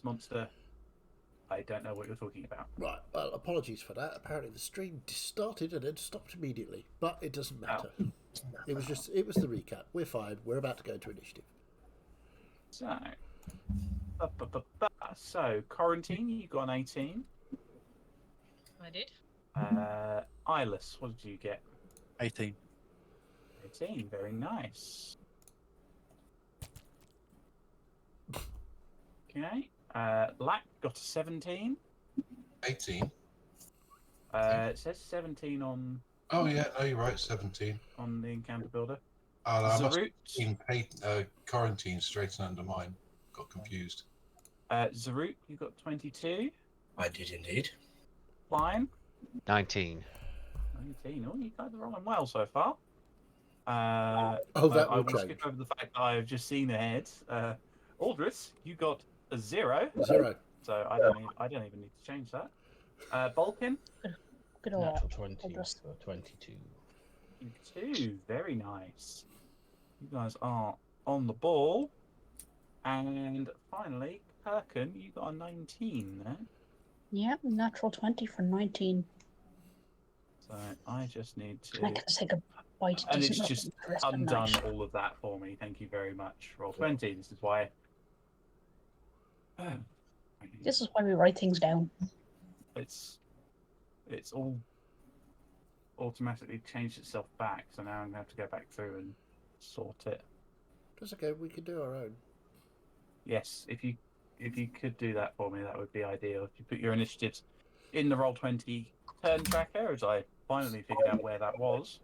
monster, I don't know what you're talking about. Right, well, apologies for that. Apparently the stream started and then stopped immediately, but it doesn't matter. It was the recap. We're fine. We're about to go to initiative. So, Quarantine, you got an 18. I did. Eyeless, what did you get? 18. 18, very nice. Okay. Black got a 17. 18. It says 17 on Oh yeah, no, you're right. 17. on the encounter builder. Oh, no, I must have Zarut, been quarantine straight under mine. Got confused. Zarut, you got 22. I did indeed. Flying, 19. 19. Oh, you guys are rolling well so far. That I will will change. skip over the fact that I've just seen ahead. Aldris, you got a 0. 0. So I don't even need to change that. Balkan, Good old Natural 20 Aldris. for 22. 2. Very nice. You guys are on the ball. And finally, Kirkin, you got a 19 there. Yeah, natural 20 for 19. So I just need I to... can take a bite. And it's just undone all of that for me. Thank you very much. Roll 20. This is why... This is why we write things down. It's all automatically changed itself back, so now I'm going to have to go back through and sort it. That's okay. We can do our own. Yes, if you could do that for me, that would be ideal. If you put your initiatives in the Roll20 turn tracker, as I finally figured out where that was.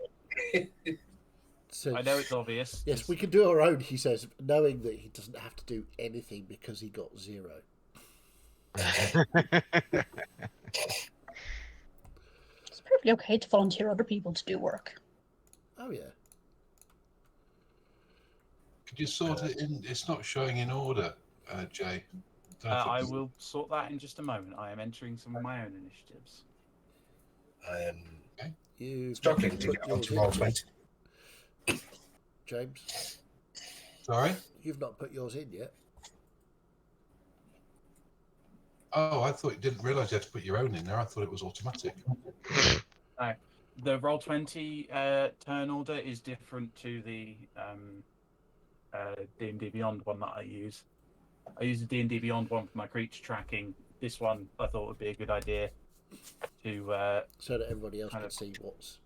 So, I know it's obvious. yes, we can do our own, he says, knowing that he doesn't have to do anything because he got 0. It's perfectly okay to volunteer other people to do work. Oh, yeah. Could you sort it in? It's not showing in order, Jay. I will sort that in just a moment. I am entering some of my own initiatives. I am You struggling to get onto roll 20. James, Sorry? you've not put yours in yet. Oh, I thought you didn't realise you had to put your own in there. I thought it was automatic. No, the Roll20 turn order is different to the D&D Beyond one that I use. I use the D&D Beyond one for my creature tracking. This one I thought would be a good idea to So that everybody else kind can of- see who's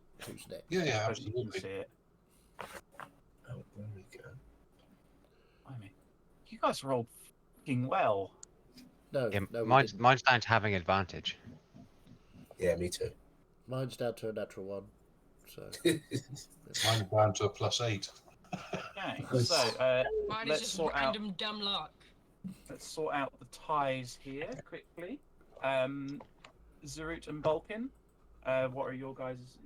next. Yeah, yeah, so you can absolutely. see it. Oh, there we go. I mean, you guys rolled fucking well. No, Yeah, no, we mine's didn't. down to having advantage. Yeah, me too. Mine's down to a natural 1. So Mine's down to a +8. Okay, Nice. so Mine is let's just sort out random dumb luck. let's sort out the ties here quickly. Zarut and Balkan, what are your guys'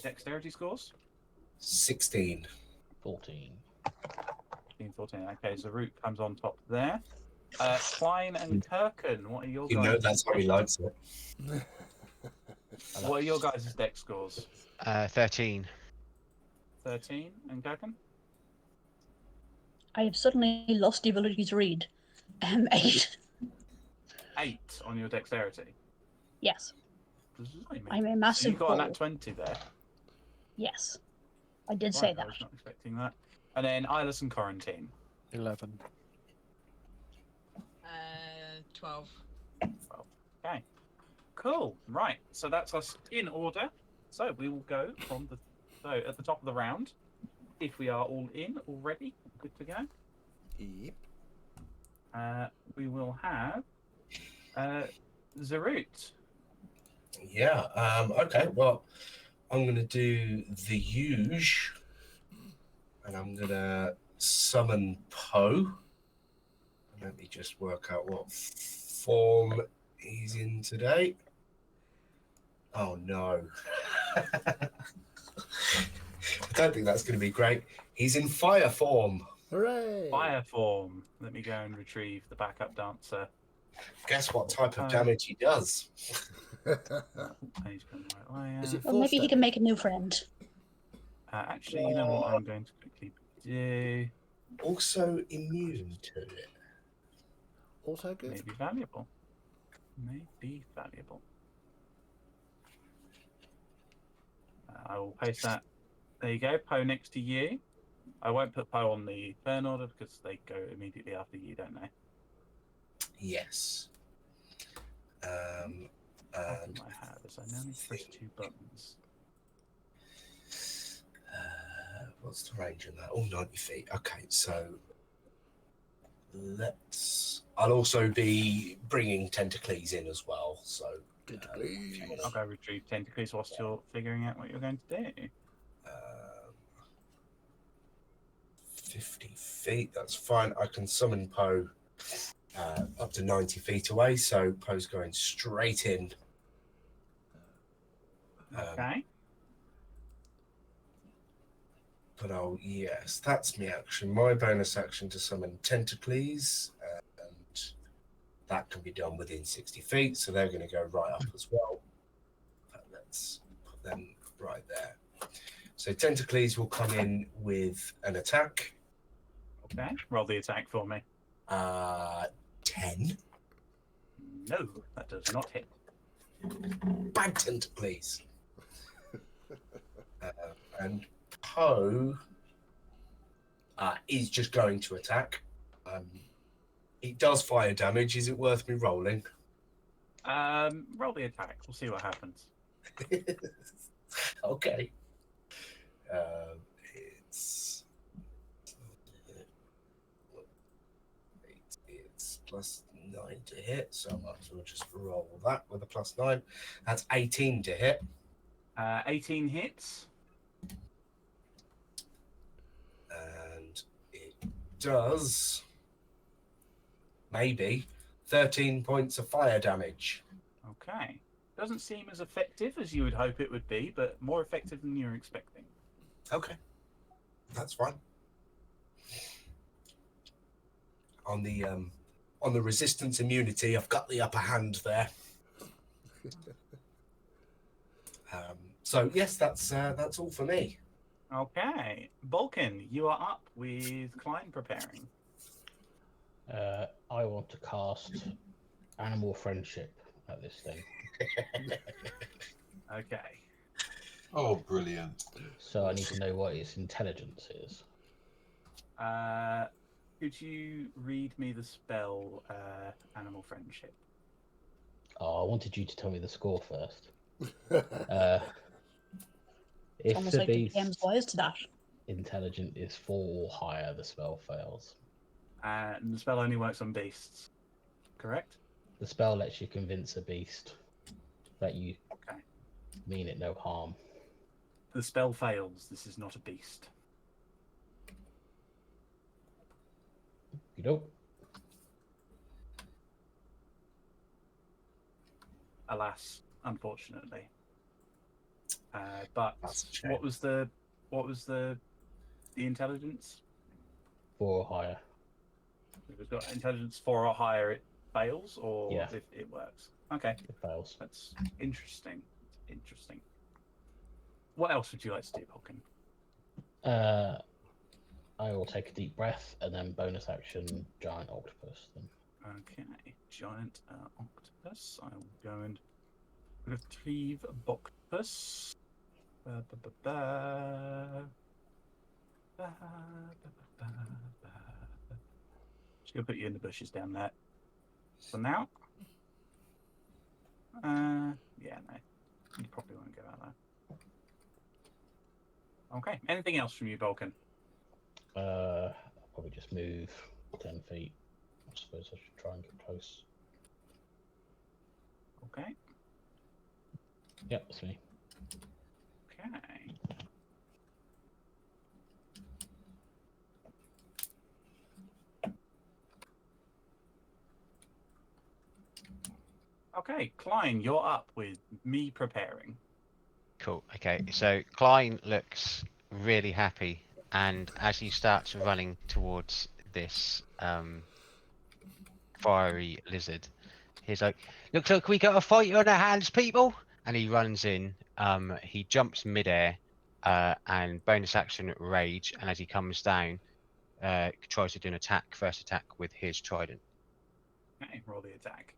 dexterity scores? 16. 14. 15, 14. Okay, Zarut comes on top there. Klein and Kirkin, what are your You guys? know that's how he likes it. What are your guys' dex scores? 13. 13 and Kirkin? I have suddenly lost the ability to read. 8. 8 on your dexterity. Yes. Blimey. I'm a So massive you got a ball. nat 20 there. Yes. I did say Right, I that. was not expecting that. And then Eyeless and Quarantine. 11. 12. Okay. Cool. Right. So that's us in order. So we will go from the at the top of the round. If we are all in already, good to go. yep. We will have Zarut. Yeah, okay, well, I'm going to do the huge, and I'm going to summon Poe. Let me just work out what form he's in today. Oh, no. I don't think that's going to be great. He's in fire form. Hooray! Fire form. Let me go and retrieve the backup dancer. Guess what type of damage he does? Page going the right way. Is it Well, maybe he force can make a new friend. Actually, you know what I'm going to quickly do? Also immune to it. Also May good. be valuable. May be valuable. I will paste that. There you go, Poe next to you. I won't put Poe on the turn order because they go immediately after you, don't they? Yes. What And do I have? Is I now need to press 2 buttons. what's the range on that? Oh, 90 feet. Okay, so I'll also be bringing Tentacles in as well. So Tentacles. I'll go retrieve Tentacles whilst you're figuring out what you're going to do. 50 feet. That's fine. I can summon Poe up to 90 feet away. So Poe's going straight in. Okay. But yes, that's my action. My bonus action to summon Tentacles, and that can be done within 60 feet. So they're going to go right up as well. Let's put them right there. So Tentacles will come in with an attack. Okay. Roll the attack for me. 10. No, that does not hit. Bad Tentacles. And Poe is just going to attack. It does fire damage. Is it worth me rolling? Roll the attack. We'll see what happens. Okay. It's plus 9 to hit, so I might as well just roll that with a plus 9. That's 18 to hit. 18 hits. And it does maybe 13 points of fire damage. Okay. Doesn't seem as effective as you would hope it would be, but more effective than you were expecting. Okay, that's fine. On the resistance immunity, I've got the upper hand there. So yes, that's all for me. Okay. Vulcan, you are up with Klein preparing. I want to cast Animal Friendship at this thing. Okay. Oh, brilliant. So I need to know what its intelligence is. Could you read me the spell Animal Friendship? Oh, I wanted you to tell me the score first. It's If almost the like the beast's DM's wise to that. intelligence is 4 or higher, the spell fails. And the spell only works on beasts, correct? The spell lets you convince a beast that you Okay. mean it no harm. The spell fails. This is not a beast. You don't? Alas, unfortunately. But That's a shame. what was the intelligence? 4 or higher. If it's got intelligence 4 or higher, it fails, or Yeah. if it works. Okay, It fails. that's interesting. Interesting. What else would you like to do, Vulcan? I will take a deep breath and then bonus action giant octopus. Then. Okay, giant octopus. I will go and retrieve octopus. Just gonna put you in the bushes down there for now. Yeah, no, you probably won't go out there. Okay, anything else from you, Vulcan? I'll probably just move 10 feet. I suppose I should try and get close. Okay. Yep, that's me. Okay. Okay, Klein, you're up with me preparing. Cool. Okay. So Klein looks really happy, and as he starts running towards this fiery lizard, he's like, "Looks like we got a fight on our hands, people!" And he runs in. He jumps midair, and bonus action rage. And as he comes down, tries to do an attack, first attack with his trident. Okay, roll the attack.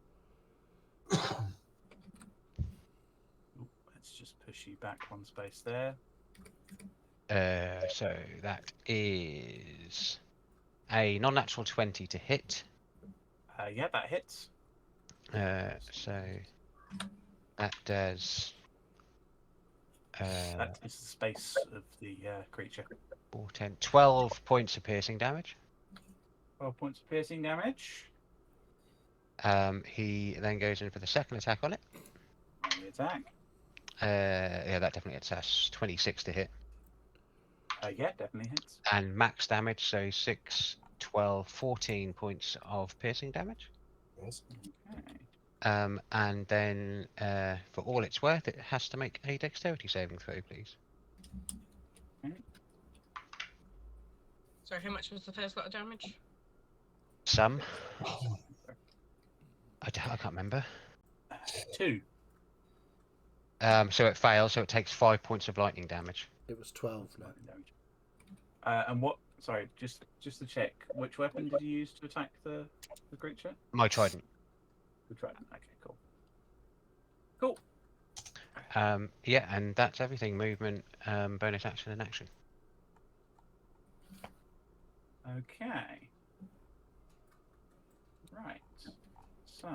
Ooh, let's just push you back one space there. So that is a non-natural 20 to hit. Yeah, that hits. So that does That is the space of the creature. 4, 10, 12 points of piercing damage. 12 points of piercing damage. He then goes in for the second attack on it. Roll the attack. Yeah, that definitely hits us. 26 to hit. Yeah, definitely hits. And max damage, so 6, 12, 14 points of piercing damage. Awesome. Okay. And then, for all it's worth, it has to make a dexterity saving throw, please. So how much was the first lot of damage? Some. I can't remember. 2. So it fails, so it takes 5 points of lightning damage. It was 12 now. And what? Sorry, just to check. Which weapon did you use to attack the creature? My trident. The trident. Okay, cool. Cool. Yeah, and that's everything. Movement, bonus action, and action. Okay. Right. So,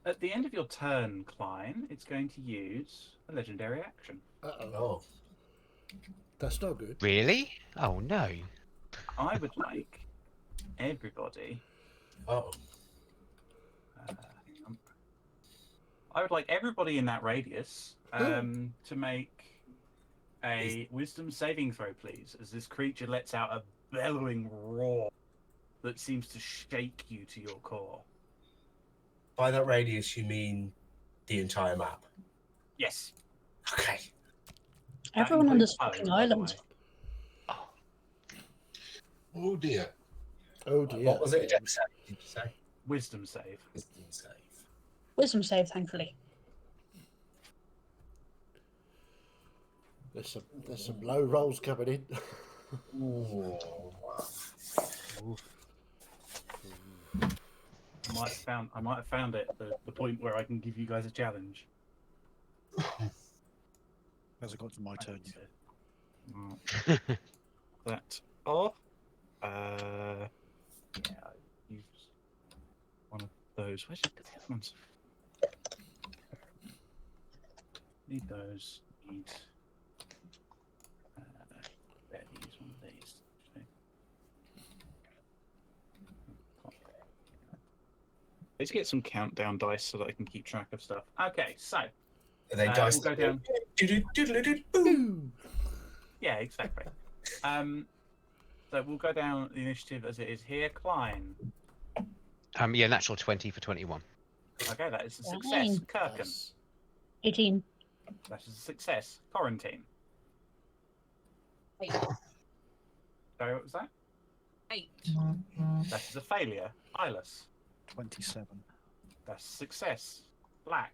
at the end of your turn, Klein, it's going to use a legendary action. Uh-oh. Oh, That's not good. Really? Oh no. I would like everybody. oh, Hang on. I would like everybody in that radius to make a wisdom saving throw, please, as this creature lets out a bellowing roar that seems to shake you to your core. by that radius you mean the entire map? Yes. Okay. Everyone on this That fucking includes island. Oh dear. Oh dear. What was it? Dex save, did you say? Wisdom save. Wisdom save. Wisdom save, thankfully. There's some low rolls coming in. Ooh. I might have found it the point where I can give you guys a challenge. Has it got to my turn yet? That off. Yeah, I used one of those. Where's the other ones? Need those. Need. Better use one of these. Let's get some countdown dice so that I can keep track of stuff. Okay, so Are they dice? we'll go down. Boom. Yeah, exactly. So we'll go down the initiative as it is here. Klein. Yeah, natural 20 for 21. Okay, that is a success. Fine. Kirken. Nice. 18. That is a success. Quarantine. Eight. Sorry, what was that? 8. That is a failure. Eyeless. 27. That's a success. Black.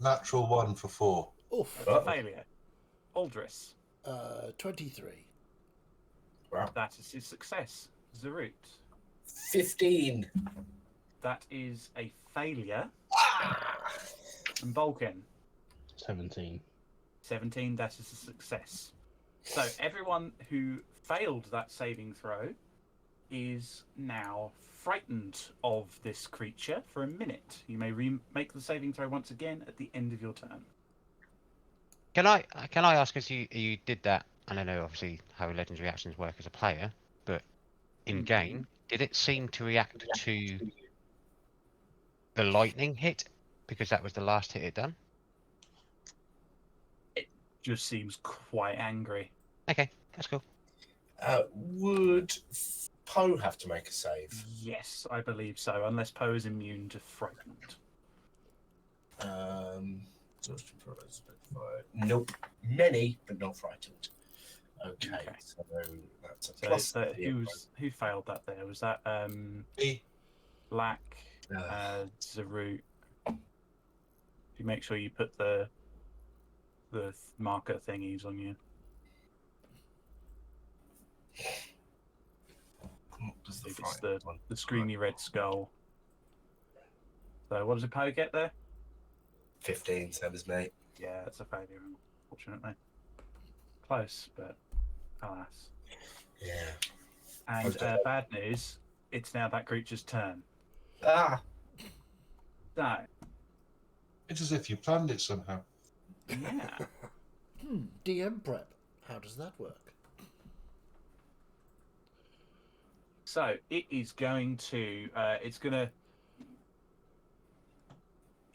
Natural 1 for 4. Oof. That's a failure. Aldris. 23. Wow. That is his success. Zarut. 15. That is a failure. And Vulcan. 17. 17. That is a success. So everyone who failed that saving throw is now frightened of this creature for a minute. You may make the saving throw once again at the end of your turn. Can I ask, as you did that, and I know obviously how legendary actions work as a player, but in game, did it seem to react to the lightning hit because that was the last hit it done? It just seems quite angry. Okay, that's cool. Would Poe have to make a save? Yes, I believe so, unless Poe is immune to frightened. Exhaustion products, nope. Many, but not frightened. Okay, Okay. so that's a So plus. who failed that there? Was that Me. Black, Zarut? If you make sure you put the marker thingies on you. was the If it's frightened one. the screamy red skull. So what does a Poe get there? 15, same as me. Yeah, it's a failure, unfortunately. Close, but alas. Yeah. And Okay. bad news, it's now that creature's turn. Ah! So, It's as if you planned it somehow. yeah. DM prep. How does that work? So it is going to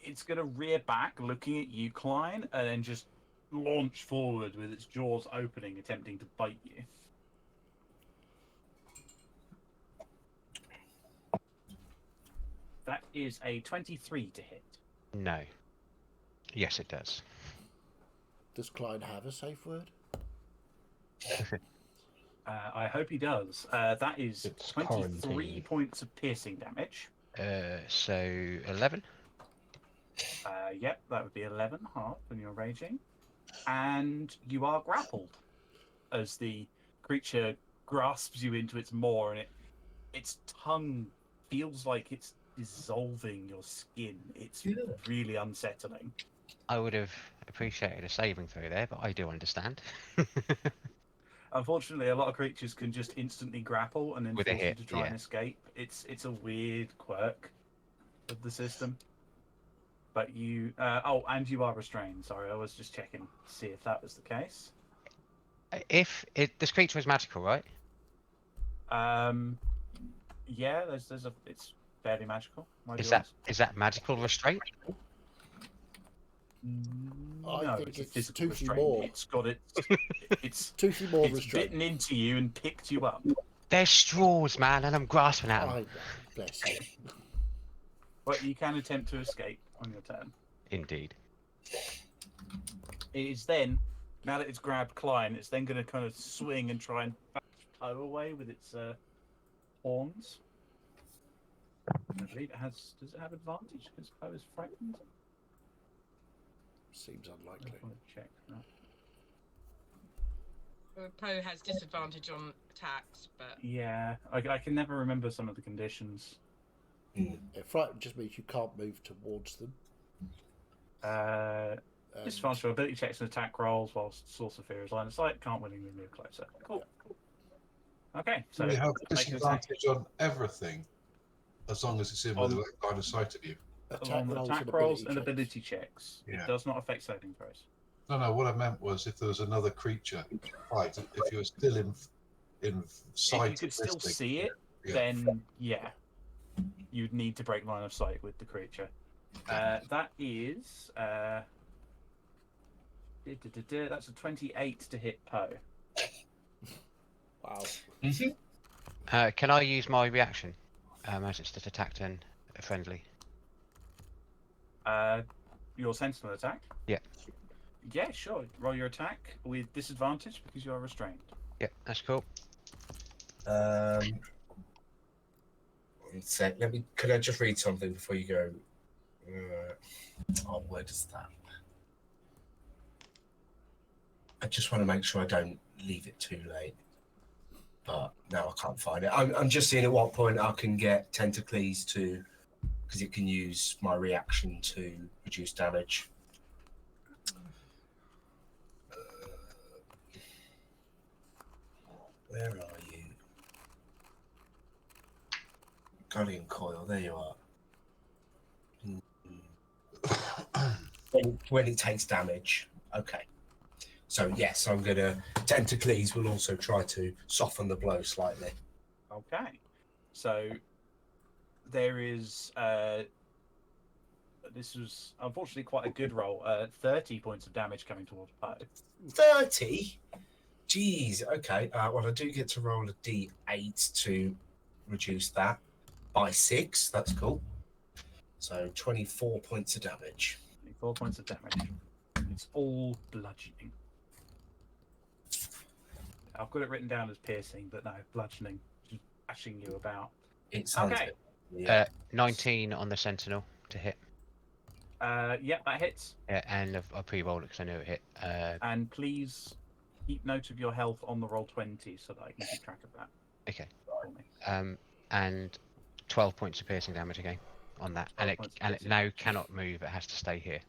it's gonna rear back looking at you, Klein, and then just launch forward with its jaws opening, attempting to bite you. That is a 23 to hit. No. Yes, it does. Does Klein have a safe word? I hope he does. That is It's 23 quarantine. points of piercing damage. So 11. Yep, that would be 11 half when you're raging. And you are grappled as the creature grasps you into its maw, and its tongue feels like it's dissolving your skin. It's really unsettling. I would have appreciated a saving throw there, but I do understand. Unfortunately, a lot of creatures can just instantly grapple and then With a force you hit, to try yeah. and escape. It's a weird quirk of the system. But you... and you are restrained. Sorry, I was just checking to see if that was the case. If this creature is magical, right? Yeah, it's fairly magical. Why do Is you that ask? magical restraint? I No, think it's a it's physical Toothy restraint. Maw. It's got it's Toothy Maw it's restraint. bitten into you and picked you up. They're straws, man, and I'm grasping at them. I know. Bless you. But you can attempt to escape on your turn. Indeed. It is then, now that it's grabbed Klein, it's then going to kind of swing and try and bash Poe away with its horns. I believe it has. Does it have advantage because Poe is frightened? Seems I unlikely. just want to check that. Poe has disadvantage on attacks, but Yeah, I can never remember some of the conditions. Frightened just means you can't move towards them. Disadvantage for ability checks and attack rolls whilst Source of Fear is line of sight. Can't willingly move closer. Cool. Okay, so We have make an attack. disadvantage on everything, as long as it's in with the line of sight of you. On attack rolls and ability checks. Yeah. It does not affect saving throws. No, what I meant was if there was another creature to fight, if you were still in sight, If you could of still this see thing, it, then yeah, you'd need to break line of sight with the creature. That is that's a 28 to hit Poe. Wow. Can I use my reaction? As it's just attacked and friendly. Your sentinel attack? Yeah. Yeah, sure. Roll your attack with disadvantage because you are restrained. Yeah, that's cool. 1 sec. Could I just read something before you go? Where does that? I just want to make sure I don't leave it too late. But now I can't find it. I'm just seeing at what point I can get Tentacles to, because it can use my reaction to reduce damage. Where are you? Guardian Coil, there you are. When it takes damage. Okay. So yes, I'm gonna Tentacles will also try to soften the blow slightly. Okay. So there is this was unfortunately quite a good roll. 30 points of damage coming towards Poe. 30? Jeez, okay. Well, I do get to roll a d8 to reduce that by 6. That's cool. So 24 points of damage. 4 points of damage. It's all bludgeoning. I've got it written down as piercing, but no, bludgeoning. Just bashing you about. It sounds Okay. Yeah. 19 on the sentinel to hit. Yeah, that hits. Yeah, and I pre-rolled it because I knew it hit. And please keep note of your health on the roll 20 so that I can keep track of that. Okay. for me. And 12 points of piercing damage again on that, 12 and points of it piercing now damage. cannot move. It has to stay here.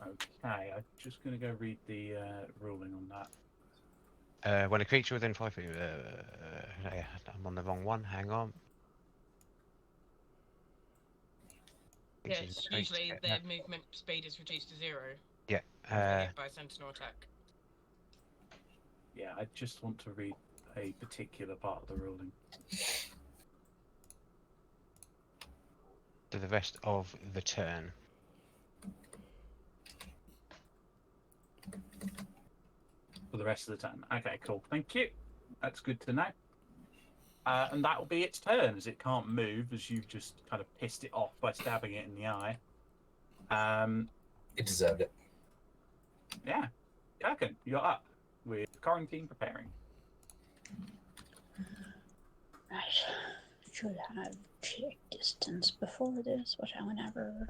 Okay, I'm just going to go read the ruling on that. When a creature within 5 feet, I'm on the wrong one. Hang on. Yeah, it's usually their movement speed is reduced to 0 Yeah. if they're hit by a sentinel attack. Yeah, I just want to read a particular part of the ruling. To the rest of the turn. For the rest of the turn. Okay, cool. Thank you. That's good to know. And that will be its turn, as it can't move, as you've just kind of pissed it off by stabbing it in the eye. It deserved it. Yeah. Kirkin, you're up with quarantine preparing. Right. Should have checked distance before this, but I will never.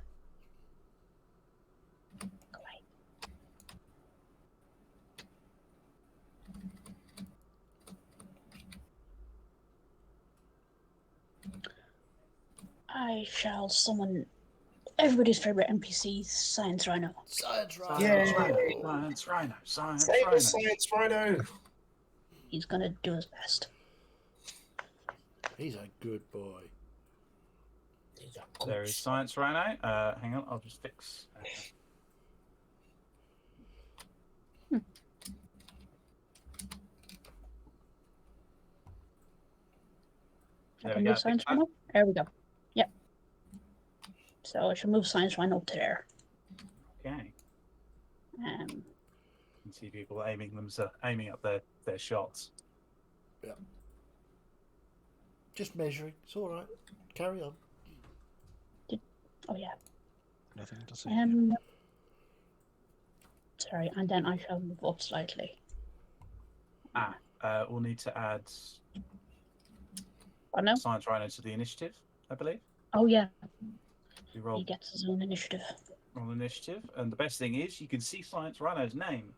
I shall summon everybody's favorite NPC, Science Rhino. Science Rhino. Science Rhino. Science Save Rhino. us, Science Rhino! He's gonna do his best. He's a good boy. There is Science Rhino. Hang on, I'll just fix. I There can we move go. Science Rhino. There we go. Yep. So I shall move Science Rhino to there. Okay. Um, You can see people aiming up their shots. Yeah. Just measuring. It's all right. Carry on. oh yeah. Nothing to say. here. Sorry, and then I shall move up slightly. We'll need to add Oh no. Science Rhino to the initiative, I believe. Oh yeah. We roll He gets his own initiative. roll initiative, and the best thing is you can see Science Rhino's name.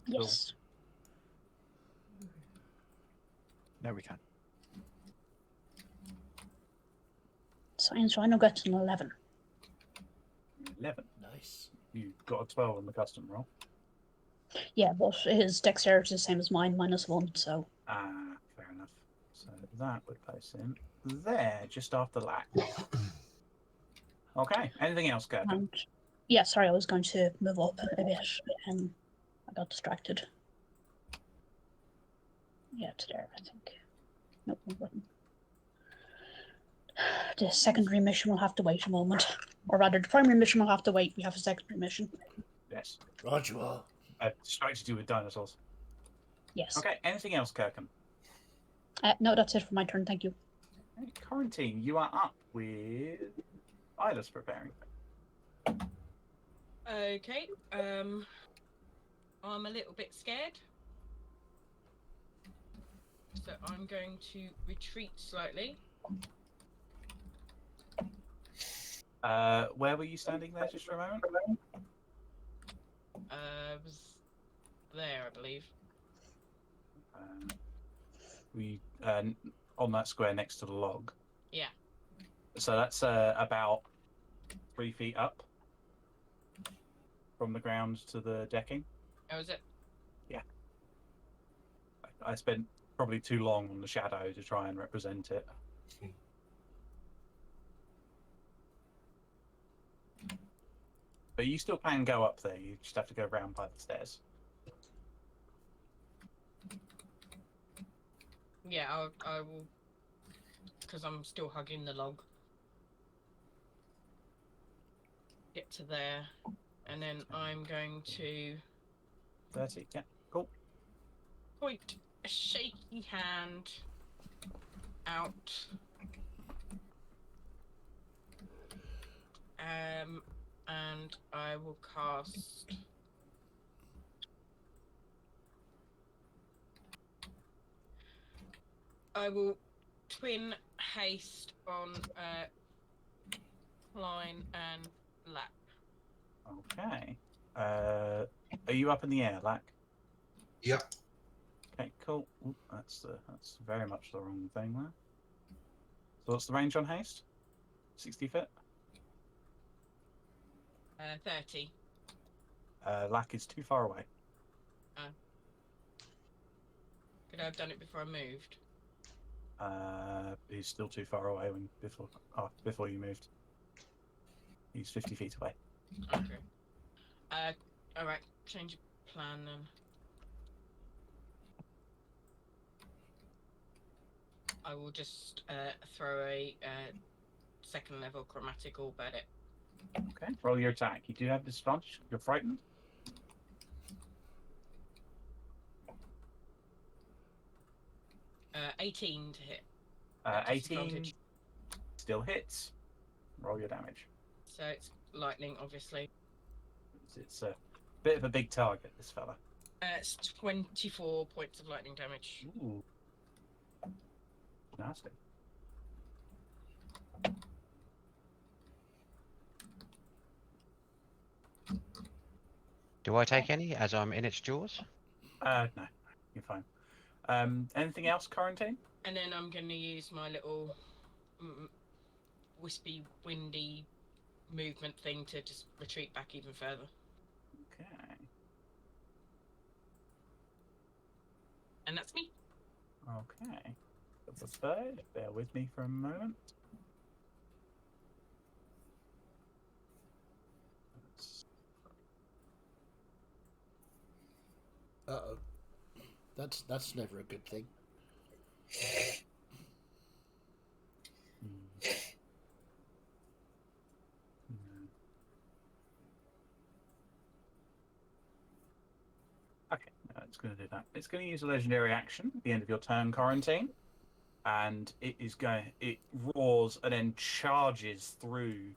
Cool. Yes. No, we can. Science Rhino gets an 11. 11. Nice. You got a 12 on the custom roll. Yeah, but his dexterity is the same as mine, -1, so. Fair enough. So that would place him there, just after Lack. Okay. Anything else, Kirk? And yeah, sorry, I was going to move up a bit, and I got distracted. Yeah, it's there, I think. Nope, no button. The secondary mission will have to wait a moment. Or rather, the primary mission will have to wait. We have a secondary mission. Yes. Right you are. Distracted you with dinosaurs. Yes. Okay. Anything else, Kirkham? No, that's it for my turn. Thank you. Okay, Quarantine, you are up with Isla's preparing. Okay. I'm a little bit scared. So I'm going to retreat slightly. Where were you standing there just for a moment? Was there, I believe. We on that square next to the log. Yeah. So that's about 3 feet up from the ground to the decking. Oh, is it? Yeah. I spent probably too long on the shadow to try and represent it. But you still can go up there. You just have to go round by the stairs. Yeah, I will, because I'm still hugging the log. Get to there, and then I'm going to 30. Yeah. Cool. point a shaky hand out. And I will cast I will twin haste on Klein and Lap. Okay. Are you up in the air, Lack? Yep. Okay, cool. Ooh, that's very much the wrong thing there. So what's the range on haste? 60 feet. 30. Lack is too far away. Could I have done it before I moved? He's still too far away before you moved. He's 50 feet away. Okay. All right. Change of plan then. I will just throw a second level chromatic orb at it. Okay, roll your attack. You do have disadvantage. You're frightened. 18 to hit. 18 Disadvantage. still hits. Roll your damage. So it's lightning, obviously. It's a bit of a big target, this fella. It's 24 points of lightning damage. Ooh. Nasty. Do I take any as I'm in its jaws? No, you're fine. Anything else, Quarantine? And then I'm going to use my little wispy, windy movement thing to just retreat back even further. Okay. And that's me. Okay. The bird. Bear with me for a moment. Uh-oh. That's never a good thing. Okay, no, it's going to do that. It's going to use a legendary action at the end of your turn, Quarantine. And it roars and then charges through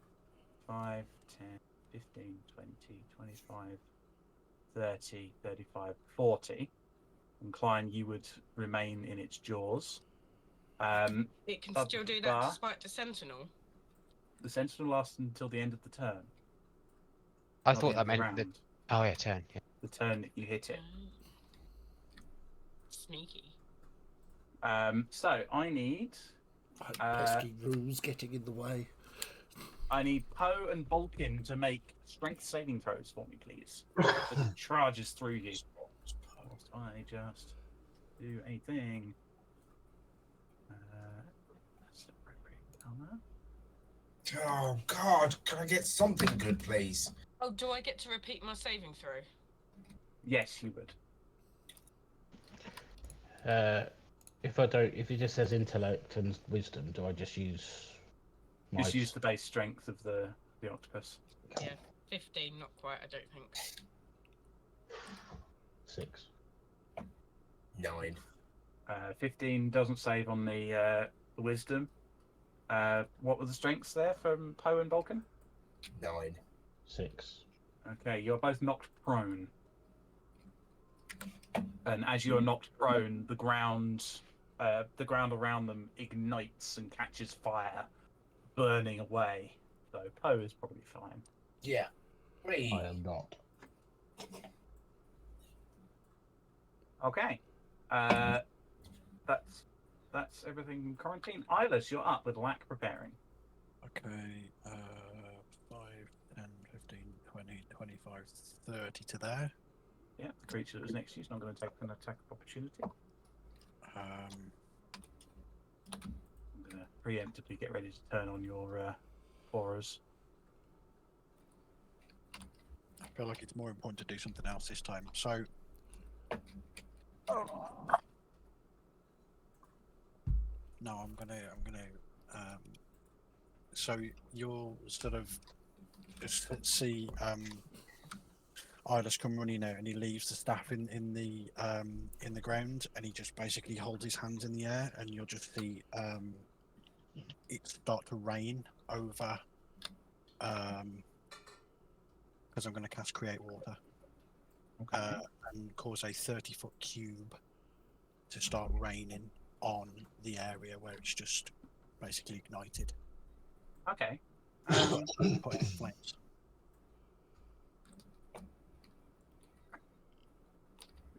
5, 10, 15, 20, 25, 30, 35, 40. And Klein, you would remain in its jaws. It can still do that despite the sentinel. The sentinel lasts until the end of the turn. I not thought the that end of the meant that. round. Oh yeah, turn. Yeah. The turn that you hit it. Sneaky. So I need Pesky rules getting in the way. I need Poe and Balkin to make strength saving throws for me, please. As it charges through you. Whilst I just do a thing. That's appropriate color. Oh God! Can I get something good, please? Oh, do I get to repeat my saving throw? Yes, you would. If it just says intellect and wisdom, do I just use? Just use the base strength of the octopus. Yeah, 15, not quite, I don't think. 6. 9. 15 doesn't save on the wisdom. What were the strengths there from Poe and Balkan? 9. 6. Okay, you're both knocked prone. And as you're knocked prone, the ground around them ignites and catches fire, burning away. So Poe is probably fine. Yeah. I am not. Okay. That's everything. Quarantine. Eyeless, you're up with Lack preparing. Okay, 5, 10, 15, 20, 25, 30 to there. Yeah, the creature that was next to you is not going to take an attack of opportunity. Um, I'm going to preemptively get ready to turn on your auras. I feel like it's more important to do something else this time. So, no, I'm gonna. So you'll sort of just see Eyeless come running out, and he leaves the staff in the ground, and he just basically holds his hands in the air, and you'll just see it start to rain over. Because I'm going to cast Create Water, Okay. and cause a 30-foot cube to start raining on the area where it's just basically ignited. Okay. Put it in flames.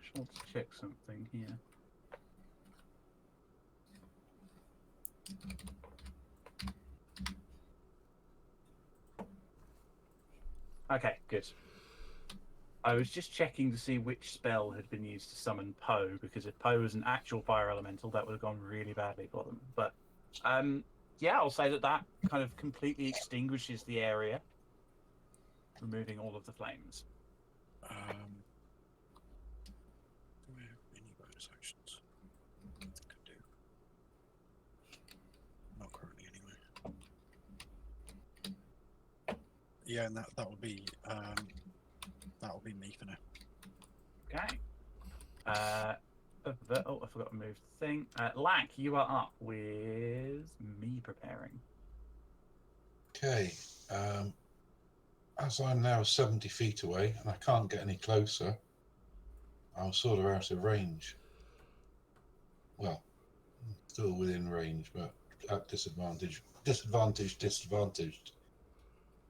Just want to check something here. Okay, good. I was just checking to see which spell had been used to summon Poe, because if Poe was an actual fire elemental, that would have gone really badly for them. But yeah, I'll say that kind of completely extinguishes the area, removing all of the flames. Do I have any bonus actions? I think I do. Not currently, anyway. Yeah, and that will be me for now. Okay. Oh, I forgot to move the thing. Lack, you are up with me preparing. Okay. As I'm now 70 feet away and I can't get any closer, I'm sort of out of range. Well, still within range, but at disadvantage. Disadvantaged.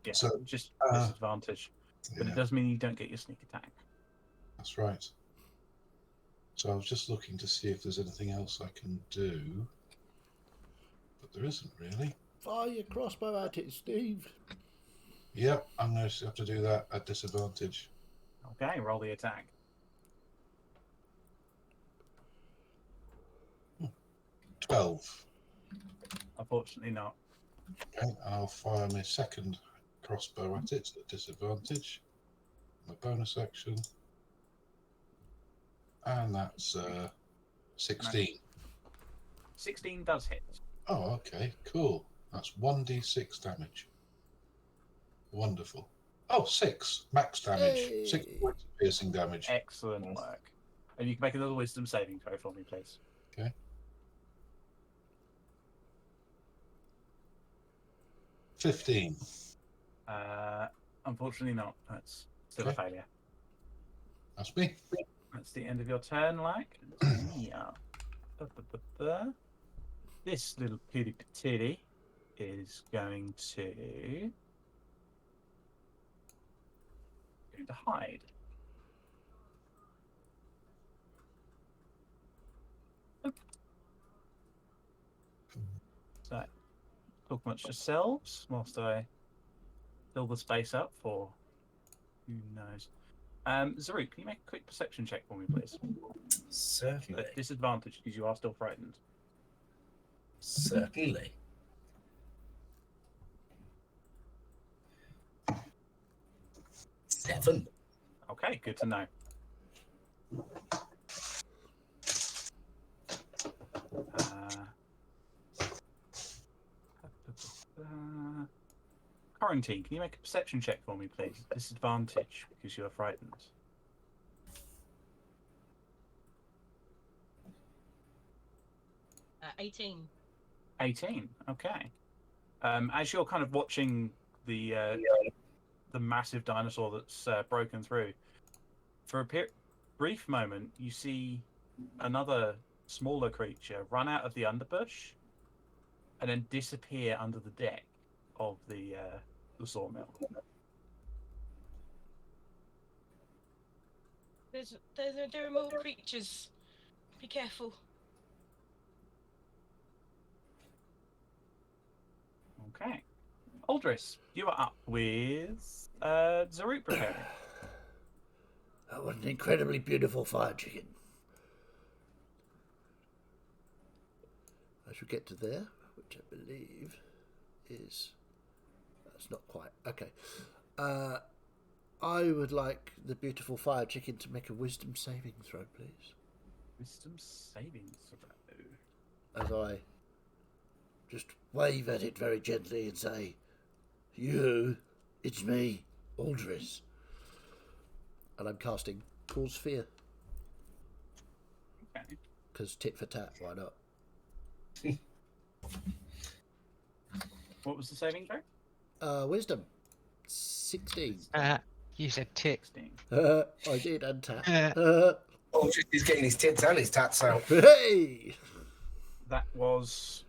Yeah, So, just disadvantage. But yeah, it does mean you don't get your sneak attack. that's right. So I was just looking to see if there's anything else I can do, but there isn't really. Fire your crossbow at it, Steve. Yep, I'm going to have to do that at disadvantage. Okay, roll the attack. 12. Unfortunately not. Okay, and I'll fire my second crossbow at it at disadvantage. My bonus action. And that's 16. 16 does hit. Oh, okay, cool. That's 1d6 damage. Wonderful. Oh, 6 max damage. Hey. 6 points of piercing damage. Excellent work. And you can make another wisdom saving throw for me, please. Okay. 15. Unfortunately not. That's still a Okay. failure. That's me. That's the end of your turn, like. Yeah. This little pitty patitty is going to hide. So, talk amongst yourselves whilst I fill the space up for who knows. Zaruk, can you make a quick perception check for me, please? Certainly. At disadvantage because you are still frightened. Certainly. Seven. Okay, good to know. Quarantine, can you make a perception check for me, please? Disadvantage because you are frightened. 18. 18. Okay. As you're kind of watching the massive dinosaur that's broken through, for a brief moment, you see another smaller creature run out of the underbush and then disappear under the deck of the sawmill. There are more creatures. Be careful. Okay. Aldris, you are up with Zaruk preparing. That was an incredibly beautiful fire chicken. I shall get to there, which I believe is... That's not quite... Okay. I would like the beautiful fire chicken to make a wisdom saving throw, please. Wisdom saving throw. As I just wave at it very gently and say, "You, it's me, Aldris." And I'm casting Cause Fear. Okay. Because tit for tat, why not? What was the saving throw? Wisdom. 16. You said tick. 16. I did untap. Oh, he's getting his tits and his tats out. Hey! That was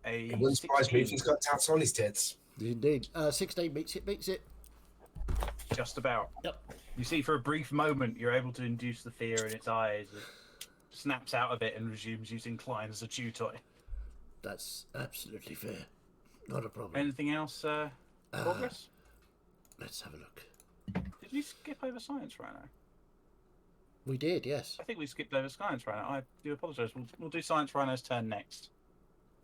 a It wouldn't surprise me if 16. he's got tats on his tits. Indeed. 16 beats it. Just about. Yep. You see, for a brief moment, you're able to induce the fear in its eyes. It snaps out of it and resumes using Klein as a chew toy. That's absolutely fair. Not a problem. Anything else, Progress? Let's have a look. Did we skip over Science Rhino? We did, yes. I think we skipped over Science Rhino. I do apologise. We'll do Science Rhino's turn next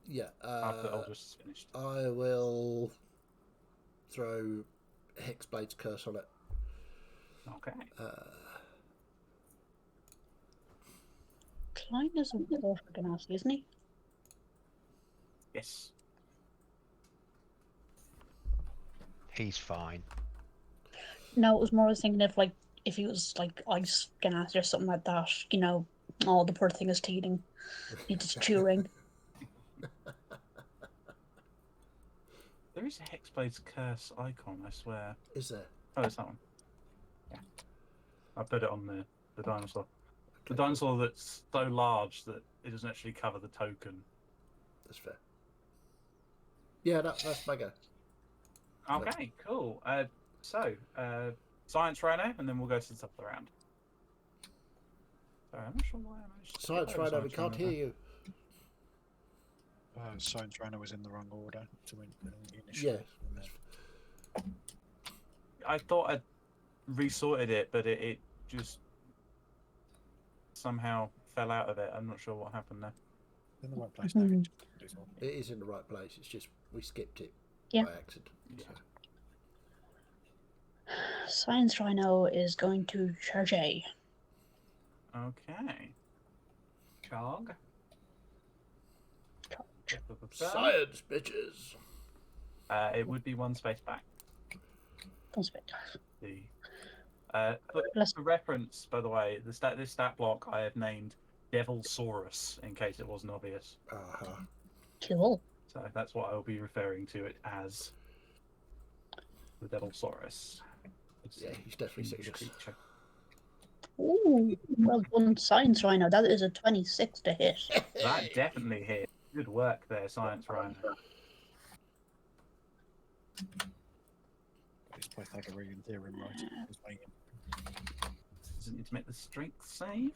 Yeah. after Aldris is finished. I will throw Hexblade's curse on it. Okay. Klein is a water ganassi, isn't he? Yes. He's fine. No, it was more thinking of like if he was like ice ganassi or something like that. You know, oh, the poor thing is teething. Needs chewing. There is a Hexblade's curse icon, I swear. Is there? Oh, it's that one. Yeah. I put it on the dinosaur. The dinosaur that's so large that it doesn't actually cover the token. That's fair. Yeah, that's my go. Okay, cool. So, Science Rhino, and then we'll go to the top of the round. Sorry, I'm not sure why I managed to... Science skip over Rhino, we can't hear you. Science Rhino was in the wrong order to initially. Yeah. I thought I'd resorted it, but it just somehow fell out of it. I'm not sure what happened there. In the right place now. It is in the right place. It's just we skipped it Yeah. by accident. Yeah. Science Rhino is going to charge A. Okay. Cog. Science, bitches. It would be one space back. Don't spit. For reference, by the way, this stat block I have named Devilsaurus in case it wasn't obvious. Cool. So that's what I will be referring to it as. The Devilsaurus. Yeah, he's definitely Huge serious. creature. Ooh, well done, Science Rhino. That is a 26 to hit. That definitely hit. Good work there, Science Rhino. It's Pythagorean theorem, right? It's making- Does it need to make the strength save?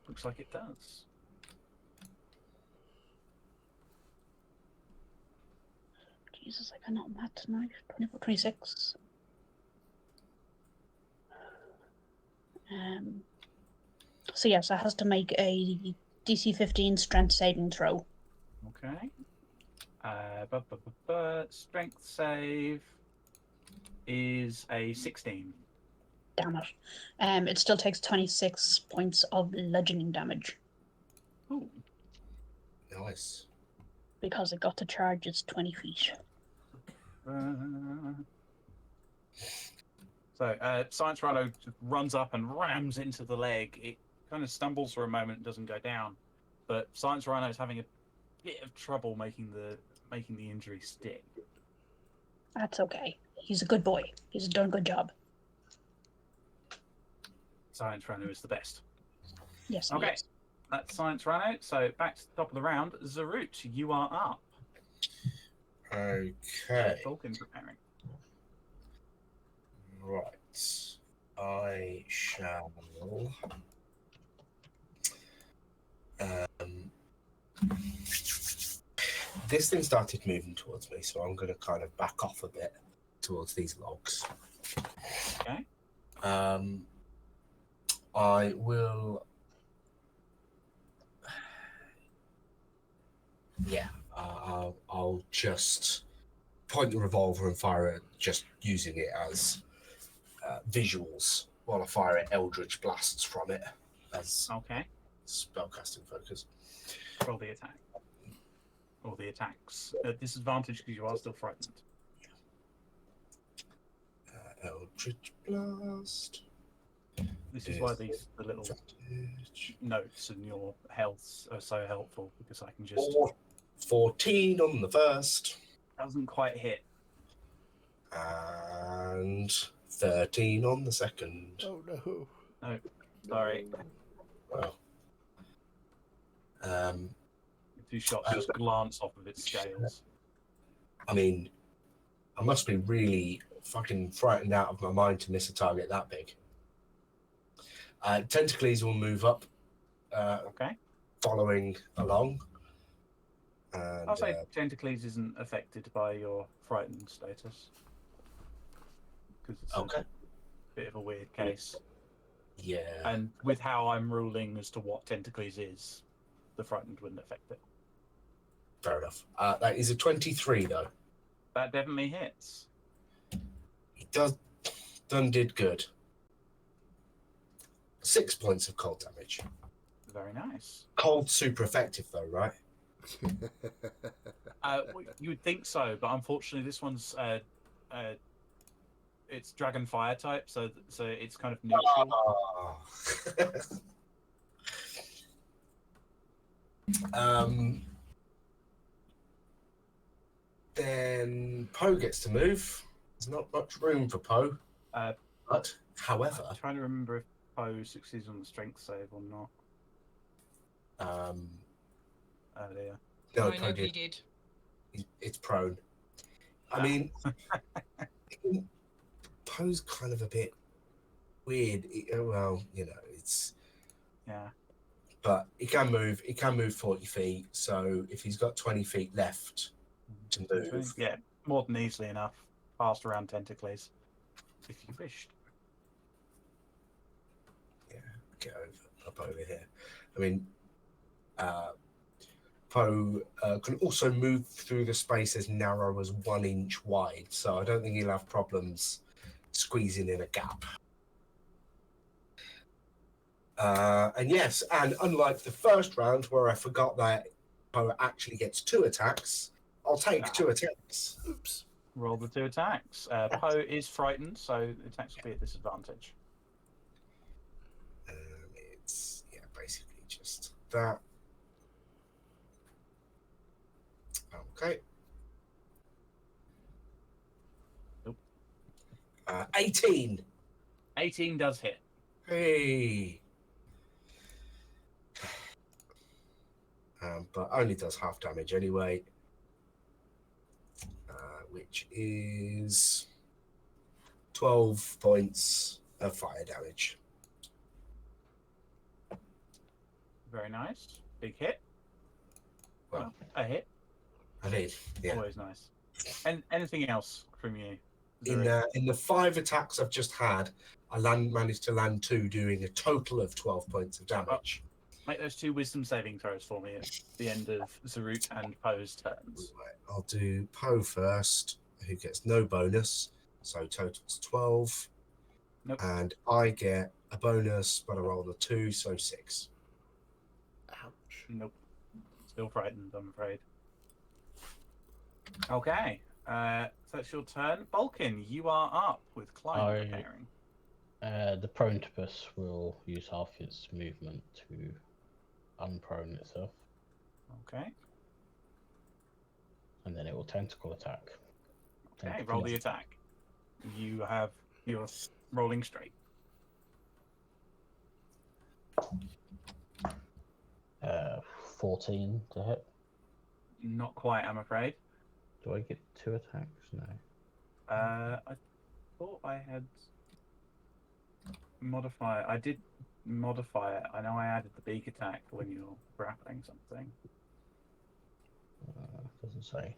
Looks like it does. Jesus, I cannot math tonight. 24, 26. So yes, it has to make a DC 15 strength saving throw. Okay. Strength save is a 16. Damn it. It still takes 26 points of bludgeoning damage Ooh. Nice. because it got to charge its 20 feet. So, Science Rhino just runs up and rams into the leg. It kind of stumbles for a moment and doesn't go down. But Science Rhino is having a bit of trouble making the injury stick. That's okay. He's a good boy. He's done a good job. Science Rhino is the best. Yes. Okay. Yes. That's Science Rhino. So back to the top of the round. Zarut, you are up. Okay. Falcon preparing. Right. I shall. This thing started moving towards me, so I'm going to kind of back off a bit towards these logs. Okay. I will. Yeah, I'll just point the revolver and fire it, just using it as visuals while I fire it Eldritch blasts from it as Okay. spellcasting focus. Roll the attack. Or the attacks. At disadvantage because you are still frightened. Eldritch blast. This is why the little Advantage. notes and your healths are so helpful because I can just 14 on the first doesn't quite hit. and 13 on the second. Oh no. No, sorry. Well, Two shots just glance off of its scales. I mean, I must be really fucking frightened out of my mind to miss a target that big. Tentacles will move up, Okay. following along, and And I'll say Tentacles isn't affected by your frightened status. Because it's okay, a bit of a weird case. yeah, And with how I'm ruling as to what Tentacles is, the frightened wouldn't affect it. fair enough. That is a 23 though. That definitely hits. He did good. 6 points of cold damage. Very nice. Cold super effective though, right? You would think so, but unfortunately, this one's it's dragon fire type, so it's kind of neutral. Then Poe gets to move. There's not much room for Poe. But, however, I'm trying to remember if Poe succeeds on the strength save or not. Earlier. No, I Poe know he did. did. It's prone. I mean, Poe's kind of a bit weird. Well, it's. Yeah. But he can move. He can move 40 feet. So if he's got 20 feet left to move, Yeah, more than easily enough. Past around Tentacles, if you wished. yeah, get up over here. I mean, Poe can also move through the space as narrow as 1 inch wide. So I don't think he'll have problems squeezing in a gap. And yes, and unlike the first round where I forgot that Poe actually gets 2 attacks, I'll take 2 attacks. Oops. Roll the 2 attacks. Poe is frightened, so the attacks will be at disadvantage. It's basically just that. Okay. Nope. 18. 18 does hit. Hey. But only does half damage anyway, which is 12 points of fire damage. Very nice. Big hit. Well, A hit. I did, yeah. Always nice. And anything else from you? In the 5 attacks I've just had, I managed to land 2, doing a total of 12 points of damage. Make those 2 wisdom saving throws for me at the end of Zarut and Poe's turns. Right, I'll do Poe first, who gets no bonus, so total's 12. Nope. And I get a bonus, but I rolled a 2, so 6. Ouch. Nope. Still frightened, I'm afraid. Okay. So it's your turn. Vulcan, you are up with Climb preparing. The Prontopus will use half its movement to unprone itself. Okay. And then it will tentacle attack. Okay, roll the attack. You're rolling straight. 14 to hit. Not quite, I'm afraid. Do I get 2 attacks? No. I thought I had modify. I did modify it. I know I added the beak attack when you're grappling something. Doesn't say.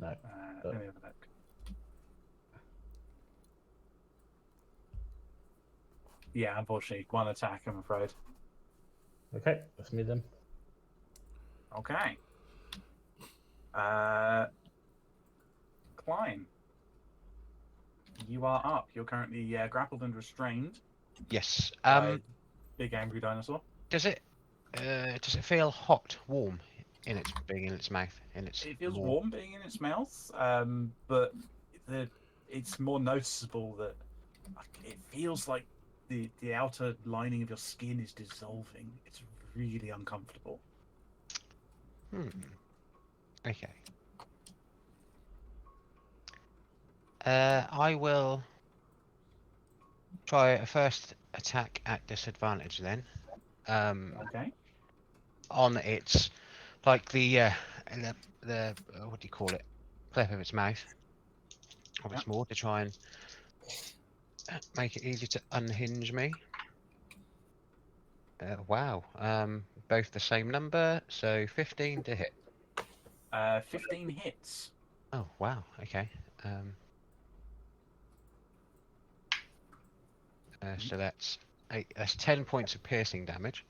No. Let me have a look. Yeah, unfortunately, 1 attack, I'm afraid. Okay, that's me then. Okay. Climb. You are up. You're currently grappled and restrained. Yes. By big angry dinosaur. Does it feel hot, warm in its being in its mouth? It feels warm being in its mouth, but it's more noticeable that it feels like the outer lining of your skin is dissolving. It's really uncomfortable. Okay. I will try a first attack at disadvantage then. Okay. On its, like the what do you call it? Flip of its mouth. Of its maw to try and make it easy to unhinge me. Wow. Both the same number, so 15 to hit. 15 hits. Oh wow. Okay. So that's that's 10 points of piercing damage.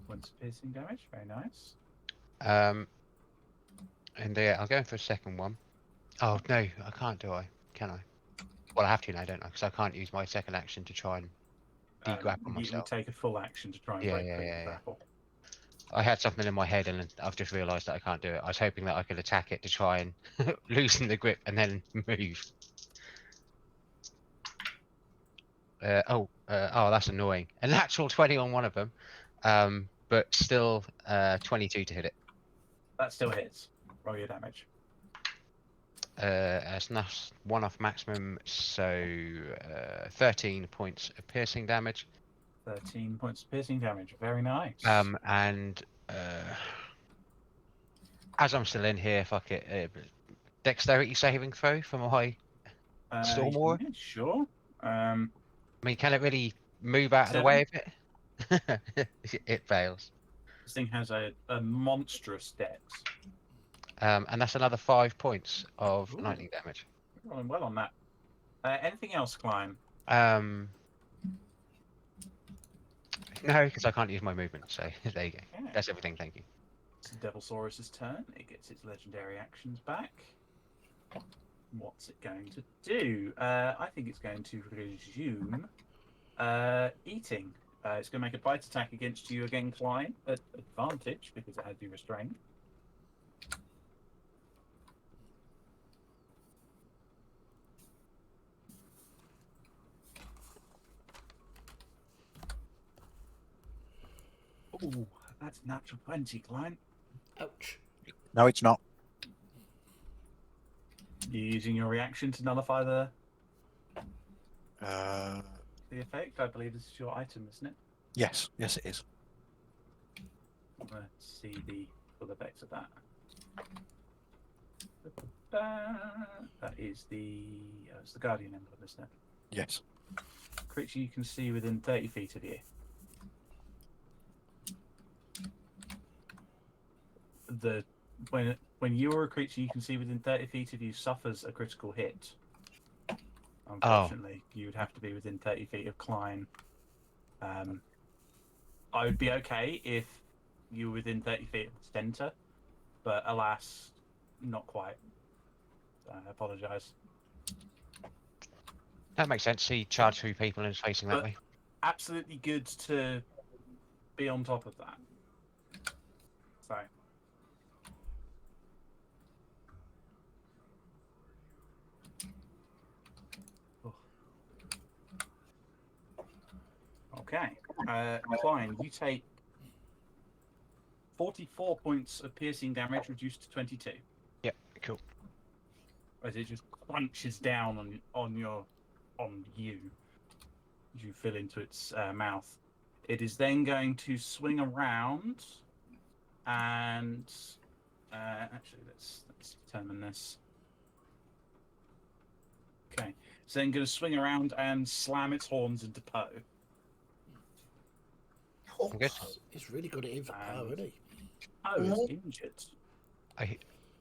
Points of piercing damage. Very nice. And I'll go in for a second one. Oh no, I can't, do I? Can I? Well, I have to now, don't I? Because I can't use my second action to try and de-grapple You myself. take a full action to try and Yeah, break yeah, free yeah, the yeah. grapple. I had something in my head, and I've just realised that I can't do it. I was hoping that I could attack it to try and loosen the grip and then move. Oh, that's annoying. A natural 20 on one of them, but still 22 to hit it. That still hits. Roll your damage. It's not one off maximum, so 13 points of piercing damage. 13 points of piercing damage. Very nice. And as I'm still in here, fuck it. Dexterity saving throw for my Storm Aura? Yeah, sure. I mean, can it really move out of the way of it? It fails. This thing has a monstrous dex. And that's another 5 points of Ooh. lightning damage. You're rolling well on that. Anything else, Klein? No, because I can't use my movement, so there you go. Okay. That's everything, thank you. It's Devilsaurus's turn. It gets its legendary actions back. What's it going to do? I think it's going to resume eating. It's going to make a bite attack against you again, Klein, at advantage because it has you restrained. Ooh, that's natural 20, Klein. Ouch. No, it's not. You're using your reaction to nullify the Uh, effect. I believe this is your item, isn't it? yes, yes, it is. Let's see the full effects of that. That is it's the Guardian emblem, isn't it? Yes. Creature you can see within 30 feet of you. When you're a creature you can see within 30 feet of you suffers a critical hit. Unfortunately, you would have to be within 30 feet of Klein. I would be okay if you were within 30 feet of the centre, but alas, not quite. So I apologise. That makes sense. He charged through people and is facing that But- way. Absolutely good to be on top of that. So. Okay. Klein, you take 44 points of piercing damage reduced to 22. Yep, cool. As it just crunches down on you as you fill into its mouth. It is then going to swing around and actually let's determine this. Okay, it's then going to swing around and slam its horns into Poe. Oh, Good. he's really got it in for power, isn't he? Poe is injured.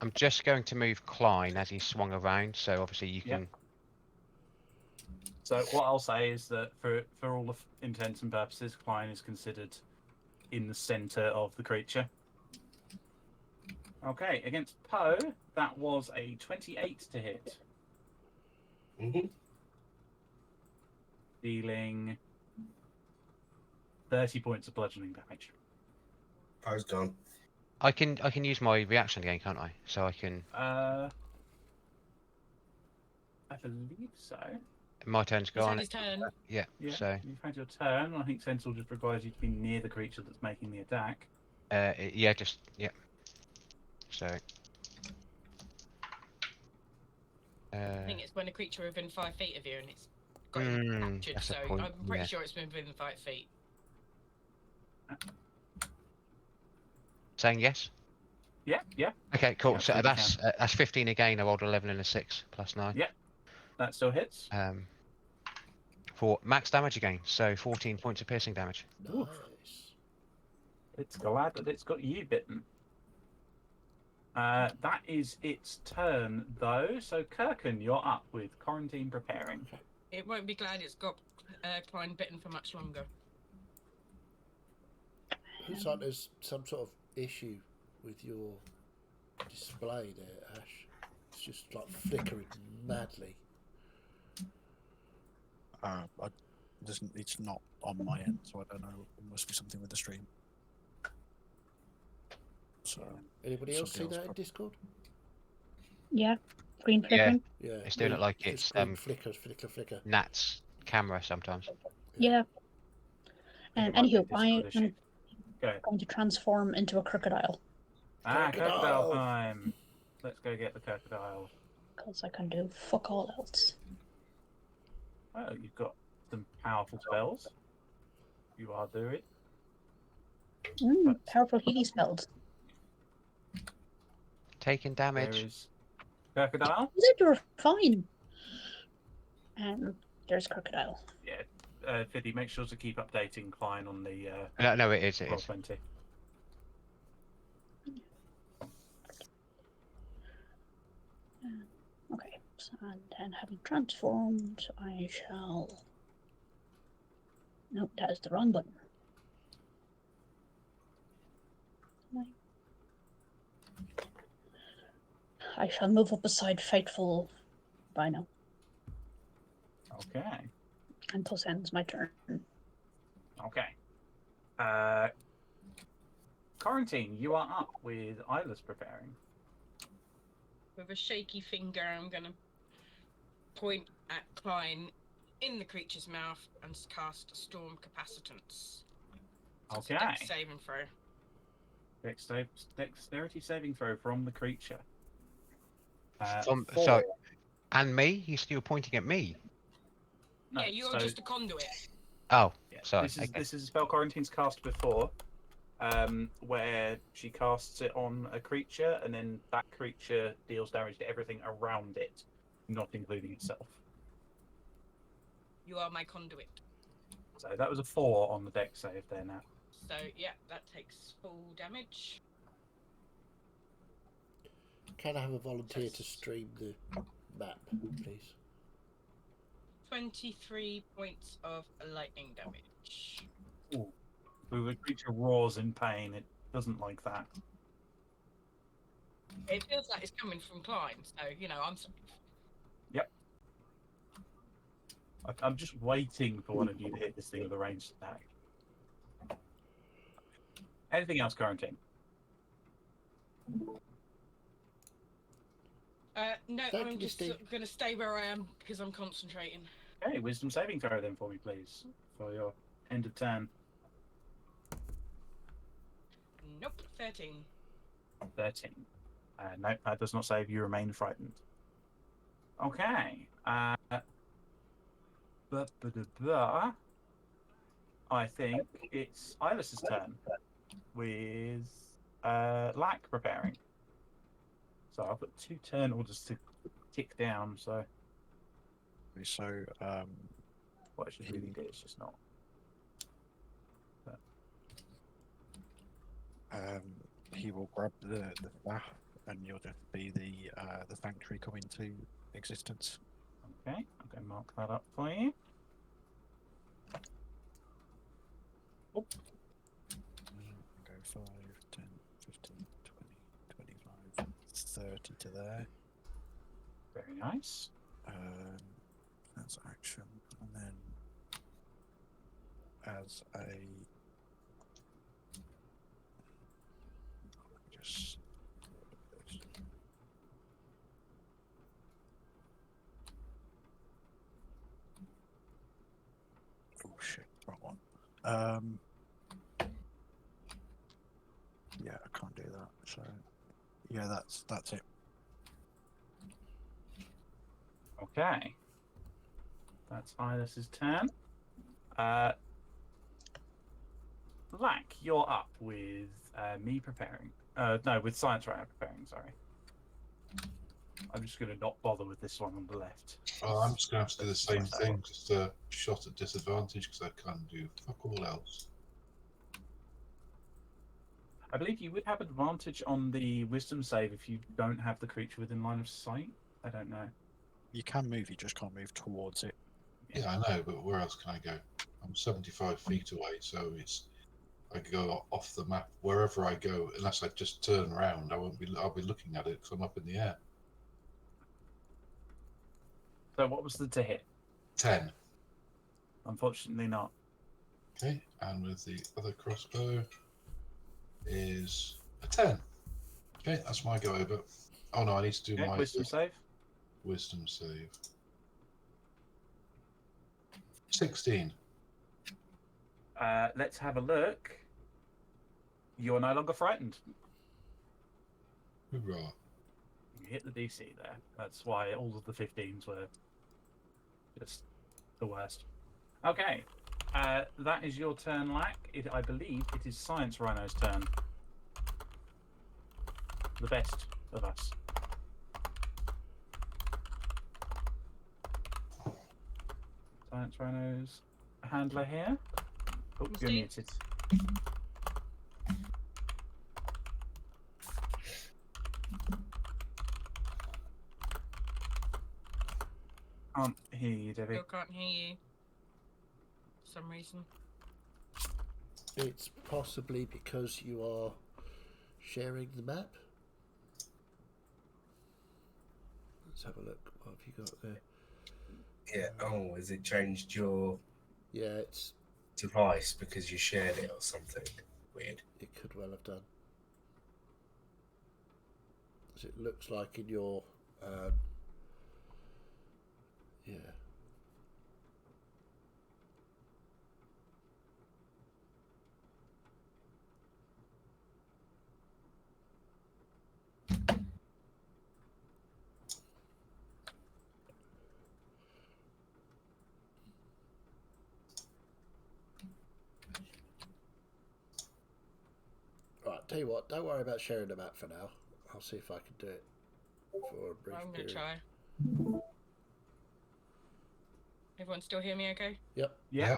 I'm just going to move Klein as he swung around, so obviously you can. Yep. So what I'll say is that for all intents and purposes, Klein is considered in the centre of the creature. Okay, against Poe, that was a 28 to hit. Mm-hmm. Dealing 30 points of bludgeoning damage. Poe's gone. I can use my reaction again, can't I? So I can. I believe so. My turn's He's had gone. his turn. Yeah. Yeah, So you've had your turn. I think Sentinel just requires you to be near the creature that's making the attack. yeah, just yeah. So. I think it's when a creature within 5 feet of you and it's got captured, that's a so point, I'm pretty yeah. sure it's within 5 feet. Saying yes. Yeah, yeah, Okay, cool. Yeah, So absolutely that's 15 again. I rolled 11 and a 6 plus 9. Yeah. that still hits. For max damage again, so 14 points of piercing damage. Oof. Nice. It's glad that it's got you bitten. That is its turn, though. So, Kirkin, you're up with quarantine preparing. It won't be glad it's got Klein bitten for much longer. Looks like there's some sort of issue with your display there, Ash. It's just like flickering madly. It's not on my end, so I don't know. It must be something with the stream. So Anybody else see somebody that in probably- Discord? Yeah, green Yeah. flickering. Yeah. It's doing it like just it's green flicker. Nat's camera sometimes. Yeah. Think it might be a Anywho, I Discord issue. am Go ahead. going to transform into a crocodile Crocodile Crocodile. time. Let's go get the crocodile. because I can do fuck all else. Oh, you've got some powerful spells. You are doing. Powerful healing spells. Taking There damage. is crocodile. You said you were fine. There's crocodile. Yeah, Fiddy, make sure to keep updating Klein on the No, it is. It roll is. 20. Okay, so, and then having transformed, I shall. Nope, that is the wrong button. I shall move up beside Fateful Rhino, Okay. and thus ends my turn. Okay. Quarantine, you are up with Isla's preparing. With a shaky finger, I'm going to point at Klein in the creature's mouth and cast Storm Capacitance. It's a Okay. dex saving throw. Dexterity saving throw from the creature. So, Four. and me? You're pointing at me. No, Yeah, you're so- just a conduit. Oh, Yeah, sorry. This is Okay. this is a spell Quarantine's cast before, where she casts it on a creature, and then that creature deals damage to everything around it, not including itself. You are my conduit. So that was a 4 on the dex save there now. So, yeah, that takes full damage. Can I have a volunteer to stream the map, please? 23 points of lightning damage. When the creature roars in pain, it doesn't like that. It feels like it's coming from Klein, so, I'm safe. I'm just waiting for one of you to hit this thing with a ranged attack. Anything else, Quarantine? No, Thank I'm you, just Steve. going to stay where I am because I'm concentrating. Okay, wisdom saving throw then for me, please, for your end of turn. Nope, 13. 13. No, that does not save. You remain frightened. Okay. I think it's Ilas's turn with Lack preparing. So I'll put 2 turn orders to tick down. So So, what I should really do is just not. he will grab the staff, and you'll just see the sanctuary come into existence. Okay, I'm going to mark that up for you. Oh. Go 5, 10, 15, 20, 25, 30 to there. Very nice. That's action, and then as a just oh shit, wrong one. Yeah, I can't do that. So yeah, that's it. Okay. That's Ilas's turn. Lack, you're up with me preparing. No, with Science Rider preparing, sorry. I'm just going to not bother with this one on the left. Oh, I'm just going to have to do the same thing, just a shot at disadvantage because I can't do fuck all else. I believe you would have advantage on the wisdom save if you don't have the creature within line of sight. I don't know. You can move, you just can't move towards it. Yeah, I know, but where else can I go? I'm 75 feet away, so I could go off the map wherever I go, unless I just turn around. I'll be looking at it because I'm up in the air. So what was the to hit? 10. Unfortunately not. Okay, and with the other crossbow is a 10. Okay, that's my go over. Oh no, I need to do Okay, my wisdom save. wisdom save. 16. Let's have a look. You're no longer frightened. Hoorah. You hit the DC there. That's why all of the 15s were just the worst. Okay. That is your turn, Lack. I believe it is Science Rhino's turn. The best of us. Science Rhino's handler here. Oh, you're Steve? muted. Can't hear you, Debbie. Still can't hear you. For some reason. It's possibly because you are sharing the map. Let's have a look. What have you got there? Yeah. Oh, has it changed your Yeah, it's device because you shared it or something weird? it could well have done. As it looks like in your yeah. Right, tell you what, don't worry about sharing the map for now. I'll see if I can do it for a brief I'm gonna period. try. Everyone still hear me okay? Yep. Yeah.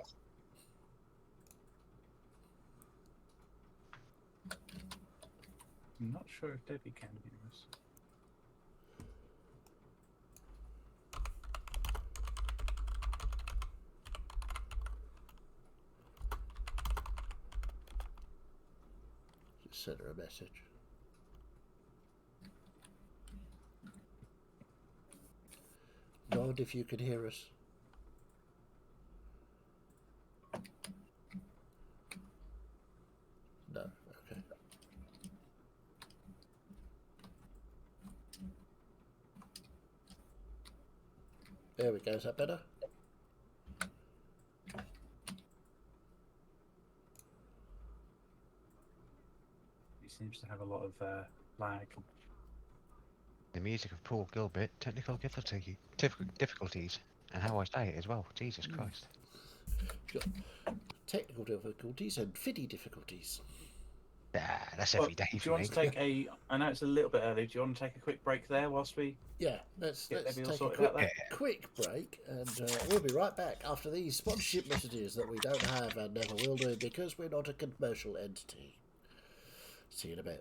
I'm not sure if Debbie can hear us. Just send her a message. Nod if you can hear us. No, okay. There we go, is that better? He seems to have a lot of lag. The music of Paul Gilbert, difficulties, and how I say it as well. Jesus Christ. Got technical difficulties and fiddy difficulties. Ah, that's Well, every day do for you want me. to take a? I know it's a little bit early. Do you want to take a quick break there whilst we? Yeah, let's Get Debbie all take a sorted quick, out there. quick break, and we'll be right back after these sponsorship messages that we don't have and never will do because we're not a commercial entity. See you in a bit.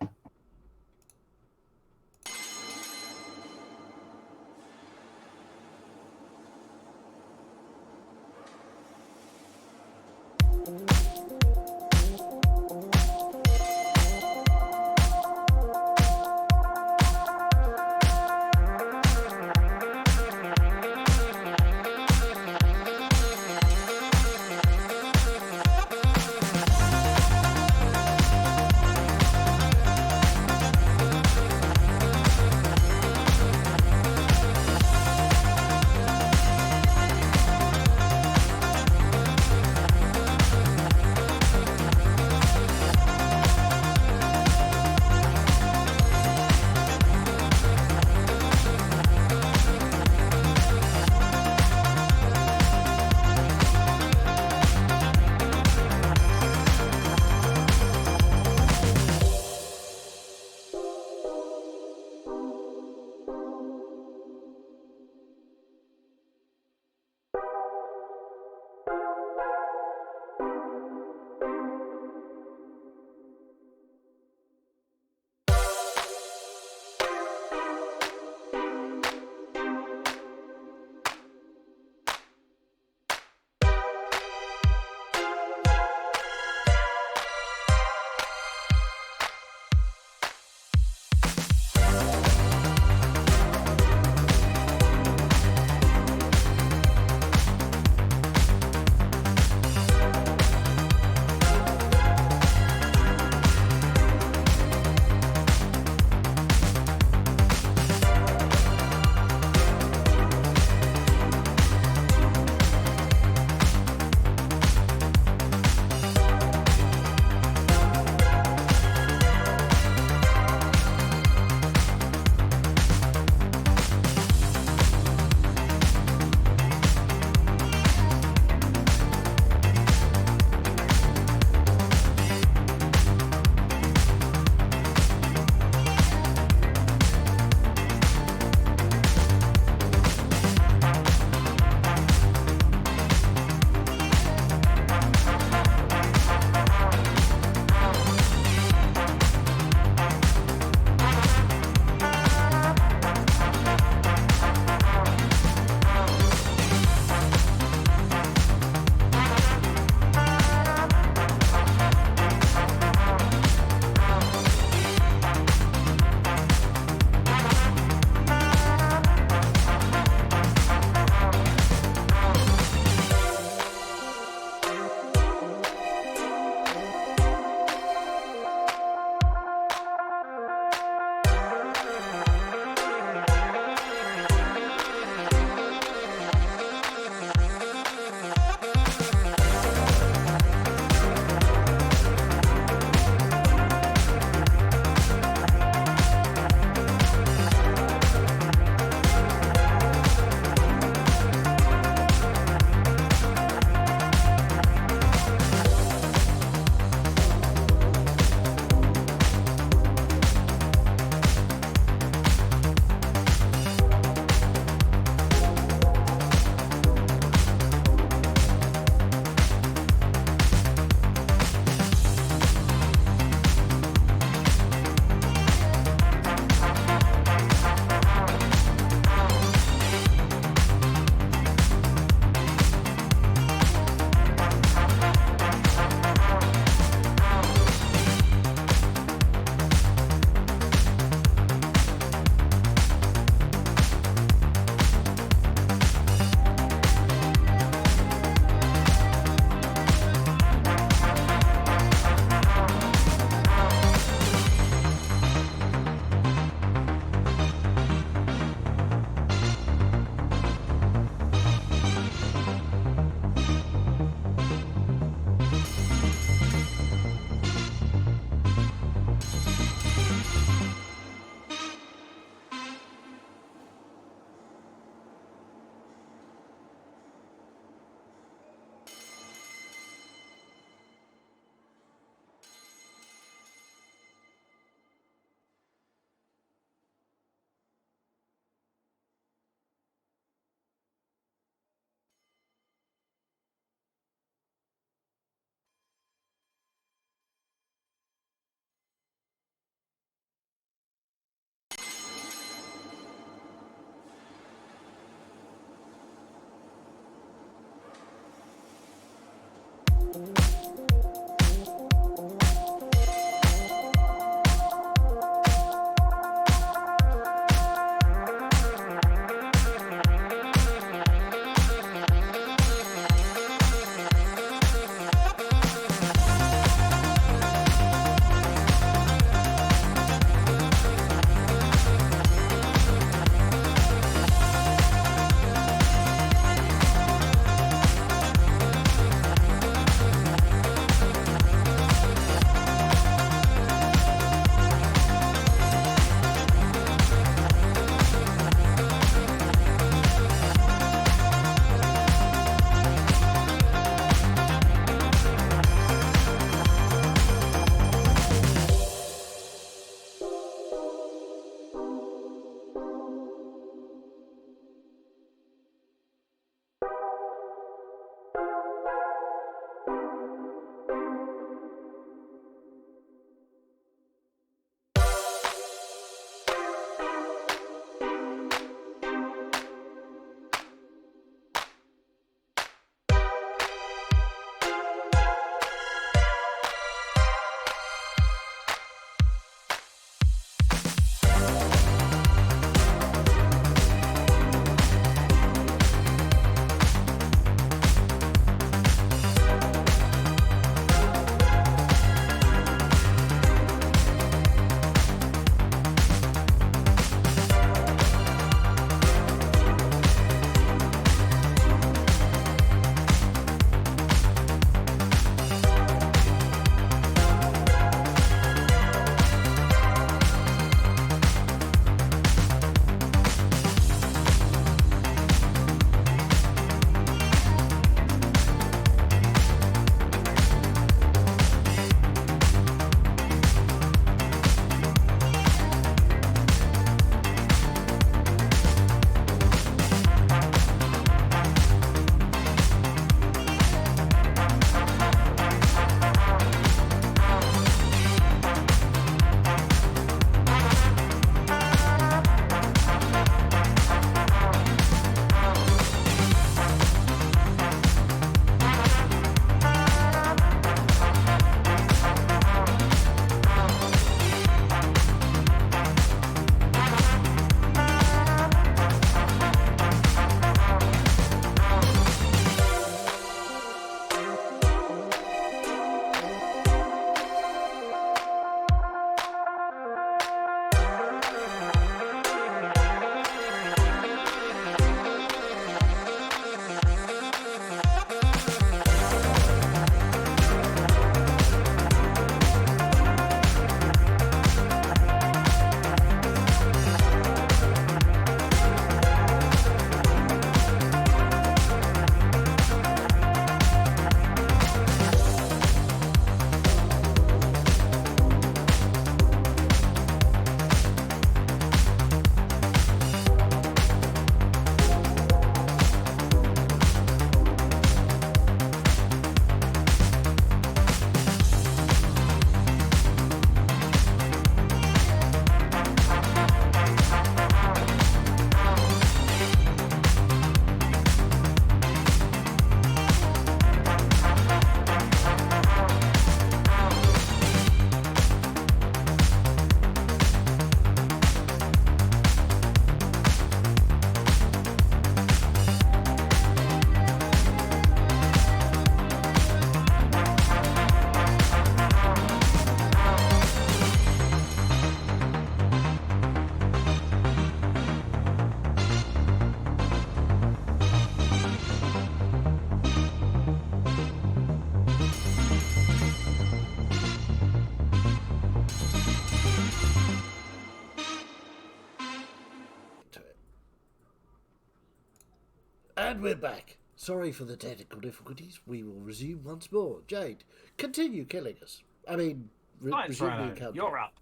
And we're back. Sorry for the technical difficulties. We will resume once more. Jade, continue killing us. I mean, Science resume the Rhino, encounter. you're up.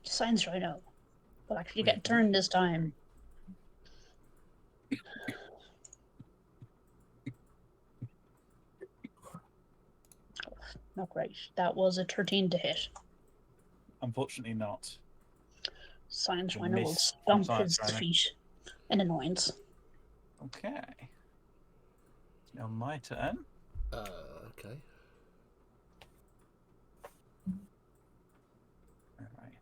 Science Rhino. Will actually Wait, get turned this time. Not great. That was a 13 to hit. Unfortunately not. Science You Rhino will miss stomp Science his Rhino. feet in annoyance. Okay. Now my turn. Okay. Alright.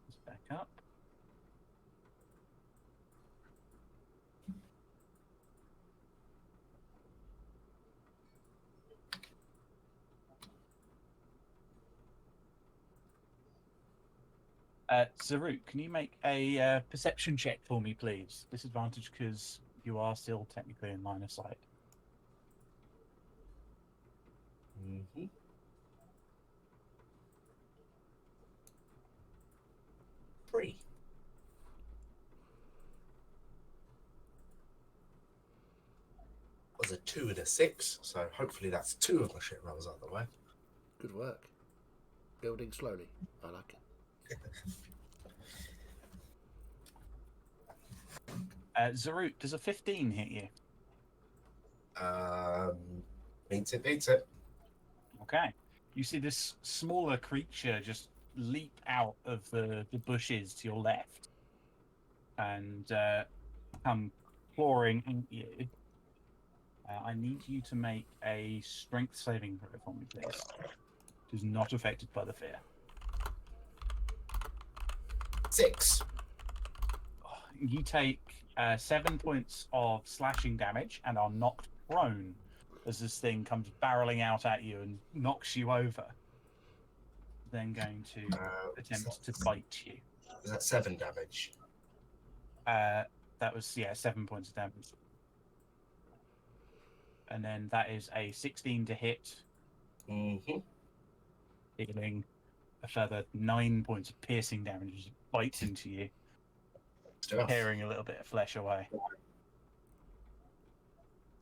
Let's back up. Zaruk, can you make a perception check for me, please? Disadvantage because you are still technically in line of sight. Mm-hmm. Three. Was a 2 and a 6, so hopefully that's 2 of my shit rolls out of the way. Good work. Building slowly. I like it. Zaruk, does a 15 hit you? Beats it. Okay. You see this smaller creature just leap out of the bushes to your left and come clawing at you. I need you to make a strength saving throw for me, please. It is not affected by the fear. 6. You take 7 points of slashing damage and are knocked prone as this thing comes barreling out at you and knocks you over. Then going to attempt to bite you. Is that 7 damage? That was 7 points of damage. And then that is a 16 to hit, Mm-hmm. dealing a further 9 points of piercing damage as it bites into you, Stuff. tearing a little bit of flesh away.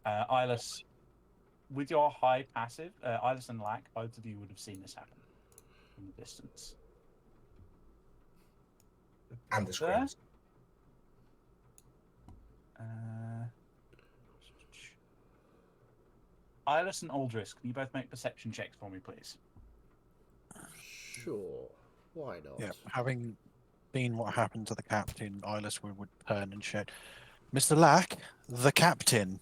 Eyeless, with your high passive, Eyeless and Lack, both of you would have seen this happen from the distance. And the screams. Eyeless and Aldris, can you both make perception checks for me, please? Sure. Why not? Yeah, having been what happened to the captain, Eyeless would turn and shout, "Mr. Lack, the captain."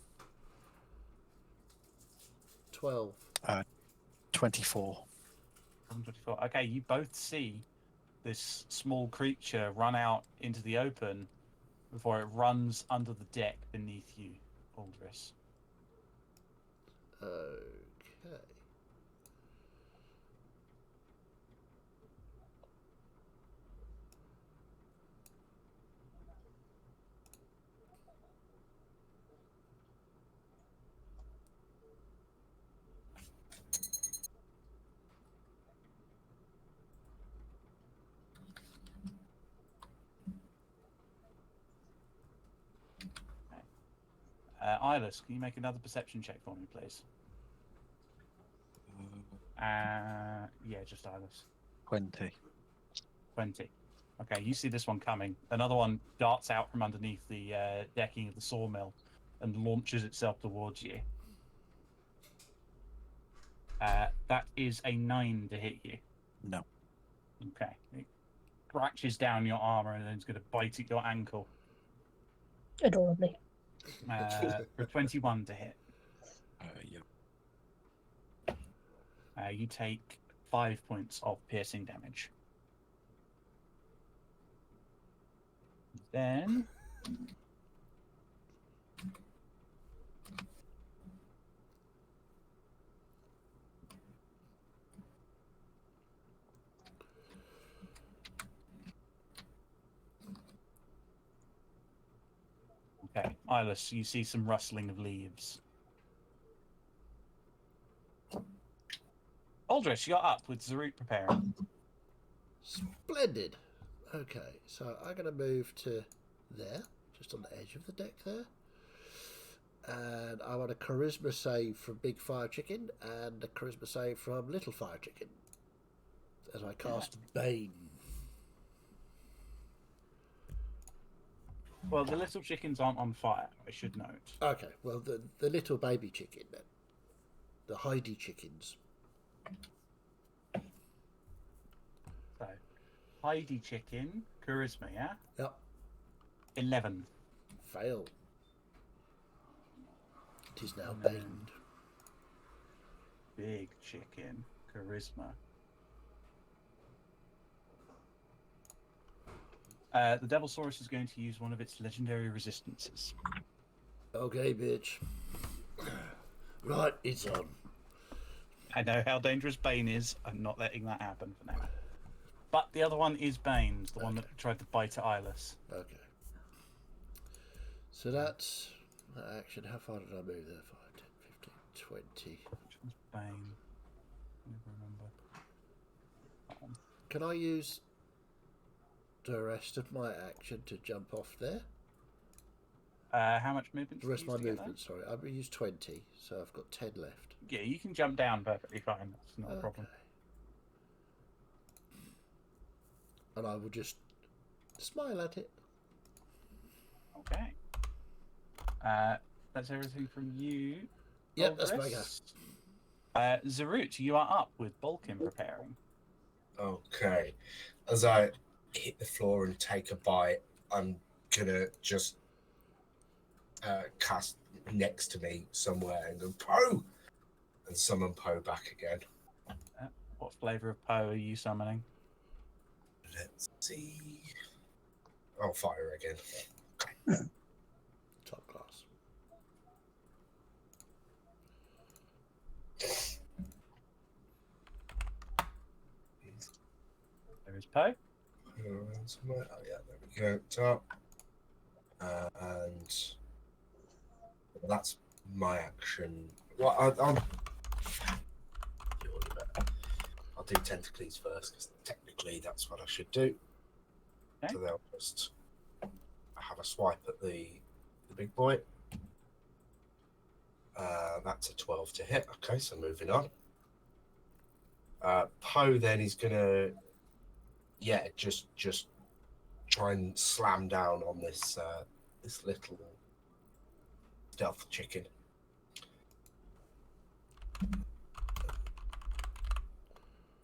12. 24. 24. Okay, you both see this small creature run out into the open before it runs under the deck beneath you, Aldris. Okay. Eyeless, can you make another perception check for me, please? Just Eyeless. 20. 20. Okay, you see this one coming. Another one darts out from underneath the decking of the sawmill and launches itself towards you. That is a 9 to hit you. No. Okay. It scratches down your armor and then it's going to bite at your ankle. Adorably. For 21 to hit. Yep. You take 5 points of piercing damage. Then okay, Eyeless, you see some rustling of leaves. Aldrich, you're up with Zaruk preparing. Splendid. Okay, so I'm going to move to there, just on the edge of the deck there. And I want a charisma save from Big Fire Chicken and a charisma save from Little Fire Chicken. As I cast Bane. Well, the little chickens aren't on fire, I should note. Okay, well, the little baby chicken then. The Heidi chickens. So, Heidi chicken, charisma, yeah? Yep. 11. Fail. It is now And then baned. Big chicken, charisma. The Devilsaurus is going to use one of its legendary resistances. Okay, bitch. Right, it's on. I know how dangerous Bane is. I'm not letting that happen for now. But the other one is Bane's, the one that tried to bite at Eyeless. Okay. So that's that action. How far did I move there? 5, 10, 15, 20. Which one's Bane? I never remember. That one. Can I use the rest of my action to jump off there? How much movement? The rest of my movement, sorry. I've used 20, so I've got 10 left. Yeah, you can jump down perfectly fine. That's not a problem. And I will just smile at it. Okay. That's everything from you. Yep, that's my go. Zarut, you are up with Balkan preparing. Okay. As I hit the floor and take a bite, I'm gonna just cast next to me somewhere and go Poe, and summon Poe back again. What flavour of Poe are you summoning? Let's see. I'll fire again. Top class. There is Poe. Somewhere. Oh yeah, there we go. Top. And that's my action. Well, I'll do Tentacles first because technically that's what I should do. Okay. So they'll just have a swipe at the big boy. That's a 12 to hit. Okay, so moving on. Poe then is gonna, just try and slam down on this this little stealth chicken.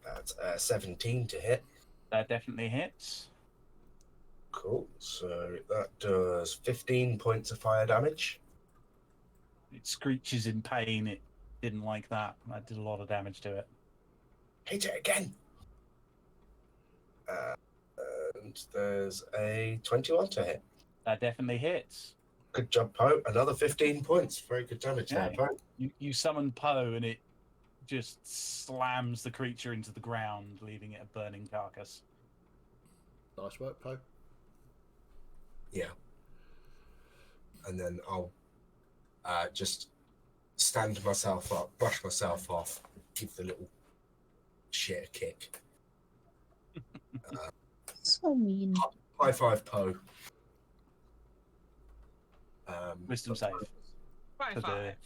That's 17 to hit. That definitely hits. Cool. So that does 15 points of fire damage. It screeches in pain. It didn't like that. That did a lot of damage to it. Hit it again. And there's a 21 to hit. That definitely hits. Good job, Poe. Another 15 points. Very good damage there, Okay. Poe. You summon Poe and it just slams the creature into the ground, leaving it a burning carcass. Nice work, Poe. Yeah. And then I'll just stand myself up, brush myself off, give the little shit a kick. So mean. High five, Poe. Wisdom save. Bye, For five.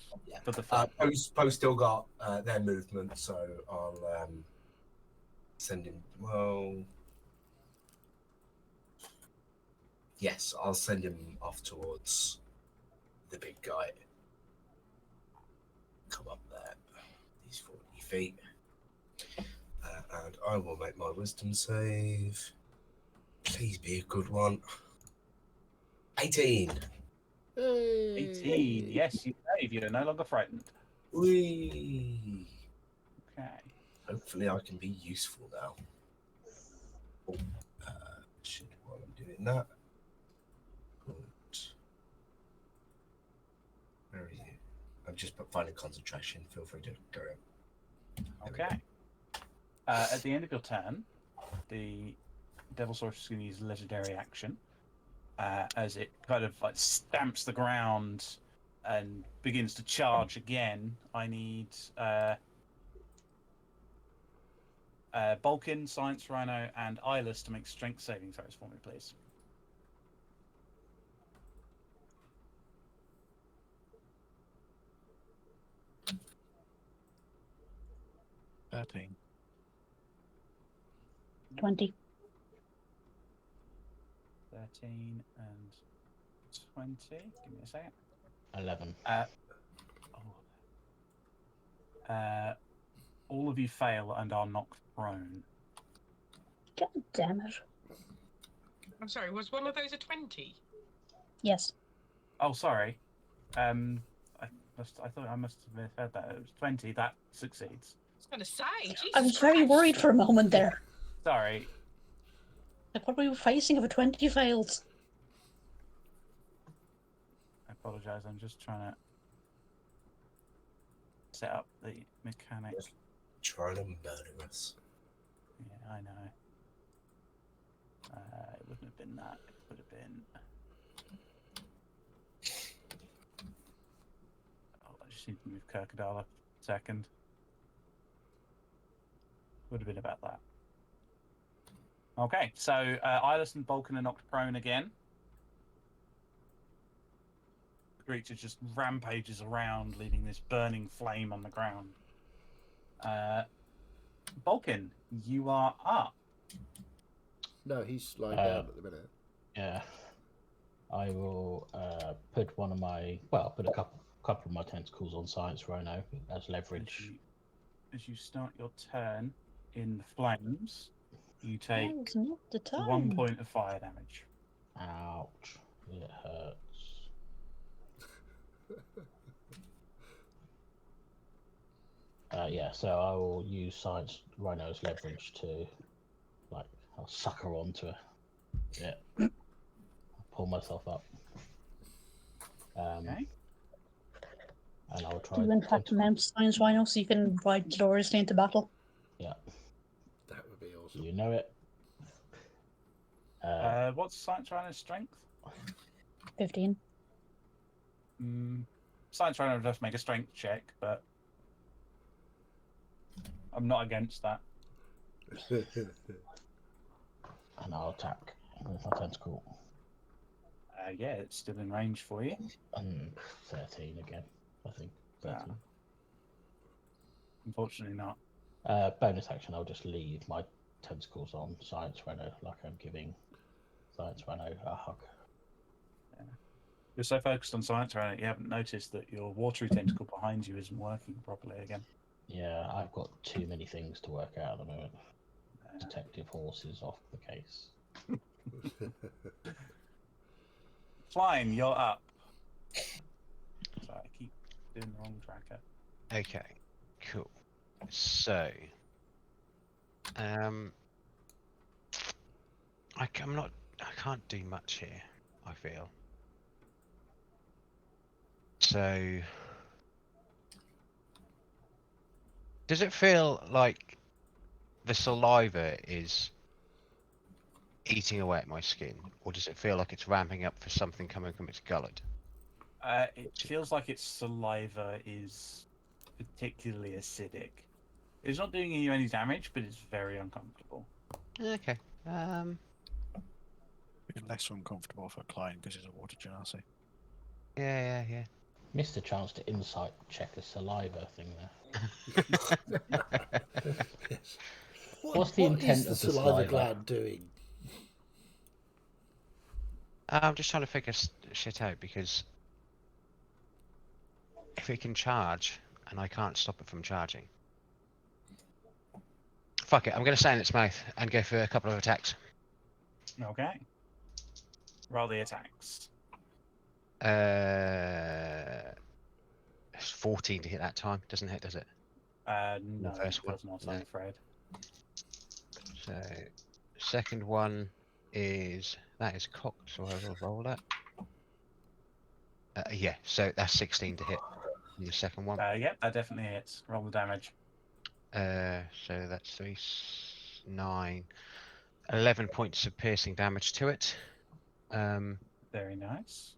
the fun. Poe still got their movement, so I'll send him. Well, yes, I'll send him off towards the big guy. Come up there. He's 40 feet. And I will make my wisdom save. Please be a good one. 18. Hey. 18. Yes, you save. You're no longer frightened. Whee! Okay. Hopefully I can be useful now. Oh, while I'm doing that. Good. Where are you? I'm just finding concentration. Feel free to go in. Okay. At the end of your turn, the Devilsaurus is going to use legendary action as it kind of like stamps the ground and begins to charge again. I need Balkin, Science Rhino, and Eyeless to make strength saving throws for me, please. $13. 20. 13 and 20. Give me a second. 11. All of you fail and are knocked prone. God damn it. I'm sorry, was one of those a 20? Yes. Oh, sorry. I thought I must have misheard that. It was 20. That succeeds. I was going to say, Jesus I was very Christ. worried for a moment there. Sorry. Like, what were we facing if a 20 failed? I apologise. I'm just trying to set up the mechanic. Trying to murder us. Yeah, I know. It wouldn't have been that. It would have been. Oh, I just need to move Kirkadal a second. Would have been about that. Okay, so Eyeless and Balkan are knocked prone again. The creature just rampages around, leaving this burning flame on the ground. Balkan, you are up. No, he's lying down at the minute. Yeah. I will put one of my, well, put a couple of my tentacles on Science Rhino as leverage. As you start your turn in the flames, you take Now's not the time. 1 point of fire damage. Ouch. It hurts. Yeah, so I will use Science Rhino's leverage to, like, I'll sucker onto it. Yeah. Pull myself up. Okay. And I'll try. Do you in fact mount Science Rhino so you can ride gloriously into battle? Yeah. That would be awesome. You know it. What's Science Rhino's strength? 15. Science Rhino would have to make a strength check, but I'm not against that. And I'll attack with my tentacle. Yeah, it's still in range for you. 13 again, I think. 13. Unfortunately not. Bonus action, I'll just leave my tentacles on Science Rhino like I'm giving Science Rhino a hug. Yeah. You're so focused on Science Rhino, you haven't noticed that your watery tentacle behind you isn't working properly again. Yeah, I've got too many things to work out at the moment. Detective Horse is off the case. Flying, you're up. Sorry, I keep doing the wrong tracker. Okay, cool. So, I can't do much here, I feel. So, does it feel like the saliva is eating away at my skin, or does it feel like it's ramping up for something coming from its gullet? It feels like its saliva is particularly acidic. It's not doing you any damage, but it's very uncomfortable. Okay. Be less uncomfortable for Klein because he's a water genasi. Yeah. Missed a chance to insight check a saliva thing there. Yes. What's the intent is the of the saliva saliva? gland doing? I'm just trying to figure shit out because if it can charge and I can't stop it from charging. Fuck it, I'm going to stay in its mouth and go for a couple of attacks. Okay. Roll the attacks. It's 14 to hit that time. Doesn't hit, does it? No, first it one? does not, No. I'm afraid. So, second one is... That is cocked, so I will roll that. Yeah, so that's 16 to hit on the second one. Yep, that definitely hits. Roll the damage. So that's 3, 9, 11 points of piercing damage to it. Very nice.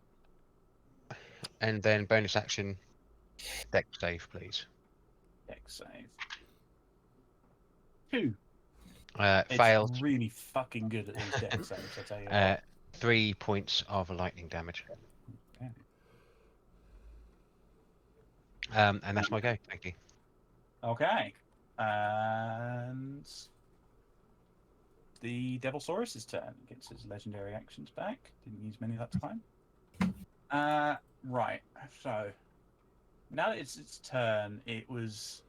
And then bonus action, dex save, please. Dex save. 2. It's Failed. really fucking good at these deck saves, I tell you what. 3 points of lightning damage. Okay. And that's my go. Thank you. Okay. And the Devilsaurus's turn. Gets his legendary actions back. Didn't use many that time. Right. So now that it's its turn, it was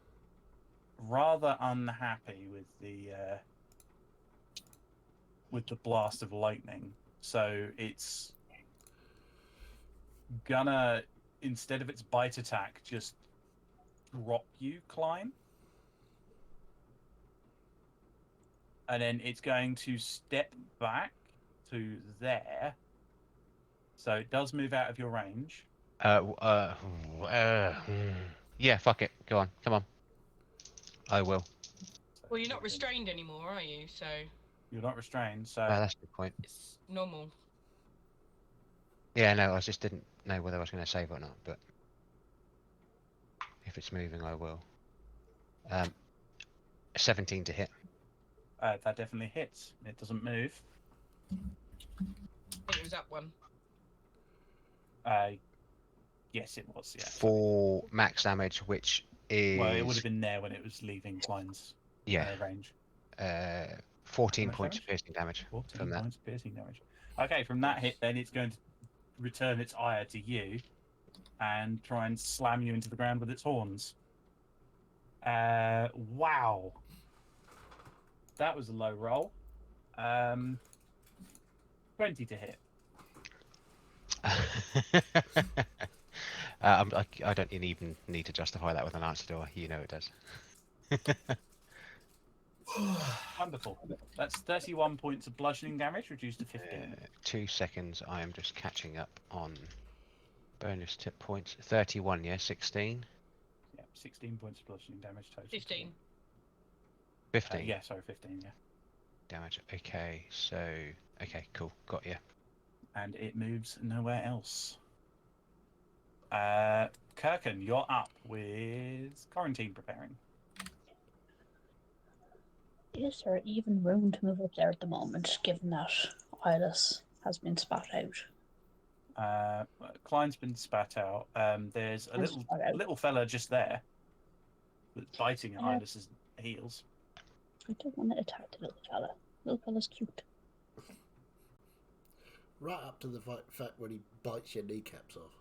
rather unhappy with the blast of lightning. So it's gonna, instead of its bite attack, just drop you, Klein. And then it's going to step back to there. So it does move out of your range. Yeah, fuck it. Go on. Come on. I will. So Well, you're not restrained anymore, are you? So You're not restrained, so That's a good point. it's normal. Yeah, no, I just didn't know whether I was going to save or not, but if it's moving, I will. 17 to hit. that definitely hits. It doesn't move. I think it was that one. Yes, it was. Yeah. 4 max damage, which is Well, it would have been there when it was leaving Klein's range. 14 How much points damage? piercing damage 14 from that. points piercing damage. Okay, from that hit, then it's going to return its ire to you and try and slam you into the ground with its horns. Wow. That was a low roll. 20 to hit. I don't even need to justify that with an answer, do I? You know it does. Wonderful. That's 31 points of bludgeoning damage, reduced to 15. 2 seconds. I am just catching up on bonus tip points. 31, yeah, 16. Yeah, 16 points of bludgeoning damage total. 15. 15 yeah, sorry, 15, yeah. damage. Okay, so okay, cool, got you. And it moves nowhere else. Kirkin, you're up with quarantine preparing. Is there even room to move up there at the moment, given that Iris has been spat out? Klein's been spat out. There's a And spat out. little fella just there that's biting at Yeah. Iris's heels. I don't want to attack the little fella. Little fella's cute. Right up to the fact when he bites your kneecaps off.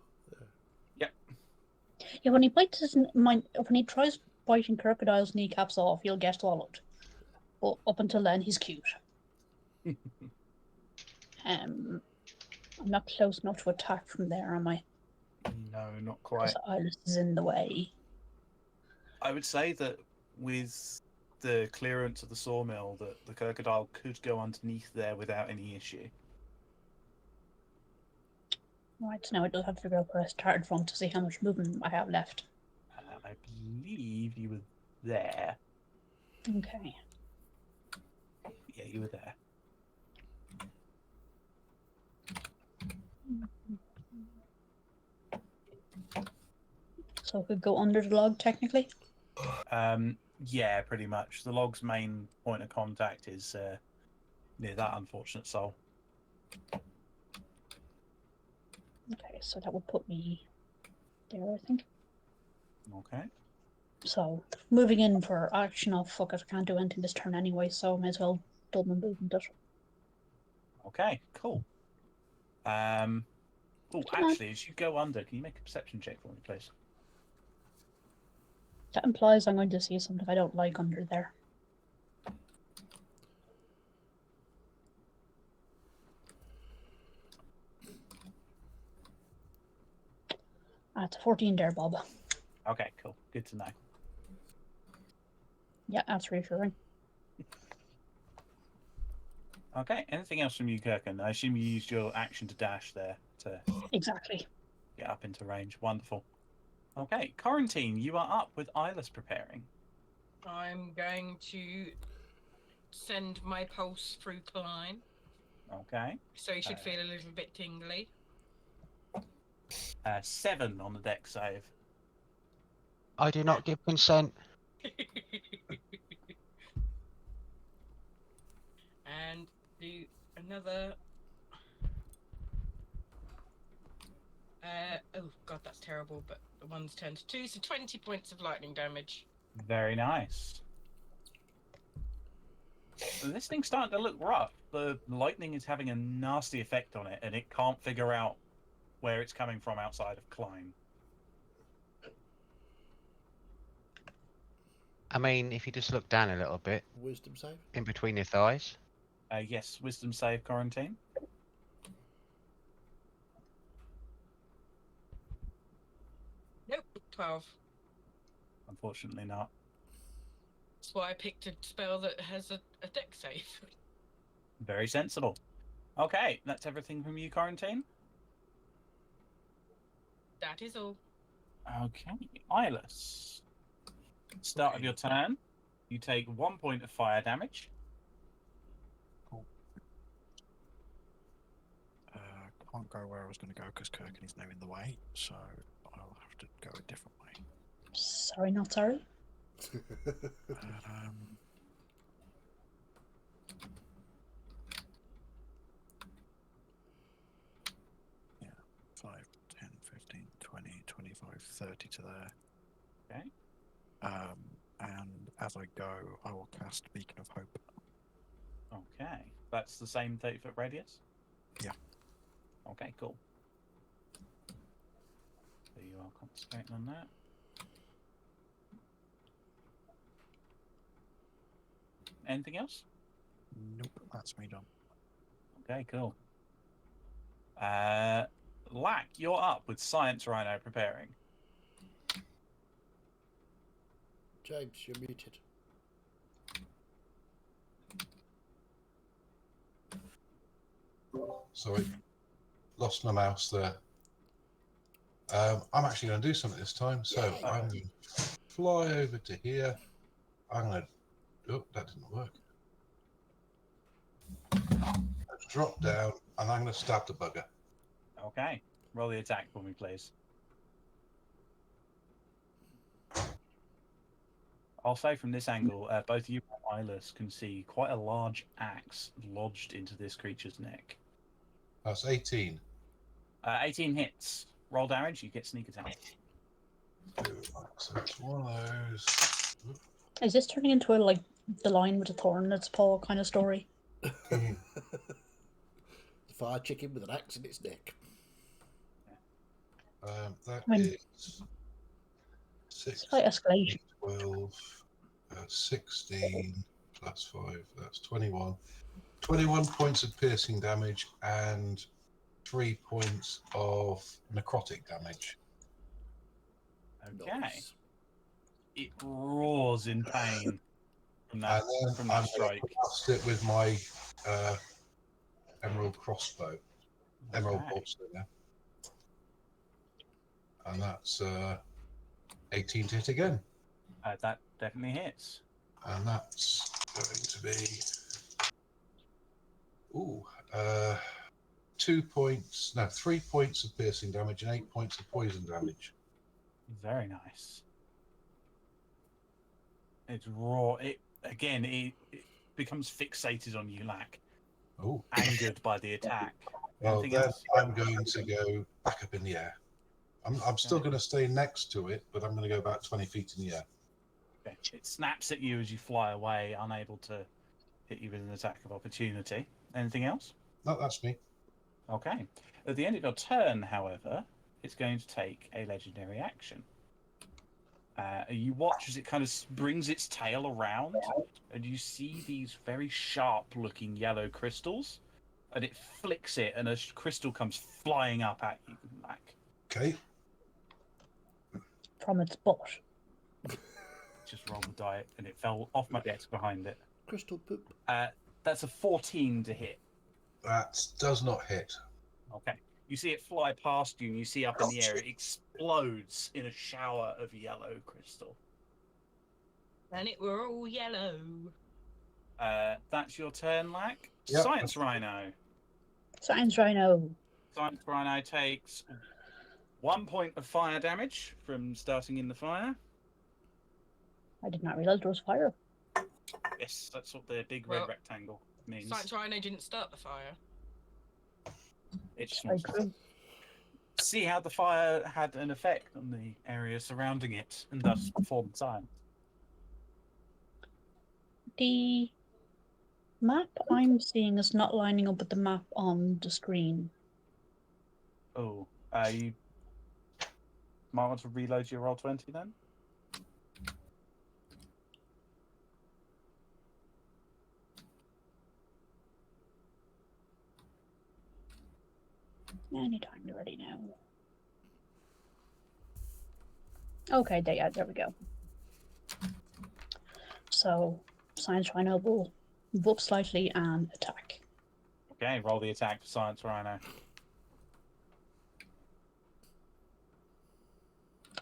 Yeah, when he bites when he tries biting Crocodile's kneecaps off, he'll get swallowed. But up until then, he's cute. I'm not close enough to attack from there, am I? No, not quite. Because Iris is in the way. I would say that with the clearance of the sawmill, that the crocodile could go underneath there without any issue. Right, so now I just have to figure out where I started from to see how much movement I have left. I believe you were there. Okay. Yeah, you were there. So I could go under the log, technically? Yeah, pretty much. The log's main point of contact is near that unfortunate soul. Okay, so that would put me there, I think. Okay. So, moving in for action, oh fuck it, I can't do anything this turn anyway, so I may as well double my movement. Okay, cool. Oh, Come on. actually, as you go under, can you make a perception check for me, please? That implies I'm going to see something I don't like under there. That's a 14 there, Bob. Okay, cool. Good to know. Yeah, that's reassuring. Okay, anything else from you, Kirkin? I assume you used your action to dash there to Exactly. get up into range. Wonderful. Okay, Quarantine, you are up with Eyeless preparing. I'm going to send my pulse through Klein, Okay. so he should feel a little bit tingly. 7 on the deck save. I do not give consent. and do another. Oh god, that's terrible. But the one's turned to 2, so 20 points of lightning damage. Very nice. This thing's starting to look rough. The lightning is having a nasty effect on it, and it can't figure out where it's coming from outside of Klein. I mean, if you just look down a little bit, Wisdom save. in between your thighs. Yes, wisdom save, Quarantine. Nope, 12. Unfortunately not. That's why I picked a spell that has a deck save. Very sensible. Okay, that's everything from you, Quarantine. That is all. Okay, Eyeless. Start of your turn. You take 1 point of fire damage. Can't go where I was going to go because Kirkin is now in the way, so I'll have to go a different way. Sorry, not sorry. Yeah, 5, 10, 15, 20, 25, 30 to there. Okay. And as I go, I will cast Beacon of Hope. Okay, that's the same 30-foot radius? Yeah. Okay, cool. So you are concentrating on that. Anything else? Nope, that's me done. Okay, cool. Lack, you're up with Science Rhino preparing. James, you're muted. Sorry, lost my mouse there. I'm actually going to do something this time, so I'm going to fly over to here. I'm going to... Oh, that didn't work. Let's drop down, and I'm going to stab the bugger. Okay, roll the attack for me, please. I'll say from this angle, both you and Eyeless can see quite a large axe lodged into this creature's neck. That's 18. 18 hits. Roll damage, you get sneak attack. So it's one of those. Is this turning into a like the lion with a thorn in its paw kind of story? The fire chicken with an axe in its neck. That I mean, is 6, Slight escalation. 12, 16 plus 5. That's 21. 21 points of piercing damage and 3 points of necrotic damage. Okay. Nice. It roars in pain from that, And then from that I'm strike. going to cast it with my emerald crossbow. Emerald Okay. bolster there. And that's 18 to hit again. That definitely hits. And that's going to be 3 points of piercing damage and 8 points of poison damage. Very nice. It's raw. It becomes fixated on you, Lack. Oh, Angered by the attack. well, Anything then else? I'm going to go back up in the air. I'm still going to stay next to it, but I'm going to go about 20 feet in the air. Okay. It snaps at you as you fly away, unable to hit you with an attack of opportunity. Anything else? No, that's me. Okay. At the end of your turn, however, it's going to take a legendary action. You watch as it kind of brings its tail around, and you see these very sharp-looking yellow crystals, and it flicks it, and a crystal comes flying up at you, Lack. Okay. From its butt. Just roll the die, and it fell off my desk behind it. Crystal poop. That's a 14 to hit. That does not hit. Okay. You see it fly past you, and you see up in the air, it explodes in a shower of yellow crystal. And it were all yellow. That's your turn, Lack. Yep. Science Rhino. Science Rhino. Science Rhino takes 1 point of fire damage from starting in the fire. I did not realize there was fire. Yes, that's what the big red Well- rectangle. means. Science Rhino didn't start the fire. It just So wants to true. see how the fire had an effect on the area surrounding it, and thus perform science. The map I'm seeing is not lining up with the map on the screen. Oh, you might want to reload your Roll20 then. Anytime you're ready now. Okay, there we go. So, Science Rhino will move up slightly and attack. Okay, roll the attack for Science Rhino.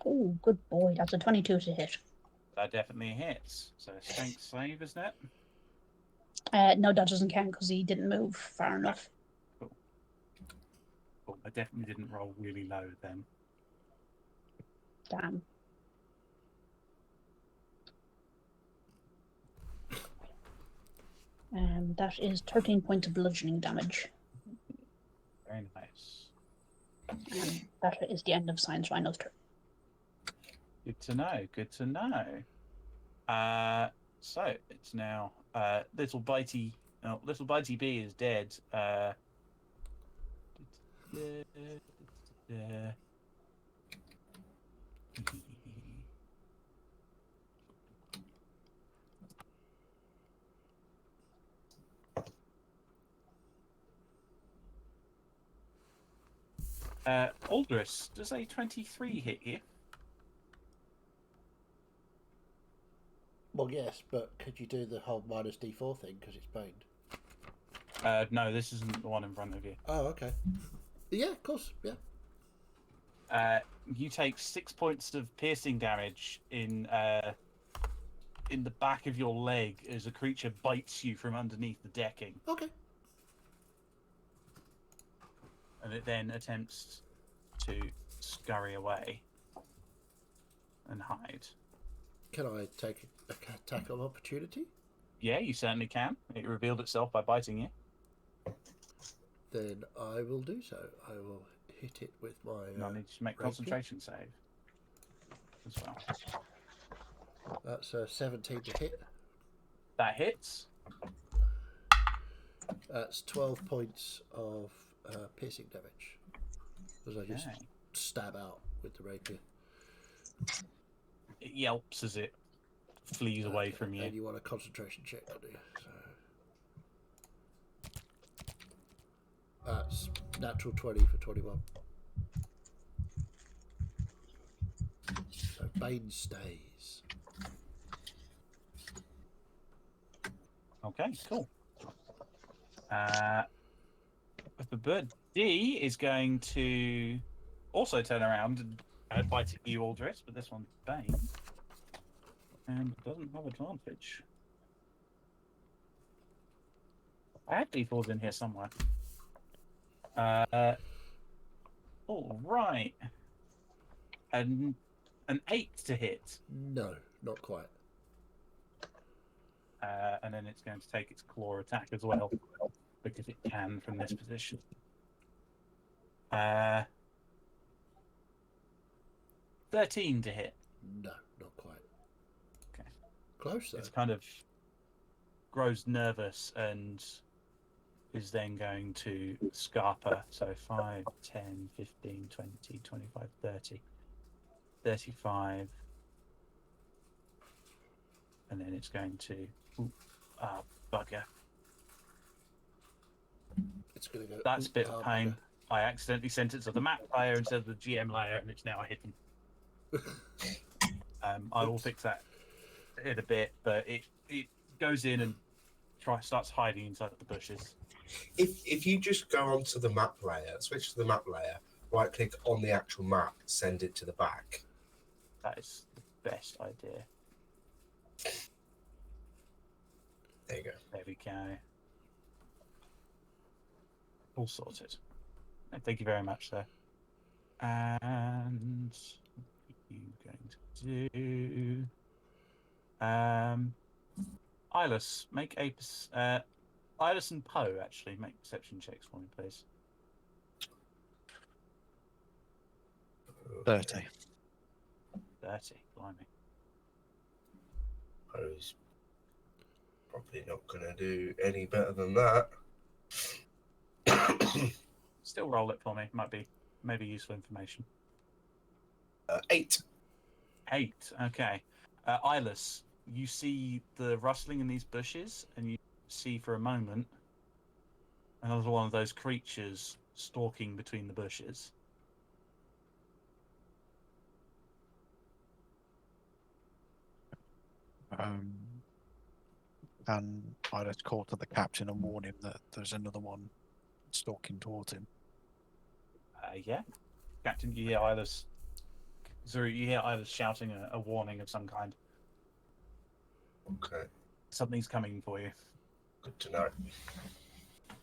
Oh, good boy. That's a 22 to hit. That definitely hits. So strength save, isn't it? No, that doesn't count because he didn't move far enough. Cool. Cool. I definitely didn't roll really low then. Damn. That is 13 points of bludgeoning damage. Very nice. And that is the end of Science Rhino's turn. Good to know. Good to know. So it's now little bitey B is dead. Aldris, does a 23 hit you? Well, yes, but could you do the whole minus D4 thing because it's baned? No, this isn't the one in front of you. Oh, okay. Yeah, of course. Yeah. You take 6 points of piercing damage in the back of your leg as a creature bites you from underneath the decking, Okay. and it then attempts to scurry away and hide. Can I take a attack of opportunity? Yeah, you certainly can. It revealed itself by biting you. Then I will do so. I will hit it with my. And I need to make rapier. concentration save as well. That's a 17 to hit. That hits. That's 12 points of piercing damage. As I just Okay. stab out with the rapier. It yelps as it flees away Okay, from you. And you want a concentration check, don't you? So that's natural 20 for 21. So Bane stays. Okay, cool. The bird D is going to also turn around and bite at you, Aldris, but this one's Bane. And doesn't have advantage. I had D4s in here somewhere. All right. An 8 to hit. No, not quite. And then it's going to take its claw attack as well, because it can from this position. 13 to hit. No, not quite. Okay. Close though. It's kind of grows nervous and is then going to scarper. So 5, 10, 15, 20, 25, 30, 35. And then it's going to... bugger. It's going to go. That's a bit of pain. bugger. I accidentally sent it to the map layer instead of the GM layer, and it's now hidden. I will fix that in a bit, but it goes in and starts hiding inside the bushes. If you just go onto the map layer, switch to the map layer, right click on the actual map, send it to the back. That is the best idea. There you go. There we go. All sorted. Thank you very much, sir. And what are you going to do? Ilus, make a Iris and Poe, actually, make perception checks for me, please. 30. 30, blimey. I was probably not going to do any better than that. Still roll it for me. Might be maybe useful information. 8. 8, okay. Iris, you see the rustling in these bushes, and you see for a moment another one of those creatures stalking between the bushes. And I just call to the captain and warn him that there's another one stalking towards him. Yeah. Captain, you hear Iris... Zuru, you hear Iris shouting a warning of some kind. Okay, Something's coming for you. good to know.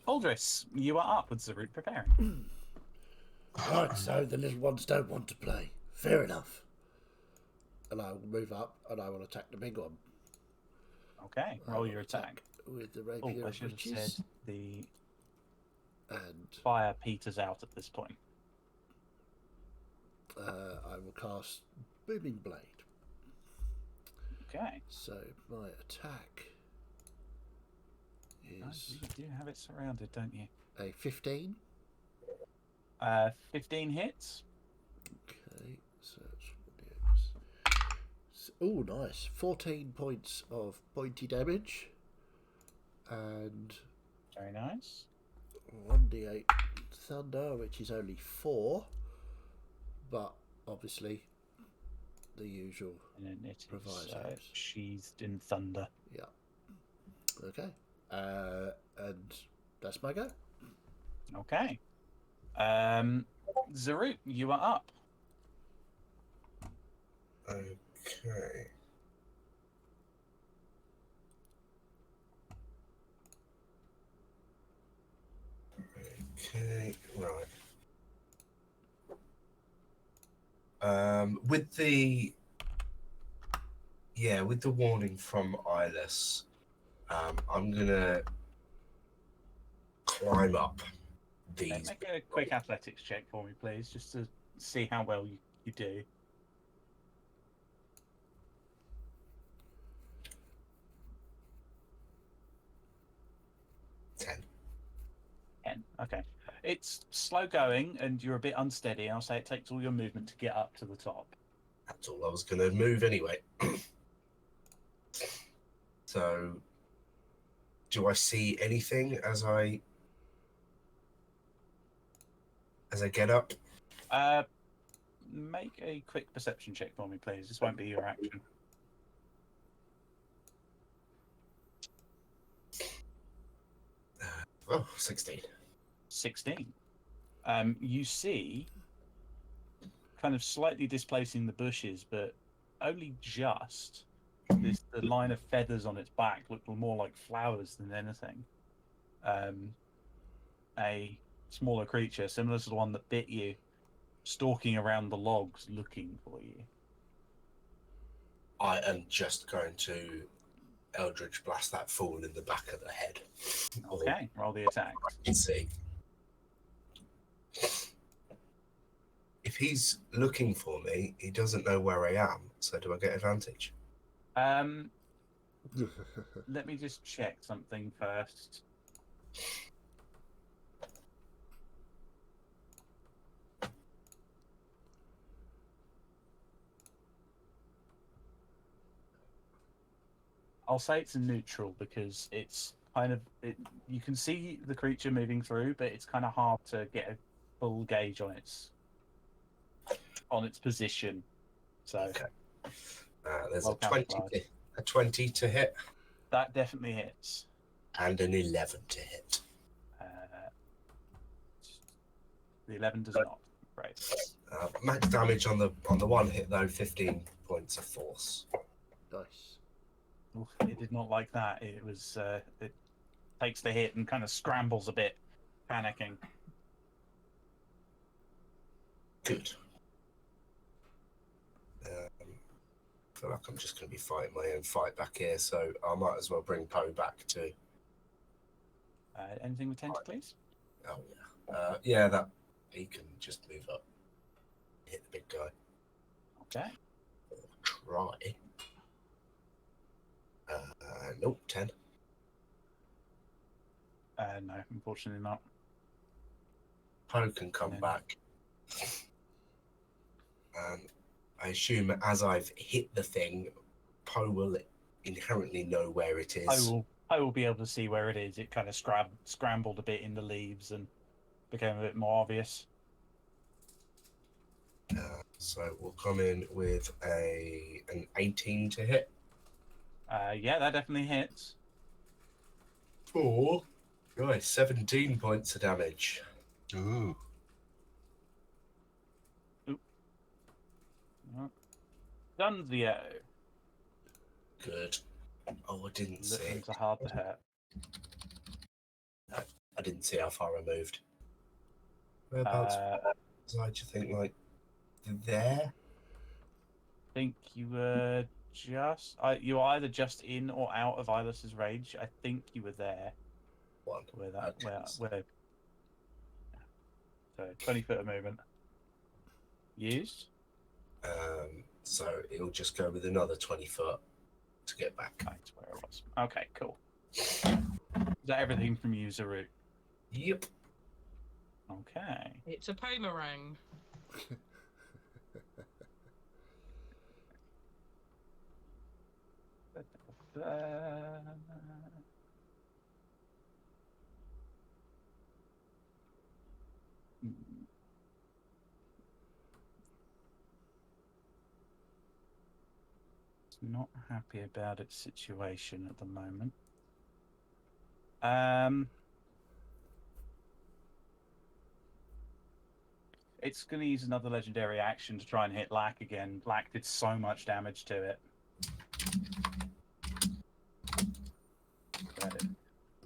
Aldris, you are up with Zuru preparing. Right, so the little ones don't want to play. Fair enough. And I will move up and I will attack the big one. Okay, I roll will your attack. with the Oh, rapier I of should have riches. said the And fire peters out at this point. I will cast Booming Blade. Okay. So my attack is You do have it surrounded, don't you? a 15. 15 hits. Okay, so it's oh, nice. 14 points of pointy damage. And Very nice. 1d8 thunder, which is only 4. But obviously, the usual. And then it is Provisos. sheathed in thunder. Yeah. Okay. And that's my go. Okay. Zarut, you are up. Okay. Okay, right. With the warning from Iris, I'm gonna climb up these. Make a quick athletics check for me, please, just to see how well you do. 10. 10. Okay. It's slow going, and you're a bit unsteady. I'll say it takes all your movement to get up to the top. That's all I was gonna move anyway. So, do I see anything as I get up? Make a quick perception check for me, please. This won't be your action. Oh, 16. 16. You see, kind of slightly displacing the bushes, but only just, the line of feathers on its back look more like flowers than anything. A smaller creature, similar to the one that bit you, stalking around the logs looking for you. I am just going to Eldritch Blast that fool in the back of the head. Okay, roll the attack. Let's see. If he's looking for me, he doesn't know where I am, so do I get advantage? Let me just check something first. I'll say it's a neutral because it's kind of you can see the creature moving through, but it's kind of hard to get a full gauge on its position. So Okay. There's well a 20 to hit that definitely hits. and an 11 to hit. The 11 does not. Right. Max damage on the one hit though, 15 points of force. Nice. Oof, it did not like that. It was it takes the hit and kind of scrambles a bit, panicking. Good. I feel like I'm just going to be fighting my own fight back here, so I might as well bring Poe back too. Anything with tentacles? Oh yeah. Yeah, that he can just move up, hit the big guy. Okay. Or try. Nope, 10. No, unfortunately not. Poe can come No. back. I assume as I've hit the thing, Poe will inherently know where it is. I will be able to see where it is. It kind of scrambled a bit in the leaves and became a bit more obvious. So we'll come in with an 18 to hit. Yeah, that definitely hits. For 17 points of damage. Ooh. Dunzio. Good. Oh, I didn't see. Littlings are hard to hurt. I didn't see how far I moved. Whereabouts do you think, like, there? I think you were you were either just in or out of Ilus's range. I think you were there. One. Where? So 20 foot of movement. Used. So it'll just go with another 20 foot to get back. That's where it was. Okay, cool. Is that everything from you, Zaru? Yep. Okay. It's a boomerang. It's not happy about its situation at the moment. It's going to use another legendary action to try and hit Lack again. Lack did so much damage to it.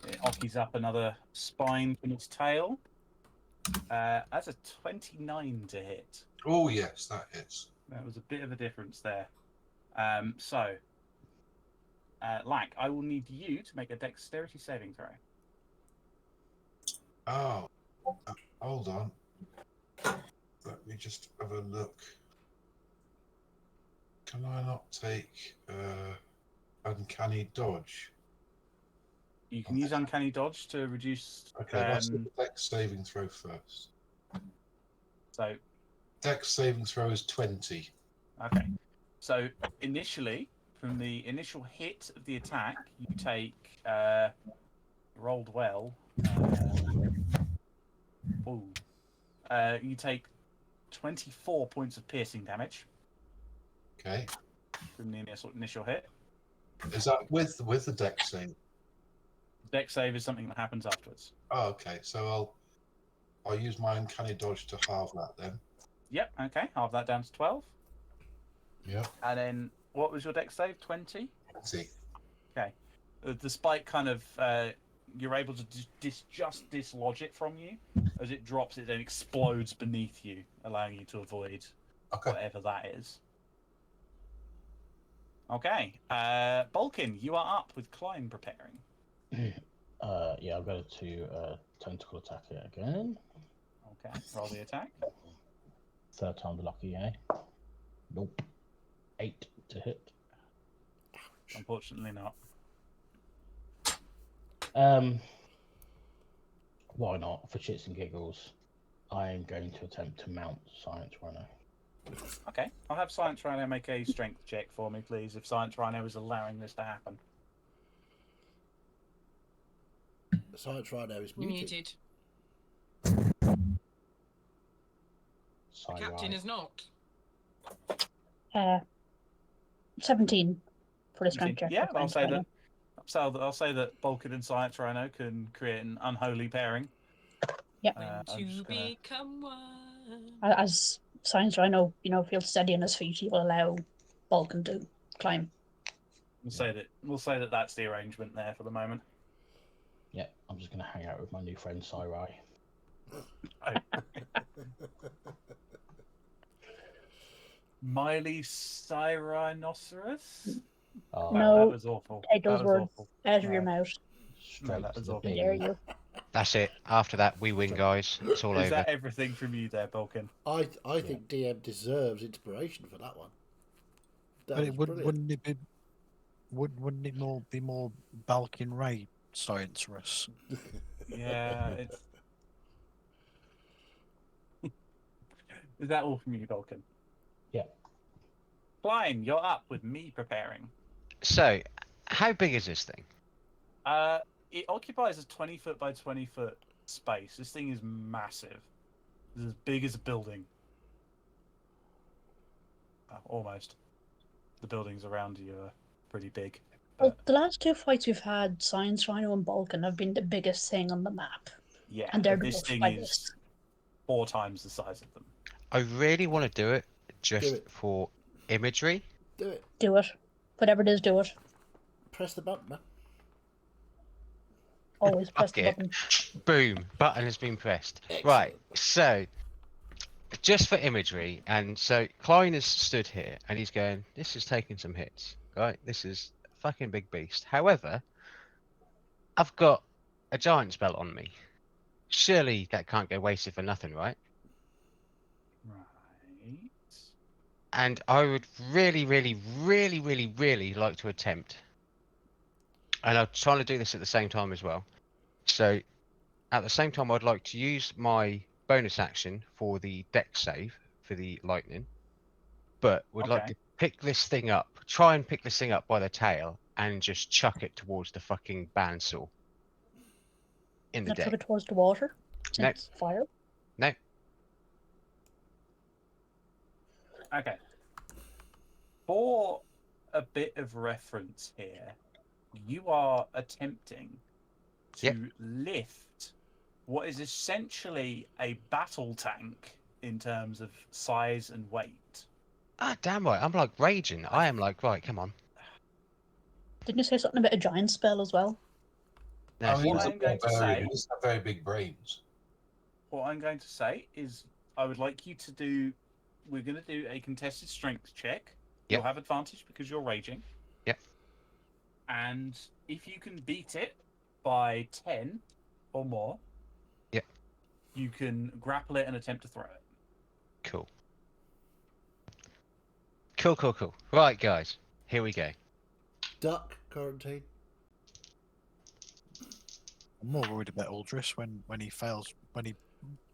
It ockies up another spine from its tail. That's a 29 to hit. Oh, yes, that hits. That was a bit of a difference there. Lack, I will need you to make a dexterity saving throw. Oh, hold on. Let me just have a look. Can I not take uncanny dodge? You can use uncanny dodge to reduce. Okay, let's do the dex saving throw first. So, dex saving throw is 20. Okay. So initially, from the initial hit of the attack, you take rolled well. You take 24 points of piercing damage. Okay. From the initial hit. Is that with the dex save? Dex save is something that happens afterwards. Oh, okay. So I'll use my uncanny dodge to halve that then. Yep. Okay. Halve that down to 12. Yep. And then what was your dex save? 20. 20. Okay. Despite kind of you're able to just dislodge it from you. As it drops, it then explodes beneath you, allowing you to avoid whatever that is. Okay. Bulkin, you are up with Klein preparing. Yeah, I'll go to tentacle attack it again. Okay, roll the attack. Third time the lucky, eh? Nope. 8 to hit. Unfortunately not. Why not? For shits and giggles, I am going to attempt to mount Science Rhino. Okay, I'll have Science Rhino make a strength check for me, please, if Science Rhino is allowing this to happen. Science Rhino is muted. The Sci captain Rhino. is not. 17 for the strength check. Yeah, for I'll Science say Rhino. that. So I'll say that Bulkin and Science Rhino can create an unholy pairing. Yep. To become one. As Science Rhino, feels steady on his feet, he will allow Vulcan to climb. We'll say that that's the arrangement there for the moment. Yeah, I'm just going to hang out with my new friend Cyrai. Miley Cyrinoceros? Oh, No, that was awful. take those words out of your mouth. No, that was the awful. How dare you? That's it. After that, we win, guys. It's all Is over. that everything from you there, Balkan? I think DM deserves inspiration for that one. That But was it brilliant. wouldn't it be? Wouldn't it be more Balkan Ray science for us? Yeah, it's. Is that all from you, Balkan? Yeah. Klein, you're up with me preparing. So, how big is this thing? It occupies a 20-foot by 20-foot space. This thing is massive. It's as big as a building. Almost. The buildings around you are pretty big. Well, the last two fights we've had, Science Rhino and Balkan, have been the biggest thing on the map. Yeah, And they're but this dwarfed thing by is this. 4 times the size of them. I really want to do it just Do it. for imagery. Do it. Do it. Whatever it is, do it. Press the button, man. Always press Fuck the it. button. Boom. Button has been pressed. Excellent. Right. So, just for imagery, and so Klein has stood here and he's going, this is taking some hits. Right? This is a fucking big beast. However, I've got a giant spell on me. Surely that can't go wasted for nothing, right? Right. And I would really, really, really, really, really like to attempt. And I'm trying to do this at the same time as well. So, at the same time, I'd like to use my bonus action for the dex save for the lightning, but would like Okay. to pick this thing up, try and pick this thing up by the tail, and just chuck it towards the fucking bandsaw in the Not chuck deck. it towards the water. No. Since fire. No, Okay. For a bit of reference here, you are attempting to Yep. lift what is essentially a battle tank in terms of size and weight. damn right, I'm like raging. I am like, right, come on. Didn't you say something about a giant spell as well? No, I mean, What he's a I'm going to barbarian. say- He doesn't have very big brains. What I'm going to say is I would like you to do... We're going to do a contested strength check. You'll Yep. have advantage because you're raging. Yep. And if you can beat it by 10 or more, Yep. you can grapple it and attempt to throw it. Cool. Cool. Right, guys, here we go. Duck quarantine. I'm more worried about Aldris when he fails, when he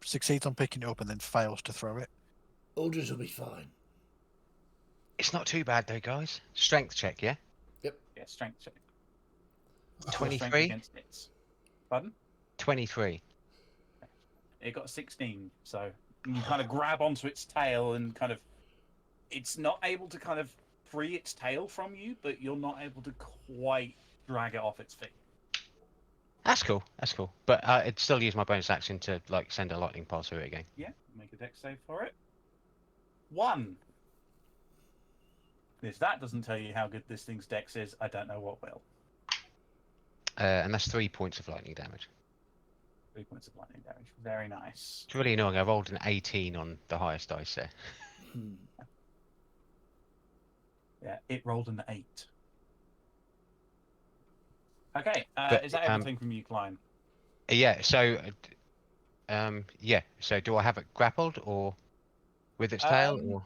succeeds on picking it up and then fails to throw it. Aldris will be fine. It's not too bad though, guys. Strength check, yeah? Yeah, strength check. Strength 23? against hits. Pardon? 23. It got a 16, so you kind of grab onto its tail and kind of... It's not able to kind of free its tail from you, but you're not able to quite drag it off its feet. That's cool. But I'd still use my bonus action to like send a lightning pulse through it again. Yeah, make a dex save for it. 1. If that doesn't tell you how good this thing's dex is, I don't know what will. And that's 3 points of lightning damage. 3 points of lightning damage. Very nice. It's really annoying. I rolled an 18 on the highest dice there. Yeah, it rolled an 8. Okay, But, is that everything from you, Klein? Yeah. So, yeah. So, do I have it grappled or with its tail? Or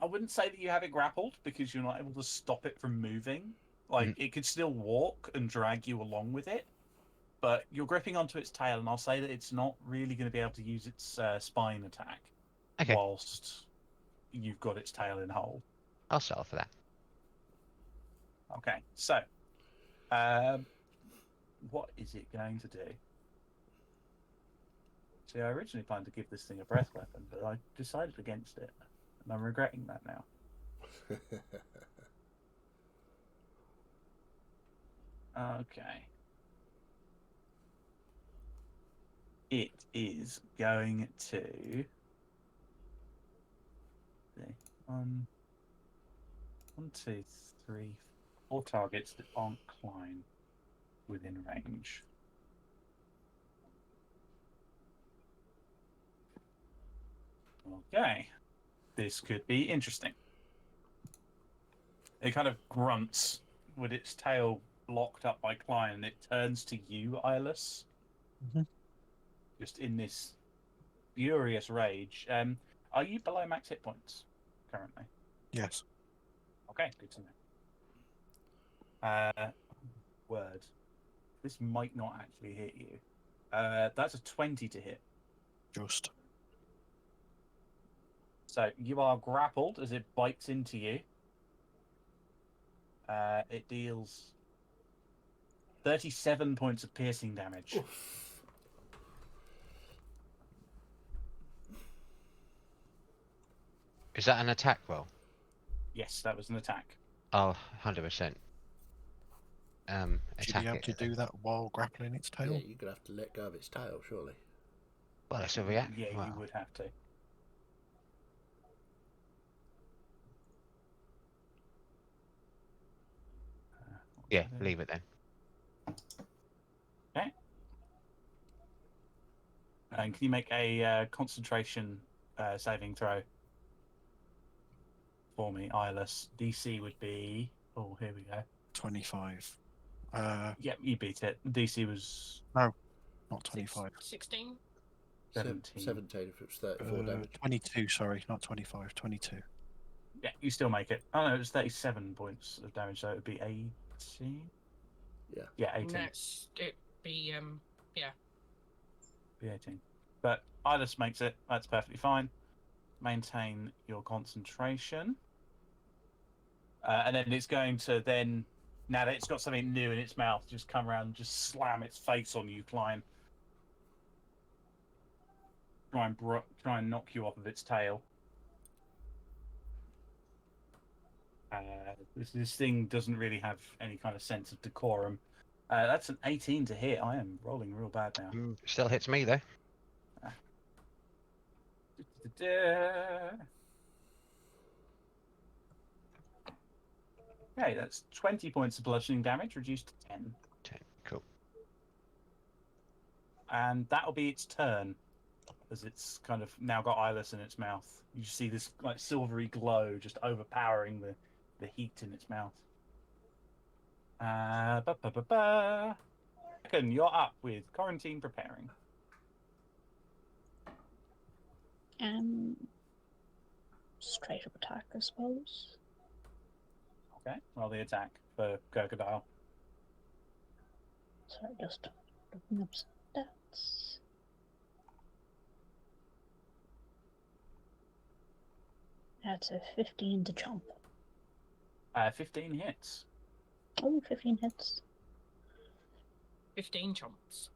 I wouldn't say that you have it grappled because you're not able to stop it from moving. Like, it could still walk and drag you along with it, but you're gripping onto its tail, and I'll say that it's not really going to be able to use its spine attack okay, whilst you've got its tail in hold. I'll settle for that. Okay, so what is it going to do? See, I originally planned to give this thing a breath weapon, but I decided against it, and I'm regretting that now. Okay. It is going to... One, 2, 3, 4 targets that aren't Klein within range. Okay. This could be interesting. It kind of grunts with its tail blocked up by Klein, and it turns to you, Eyeless. Mhm. Just in this furious rage. Are you below max hit points currently? Yes. Okay, good to know. Word. This might not actually hit you. That's a 20 to hit. Just. So you are grappled as it bites into you. It deals 37 points of piercing damage. Is that an attack roll? Yes, that was an attack. Oh, 100%. Should you Attack be able it. to do that while grappling its tail? Yeah, you're gonna have to let go of its tail, surely. Well, it's a react. Yeah, Well, you would have to. yeah, leave it then. Okay. And can you make a concentration saving throw for me, Eyeless? DC would be... Oh, here we go. 25. Yep, you beat it. DC was Not 25. 16. 17. 17 if it was 34 damage. 22, sorry, not 25. 22. Yeah, you still make it. Oh no, it was 37 points of damage, so it would be 18? Yeah. Yeah, 18. Next, it'd be, yeah. Be 18. But Eyeless makes it. That's perfectly fine. Maintain your concentration. And then it's going to then, now that it's got something new in its mouth, just come around and just slam its face on you, Klein. Try and knock you off of its tail. This thing doesn't really have any kind of sense of decorum. That's an 18 to hit. I am rolling real bad now. Still hits me though. Okay, that's 20 points of bludgeoning damage, reduced to 10. 10. Cool. And that'll be its turn, as it's kind of now got eyeless in its mouth. You see this like silvery glow just overpowering the heat in its mouth. Second, you're up with quarantine preparing. Straight up attack, I suppose. Okay, roll the attack for Crocodile. Sorry, just looking up stats. That's a 15 to jump. 15 hits. Oh, 15 hits. 15 chomps.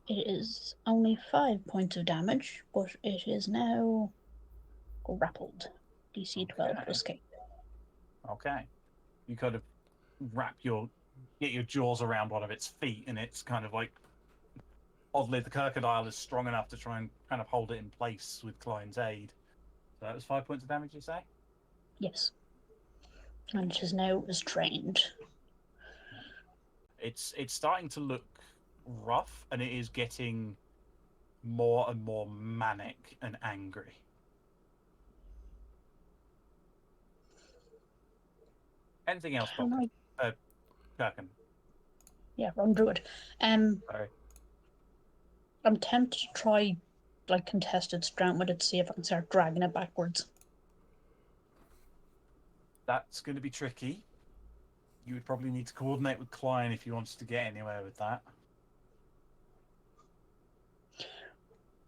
It is only 5 points of damage, but it is now grappled. DC 12 to Okay. escape. Okay. You kind of get your jaws around one of its feet, and it's kind of like, oddly, the crocodile is strong enough to try and kind of hold it in place with Klein's aid. So that was 5 points of damage, you say? Yes. And it is now restrained. It's starting to look rough, and it is getting more and more manic and angry. Anything else, Bob? Kirkin. Yeah, run druid. Sorry. I'm tempted to try like contested strength with it to see if I can start dragging it backwards. That's going to be tricky. You would probably need to coordinate with Klein if you wanted to get anywhere with that.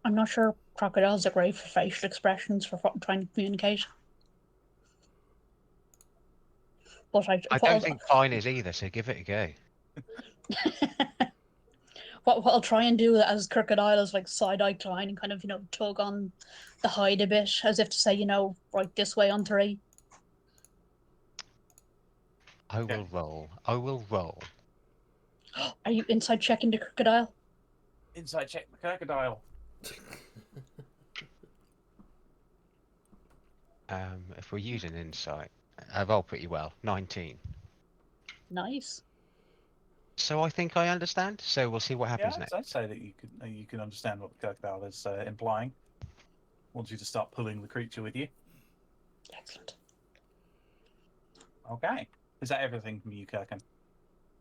I'm not sure crocodiles are great for facial expressions for trying to communicate. But I don't think Klein is either, so give it a go. what I'll try and do as crocodile is like side-eye Klein and kind of, tug on the hide a bit, as if to say, right this way on 3. I will roll. I will roll. Are you inside checking the crocodile? Inside check the crocodile. If we're using insight, I roll pretty well. 19. Nice. So I think I understand. So we'll see what happens next. I'd say that you can understand what the crocodile is implying. Wants you to start pulling the creature with you. Excellent. Okay. Is that everything from you, Kirkin?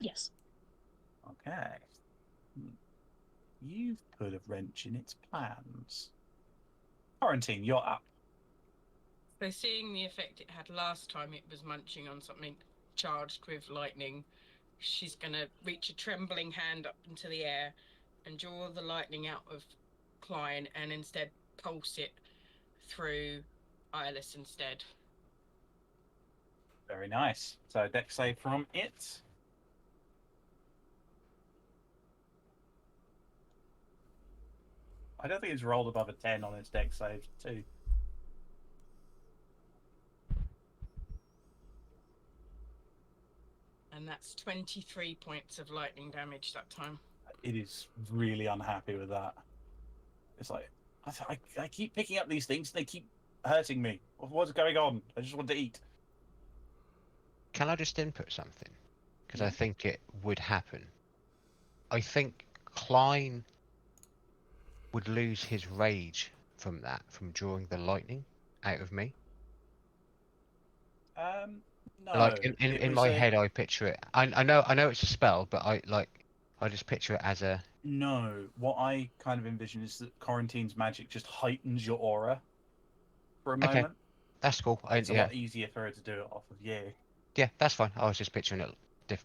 Yes. Okay. You've put a wrench in its plans. Quarantine, you're up. So seeing the effect it had last time it was munching on something charged with lightning, she's going to reach a trembling hand up into the air and draw the lightning out of Klein and instead pulse it through Eyeless instead. Very nice. So dex save from it. I don't think it's rolled above a 10 on its dex saves too. And that's 23 points of lightning damage that time. It is really unhappy with that. It's like, I keep picking up these things, they keep hurting me. What's going on? I just want to eat. Can I just input something? Because I Yeah. think it would happen. I think Klein would lose his rage from that, from drawing the lightning out of me. No. Like It in was my head, I picture it. I know it's a spell, but I just picture it as a. No, what I kind of envision is that Quarantine's magic just heightens your aura for a Okay. moment. That's cool. It's a lot easier for her to do it off of you. Yeah, that's fine. I was just picturing it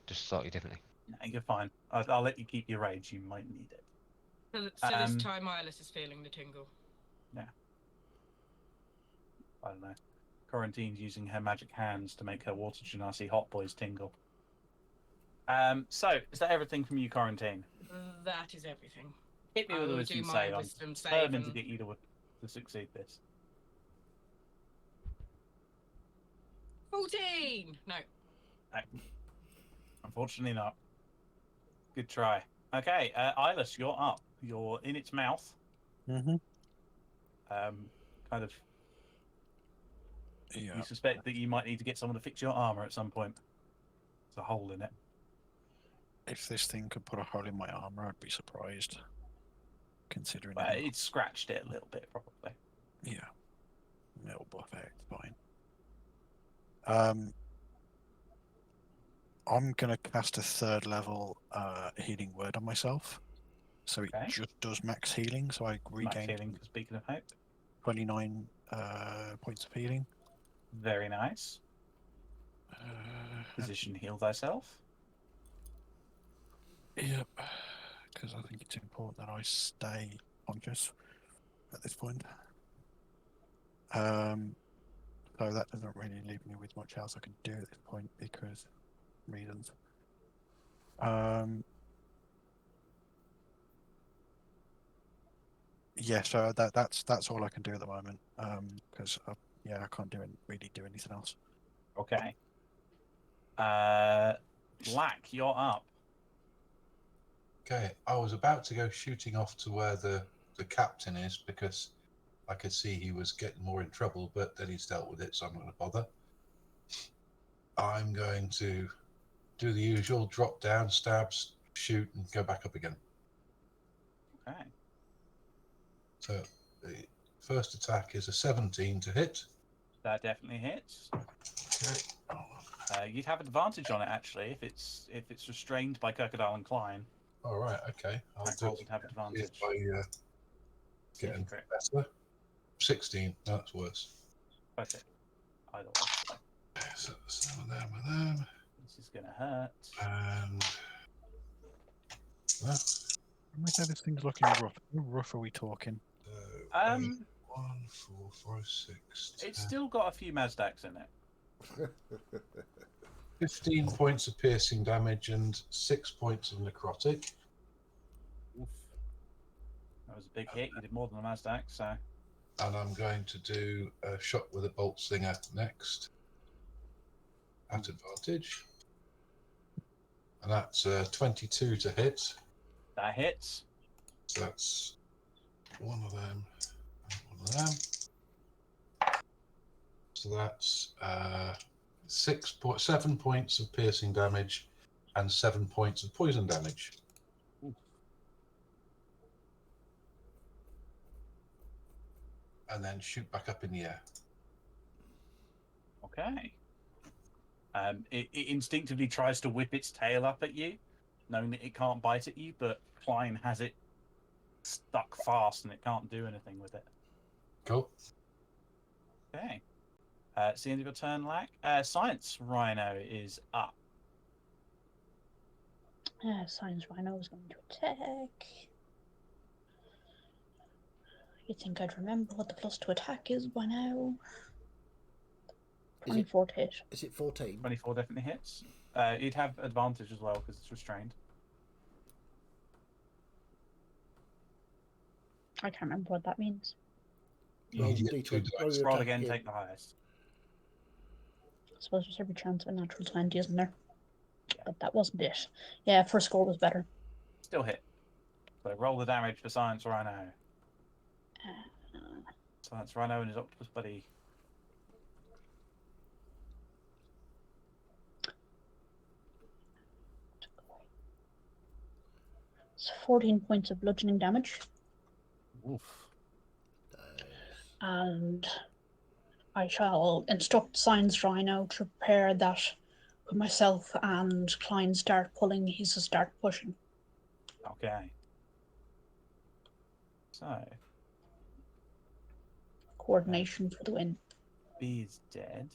just slightly differently. No, you're fine. I'll let you keep your rage. You might need it. So this time Eyeless is feeling the tingle. Yeah. I don't know. Quarantine's using her magic hands to make her water genasi hot boys tingle. So, is that everything from you, Quarantine? That is everything. Hit me I with a will wisdom do my save. I'm wisdom save determined to and- get you to succeed this. 14! No. Unfortunately not. Good try. Okay, Eyeless, you're up. You're in its mouth. Mm-hmm. Kind of. Yeah. You suspect that you might need to get someone to fix your armor at some point. There's a hole in it. If this thing could put a hole in my armor, I'd be surprised. Considering It's scratched it a little bit, probably. Yeah. It'll buff out, fine. I'm gonna cast a 3rd level healing word on myself. So Okay. it just does max healing, so I Max regain healing for Beacon of Hope. 29 points of healing. Very nice. Position heal thyself. Yep, because I think it's important that I stay conscious at this point. So that doesn't really leave me with much else I can do at this point because reasons. Yeah, so that's all I can do at the moment. Because I can't really do anything else. Okay. Black, you're up. Okay, I was about to go shooting off to where the captain is because I could see he was getting more in trouble, but then he's dealt with it, so I'm not going to bother. I'm going to do the usual, drop down, stabs, shoot, and go back up again. Okay. So the first attack is a 17 to hit. That definitely hits. Okay. You'd have advantage on it actually if it's restrained by Kirkadal and Klein. All right. Okay. I'll Black do Roll it. would have See advantage. if I get any Crit. better. 16. No, that's worse. Okay. Either way. So some of them. This is gonna hurt. And well, When we say this thing's looking rough, how rough are we talking? 1, 4, 5, 6. It's 10, still got a few Mazdaks in it. 15 points of piercing damage and 6 points of necrotic. Oof. That was a big hit. You did more than a Mazdak, so. And I'm going to do a shot with a bolt slinger next. At advantage. And that's 22 to hit. That hits. So that's one of them and one of them. So that's 7 points of piercing damage and 7 points of poison damage. Ooh. And then shoot back up in the air. Okay. It instinctively tries to whip its tail up at you, knowing that it can't bite at you, but Klein has it stuck fast and it can't do anything with it. Cool. Okay. It's the end of your turn, Lack. Science Rhino is up. Science Rhino is going to attack. You'd think I'd remember what the plus to attack is by now. 24 to hit. Is it 14? 24 definitely hits. You'd have advantage as well because it's restrained. I can't remember what that means. You Roll need to get two D20. dice. Roll your Roll attack again, again. take the highest. I suppose there's every chance of a natural 20, isn't there? Yeah. But that wasn't it. Yeah, first score was better. Still hit. So roll the damage for Science Rhino. Science Rhino and his octopus buddy. It's 14 points of bludgeoning damage. Oof. And I shall instruct Science Rhino to prepare that when myself and Klein start pulling, he's to start pushing. Okay. So, Coordination for the win. B is dead.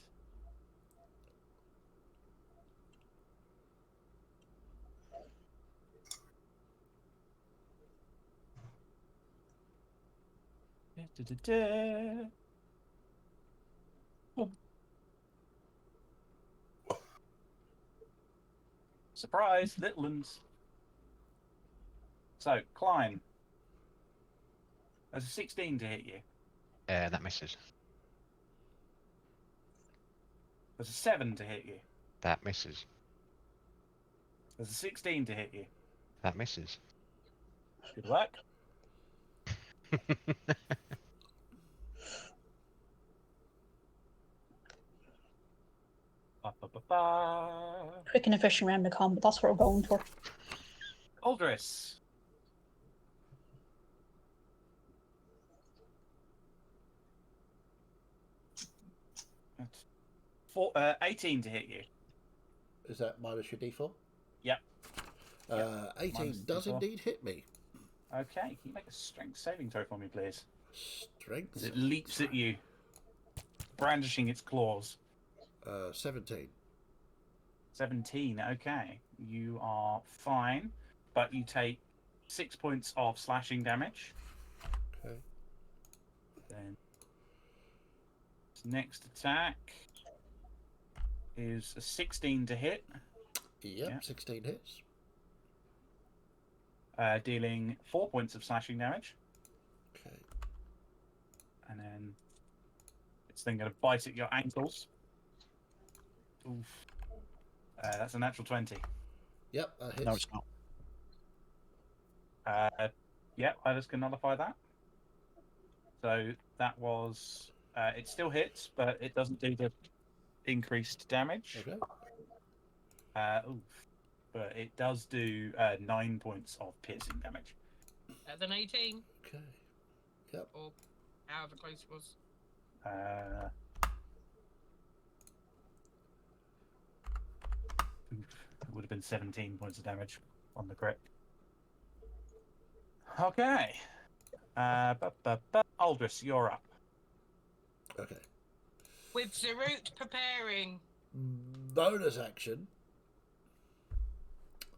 Oh. Surprise, little ones. So, Klein. There's a 16 to hit you. That misses. There's a 7 to hit you. That misses. There's a 16 to hit you. That misses. Good work. Ba, ba, ba, ba. Quick and efficient round of combat, that's what we're going for. Aldris. That's 18 to hit you. Is that minus your D4? Yep. 18 minus does D4. indeed hit me. Okay, can you make a strength saving throw for me, please? Strength. As it leaps at you, brandishing its claws. 17. 17, okay. You are fine, but you take 6 points of slashing damage. Okay. Then its next attack is a 16 to hit, Yep, Yeah. 16 hits. dealing 4 points of slashing damage. Okay. And then it's then going to bite at your ankles. Oof. That's a natural 20. Yep, that hits. No, it's not. Yeah, I just can nullify that. So that was... it still hits, but it doesn't do the increased damage. Okay. Oof. But it does do 9 points of piercing damage. Better than 18, Okay. Yep. or however close it was. It would have been 17 points of damage on the crit. Okay. Aldris, you're up. Okay. With Zarut preparing. Bonus action.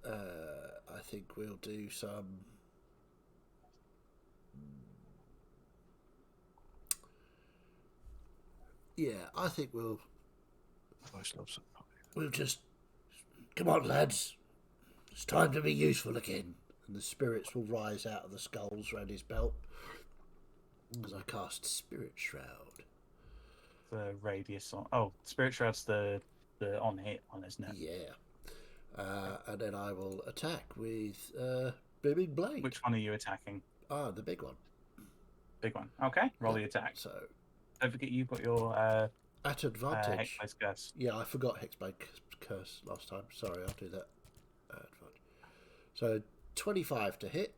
I think we'll do some. Yeah, I think we'll just come on, lads. It's time to be useful again. And the spirits will rise out of the skulls round his belt as I cast Spirit Shroud. The radius on. Oh, Spirit Shroud's the on hit one, isn't it? Yeah. And then I will attack with Booming Blade. Which one are you attacking? Ah, the big one. Big one. Okay, roll the attack. So Don't forget you've got your at advantage. Hexblade's Curse. Yeah, I forgot Hexblade Curse last time. Sorry, I'll do that. Advantage. So 25 to hit.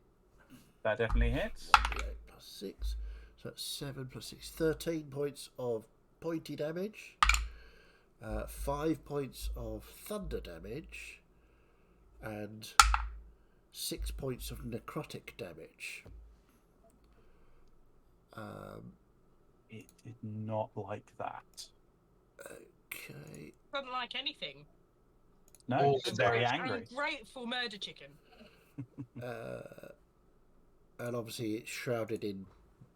That definitely hits. 8 plus 6. So that's 7 plus 6. 13 points of pointy damage. 5 points of thunder damage and 6 points of necrotic damage. It did not like that. Okay. Doesn't like anything. No, Oh, it's very An angry. ungrateful murder chicken. And obviously it's shrouded in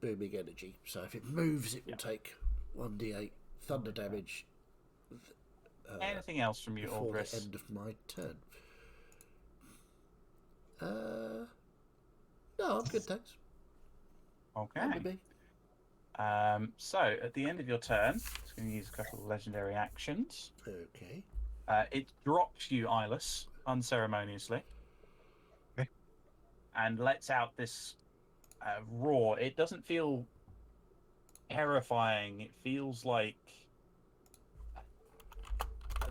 booming energy, so if it moves it will take 1d8 thunder damage Anything else from you, before Aldris? the end of my turn. No, I'm good, thanks. Okay. Maybe. So at the end of your turn, it's going to use a couple of legendary actions. Okay. It drops you, Eyeless, unceremoniously. Okay. And lets out this roar. It doesn't feel terrifying. It feels like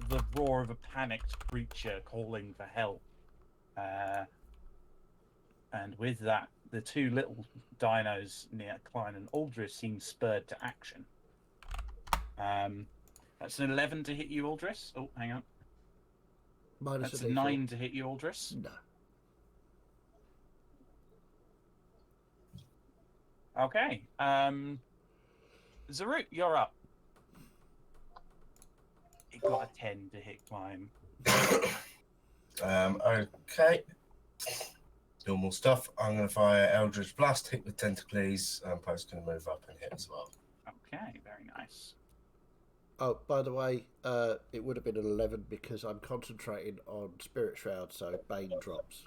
the roar of a panicked creature calling for help. And with that, the two little dinos near Klein and Aldris seem spurred to action. That's an 11 to hit you, Aldris. Oh, hang on. Minus That's a a D4. 9 to hit you, Aldris. No. Okay. Zarut, you're up. It got a 10 to hit Klein. Okay. Normal stuff. I'm going to fire Eldritch Blast, hit with Tentacles, and Poe's going to move up and hit as well. Okay, very nice. Oh, by the way, it would have been an 11 because I'm concentrating on Spirit Shroud, so Bane drops.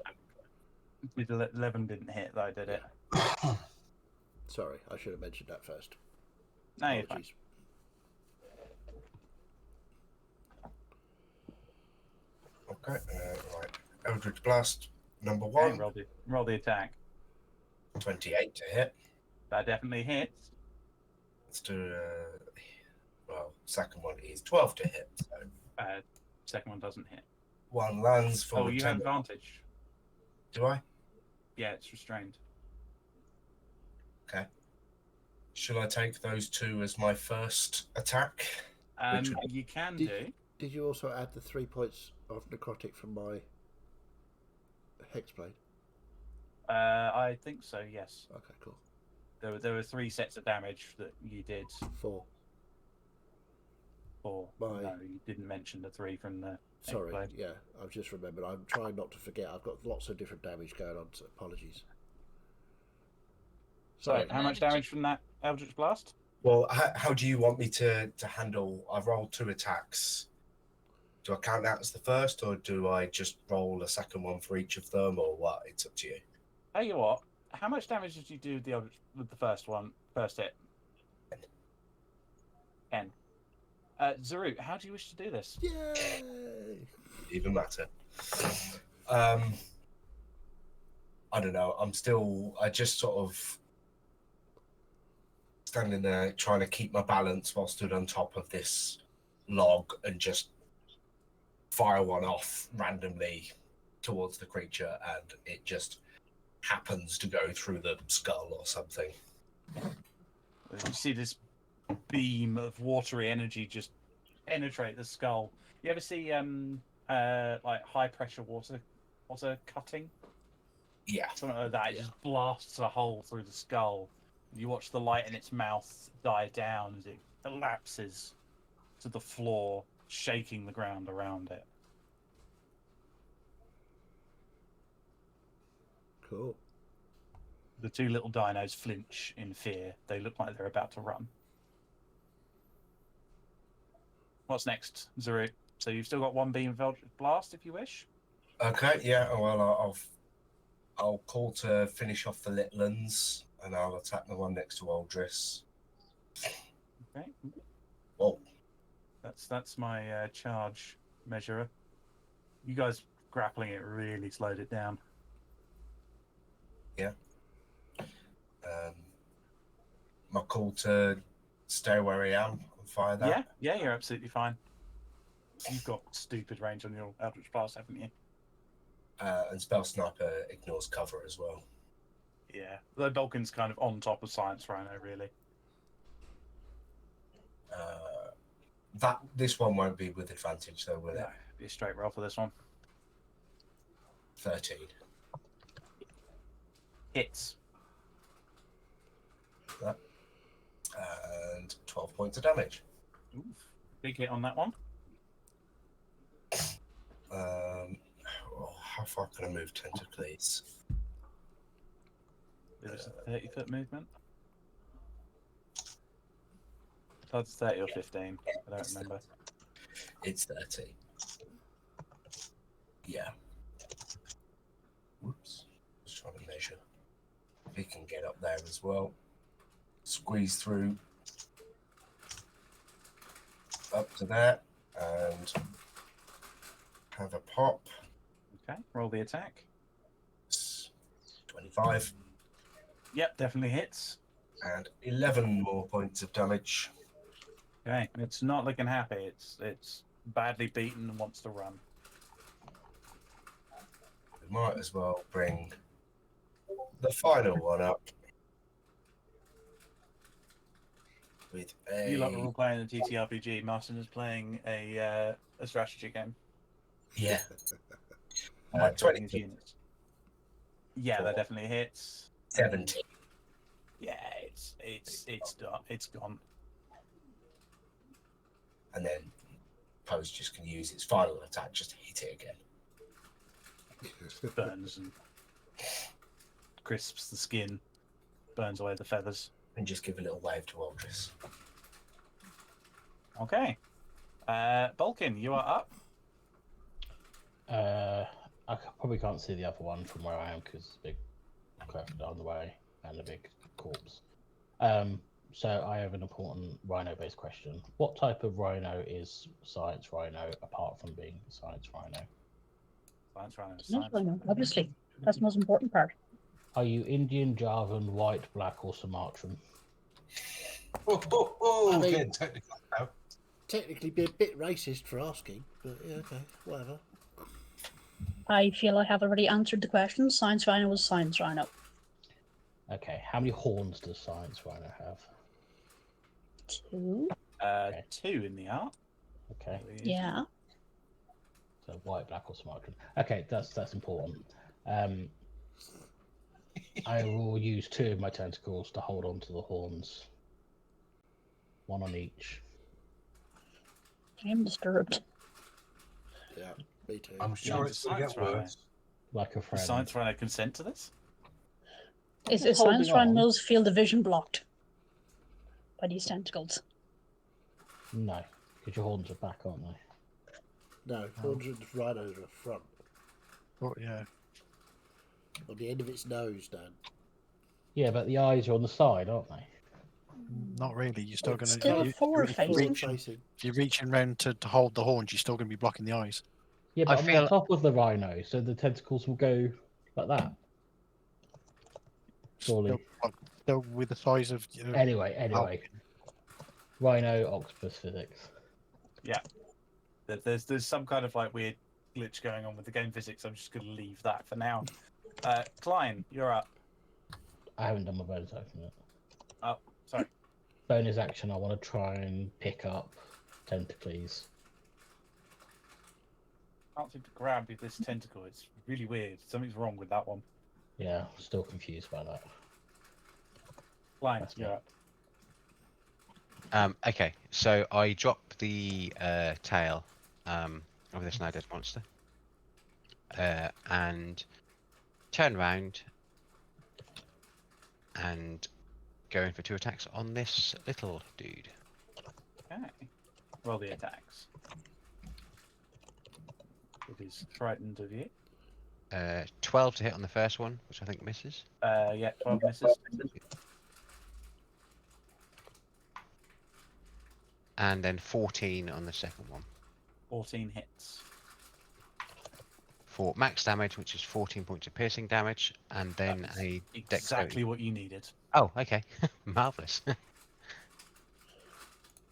11 didn't hit, though, did it? Sorry, I should have mentioned that first. No, you're fine. Apologies. Okay, right. Eldritch Blast, number Okay, 1, roll the attack. 28 to hit. That definitely hits. Let's do, second one is 12 to hit. So Second one doesn't hit. one lands for Oh, you have 10. advantage. Do I? Yeah, it's restrained. Okay. Should I take those two as my first attack? You can Did- do. Did you also add the 3 points of necrotic from my Hexblade? I think so, yes. Okay, cool. There were 3 sets of damage that you did. 4. Or My- no, you didn't mention the 3 from the Sorry, Hexblade. yeah, I've just remembered. I'm trying not to forget. I've got lots of different damage going on, so apologies. So, Sorry. how much damage from that Eldritch Blast? Well, how do you want me to handle? I've rolled 2 attacks. Do I count that as the first, or do I just roll a second one for each of them, or what? It's up to you. Tell you what, how much damage did you do with the first hit? 10. Zarut, how do you wish to do this? Yay! Even matter. I don't know. I just sort of standing there trying to keep my balance while stood on top of this log and just fire one off randomly towards the creature, and it just happens to go through the skull or something. You see this beam of watery energy just penetrate the skull. You ever see like high pressure water cutting? Yeah. Something like that. It just blasts a hole through the skull. You watch the light in its mouth die down as it collapses to the floor, shaking the ground around it. Cool. The 2 little dinos flinch in fear. They look like they're about to run. What's next, Zarut? So you've still got 1 beam of Eldritch Blast if you wish. Okay. Yeah. Well, I'll call to finish off the little ones, and I'll attack the one next to Aldris. Okay. Whoa. That's my charge measurer. You guys grappling it really slowed it down. Yeah. My call to stay where I am and fire that. Yeah, you're absolutely fine. You've got stupid range on your Eldritch Blast, haven't you? And Spell Sniper ignores cover as well. Yeah. The Dolkin's kind of on top of Science Rhino, really. This one won't be with advantage though, will it? No, be a straight roll for this one. 13. Hits. And 12 points of damage. Oof. Big hit on that one. How far can I move tentacles? There's a 30-foot movement. That's 30 or 15. I don't remember. It's 30. Yeah. Whoops. Just trying to measure. If he can get up there as well. Squeeze through. Up to there. And have a pop. Okay, roll the attack. 25. Yep, definitely hits. And 11 more points of damage. Okay, it's not looking happy. It's badly beaten and wants to run. We might as well bring the final one up. With You lot are a... all playing a TTRPG. Martin is playing a strategy game. Yeah. Building 20. his units. Yeah, that definitely hits. 17. Yeah, it's done. It's gone. And then Poe's just going to use its final attack, just to hit it again. Burns and crisps the skin, burns away the feathers. And just give a little wave to Aldris. Okay. Balkin, you are up. I probably can't see the other one from where I am because it's a big crocodile on the way and a big corpse. So I have an important rhino-based question. What type of rhino is science rhino apart from being science rhino? Science rhino. Not rhino, obviously. That's the most important part. Are you Indian, Javan, white, black, or Sumatran? I mean, getting technical now. Technically be a bit racist for asking, but yeah, okay, whatever. I feel I have already answered the question. Science rhino was science rhino. Okay, how many horns does science rhino have? 2. Okay. 2 in the art. Okay, Yeah. so white, black, or Sumatran. Okay, that's important. I will use 2 of my tentacles to hold on to the horns. 1 on each. I am disturbed. Yeah, me too. I'm sure Yeah, it's going to get science rhino. worse. Like a Does friend. science rhino consent to this? Is Holding science on. rhino's field of vision blocked by these tentacles? No, because your horns are back, aren't they? No, 400 rhinos are front. Oh, yeah. On the end of its nose, Dan. Yeah, but the eyes are on the side, aren't they? Not really. You're still It's going still to. forward facing. If you're reaching round to hold the horns, you're still going to be blocking the eyes. Yeah, I but I'm feel- on top of the rhino, so the tentacles will go like that. Surely. Still with the size of. Anyway. Rhino octopus physics. There's some kind of like weird glitch going on with the game physics. I'm just going to leave that for now. Klein, you're up. I haven't done my bonus action yet. Oh, sorry. Bonus action, I want to try and pick up tentacles. Can't seem to grab this tentacle. It's really weird. Something's wrong with that one. Yeah, still confused by that. Klein, That's you're me. up. Okay, so I drop the tail of this now dead monster and turn around and go in for 2 attacks on this little dude. Okay. Roll the attacks. It is frightened of you. 12 to hit on the first one, which I think misses. Yeah, 12 misses. And then 14 on the second one. 14 hits. For max damage, which is 14 points of piercing damage, and then That's a exactly dexterity. what you needed. Oh, okay. Marvellous.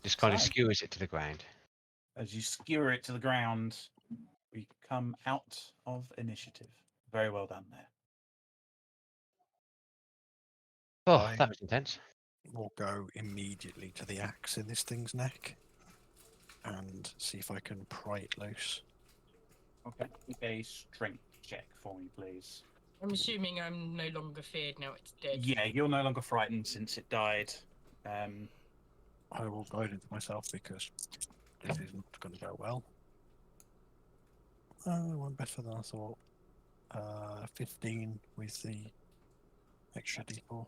Just kind of So- skewers it to the ground. As you skewer it to the ground, we come out of initiative. Very well done there. Oh, Fine. that was intense. We'll go immediately to the axe in this thing's neck. and see if I can pry it loose. Okay. A strength check for me, please. I'm assuming I'm no longer feared now it's dead. Yeah, you're no longer frightened since it died. I will guidance myself because this is not going to go well. One better than I thought. 15 with the extra d4.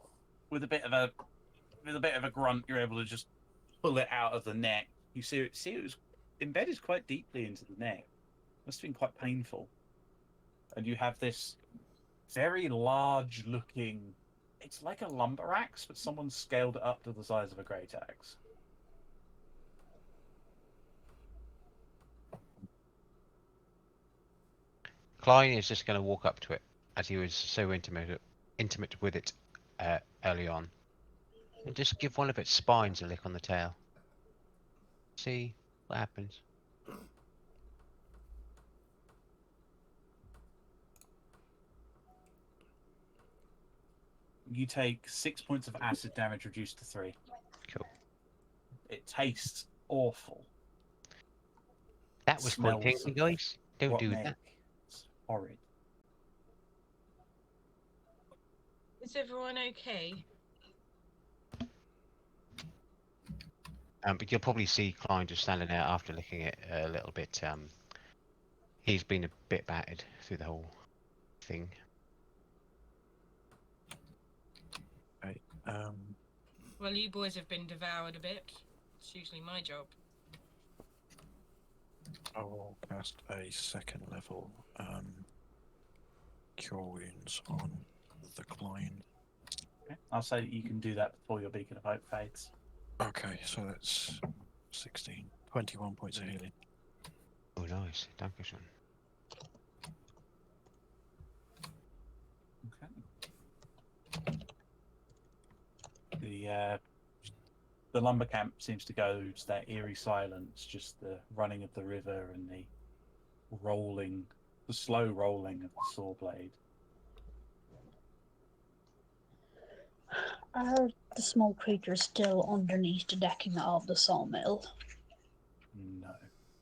With a bit of a grunt, you're able to just pull it out of the neck. You see it was embedded quite deeply into the neck. Must have been quite painful. And you have this very large looking, it's like a lumber axe, but someone scaled it up to the size of a great axe. Klein is just going to walk up to it, as he was so intimate with it early on, and just give one of its spines a lick on the tail. See what happens. You take 6 points of acid damage reduced to 3. Cool. It tastes awful. That was quite Smells kinky, guys. Don't rotten do egg. that. It's horrid. Is everyone okay? But you'll probably see Klein just standing there after looking at it a little bit. He's been a bit battered through the whole thing. Right. Well, you boys have been devoured a bit. It's usually my job. I will cast a second level Cure Wounds on the Klein. Okay. I'll say that you can do that before your Beacon of Hope fades. Okay, so that's 16. 21 points of healing. Oh, nice. Dankeschön. Okay. The lumber camp seems to go to that eerie silence, just the running of the river and the slow rolling of the saw blade. Are the small creatures still underneath the decking of the sawmill? No,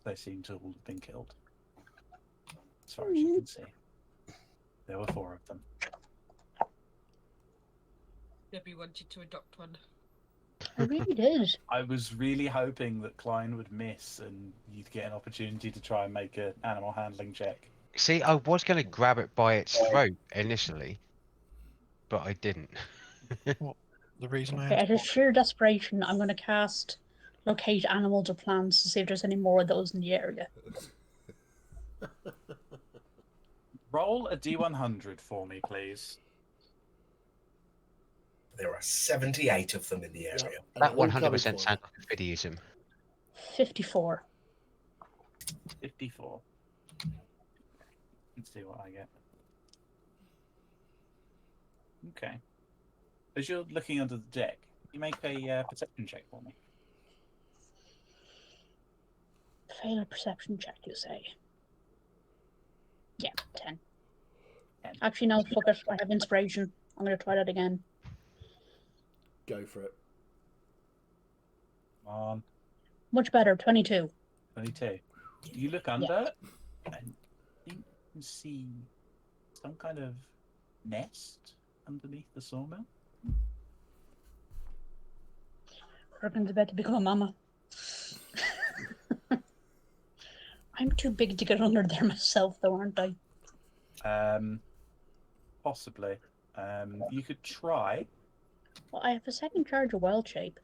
they seem to all have been killed, as far as you can see. There were 4 of them. Debbie wanted to adopt one. I really did. I was really hoping that Klein would miss and you'd get an opportunity to try and make an animal handling check. See, I was going to grab it by its throat initially, but I didn't. What? The reason I Okay, asked out of sheer desperation, I'm going to cast Locate Animals or Plants to see if there's any more of those in the area. Roll a D100 for me, please. There are 78 of them in the area. That All coming 100% for sounds you. like a fideism. 54. 54. Let's see what I get. Okay. As you're looking under the deck, you make a perception check for me. Fail a perception check, you say? Yeah, 10. 10. Actually, no, fuck it. I have inspiration. I'm going to try that again. Go for it. Come on. Much better, 22. 22. You look under and you can see some kind of nest underneath the sawmill. Reckons about to become a mama. I'm too big to get under there myself, though, aren't I? Possibly. You could try. Well, I have a second charge of wild shape.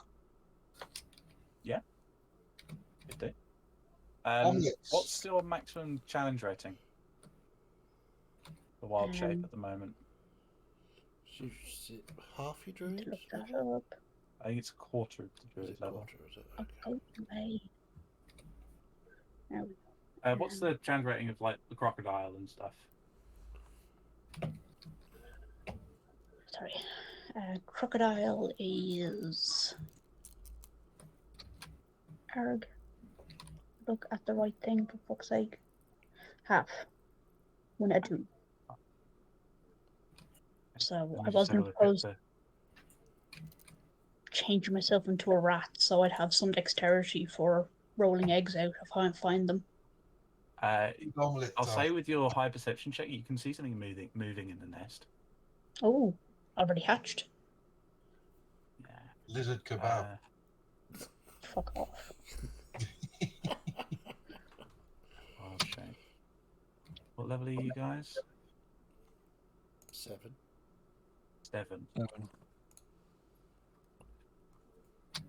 Could do. yes. What's your maximum challenge rating? The wild shape Um, at the moment. So is it half your druid? To look that up. I think it's a quarter of the Is druid it level. quarter, is it? I'll Okay. go away. There we go. What's the challenge rating of like the crocodile and stuff? Sorry. Crocodile is... Arg. Look at the right thing, for fuck's sake. Half. 1 out of 2. So Let me I just wasn't have a look at opposed the- changing myself into a rat, so I'd have some dexterity for rolling eggs out if I find them. Omelette I'll type. say with your high perception check, you can see something moving in the nest. Oh, already hatched. Yeah. Lizard kebab. Fuck off. Wild shape. What level are you guys? 7. 7.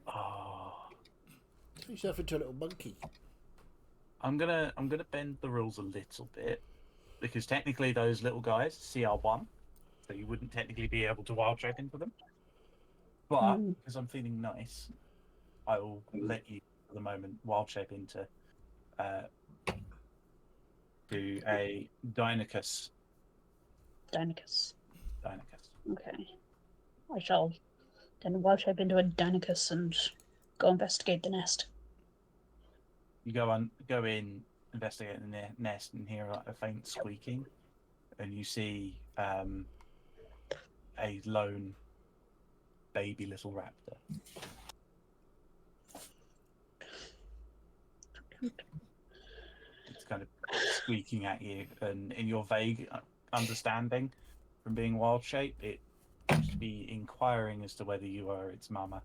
Oh. Turn yourself into a little monkey. I'm gonna bend the rules a little bit because technically those little guys CR1, so you wouldn't technically be able to wild shape into them. But because I'm feeling nice, I will let you for the moment wild shape into to a Deinonychus. Deinonychus. Deinonychus. Okay. I shall then wild shape into a Deinonychus and go investigate the nest. You go in, investigate the nest, and hear like a faint squeaking, and you see a lone baby little raptor. It's kind of squeaking at you, and in your vague understanding from being wild shape, it seems to be inquiring as to whether you are its mama.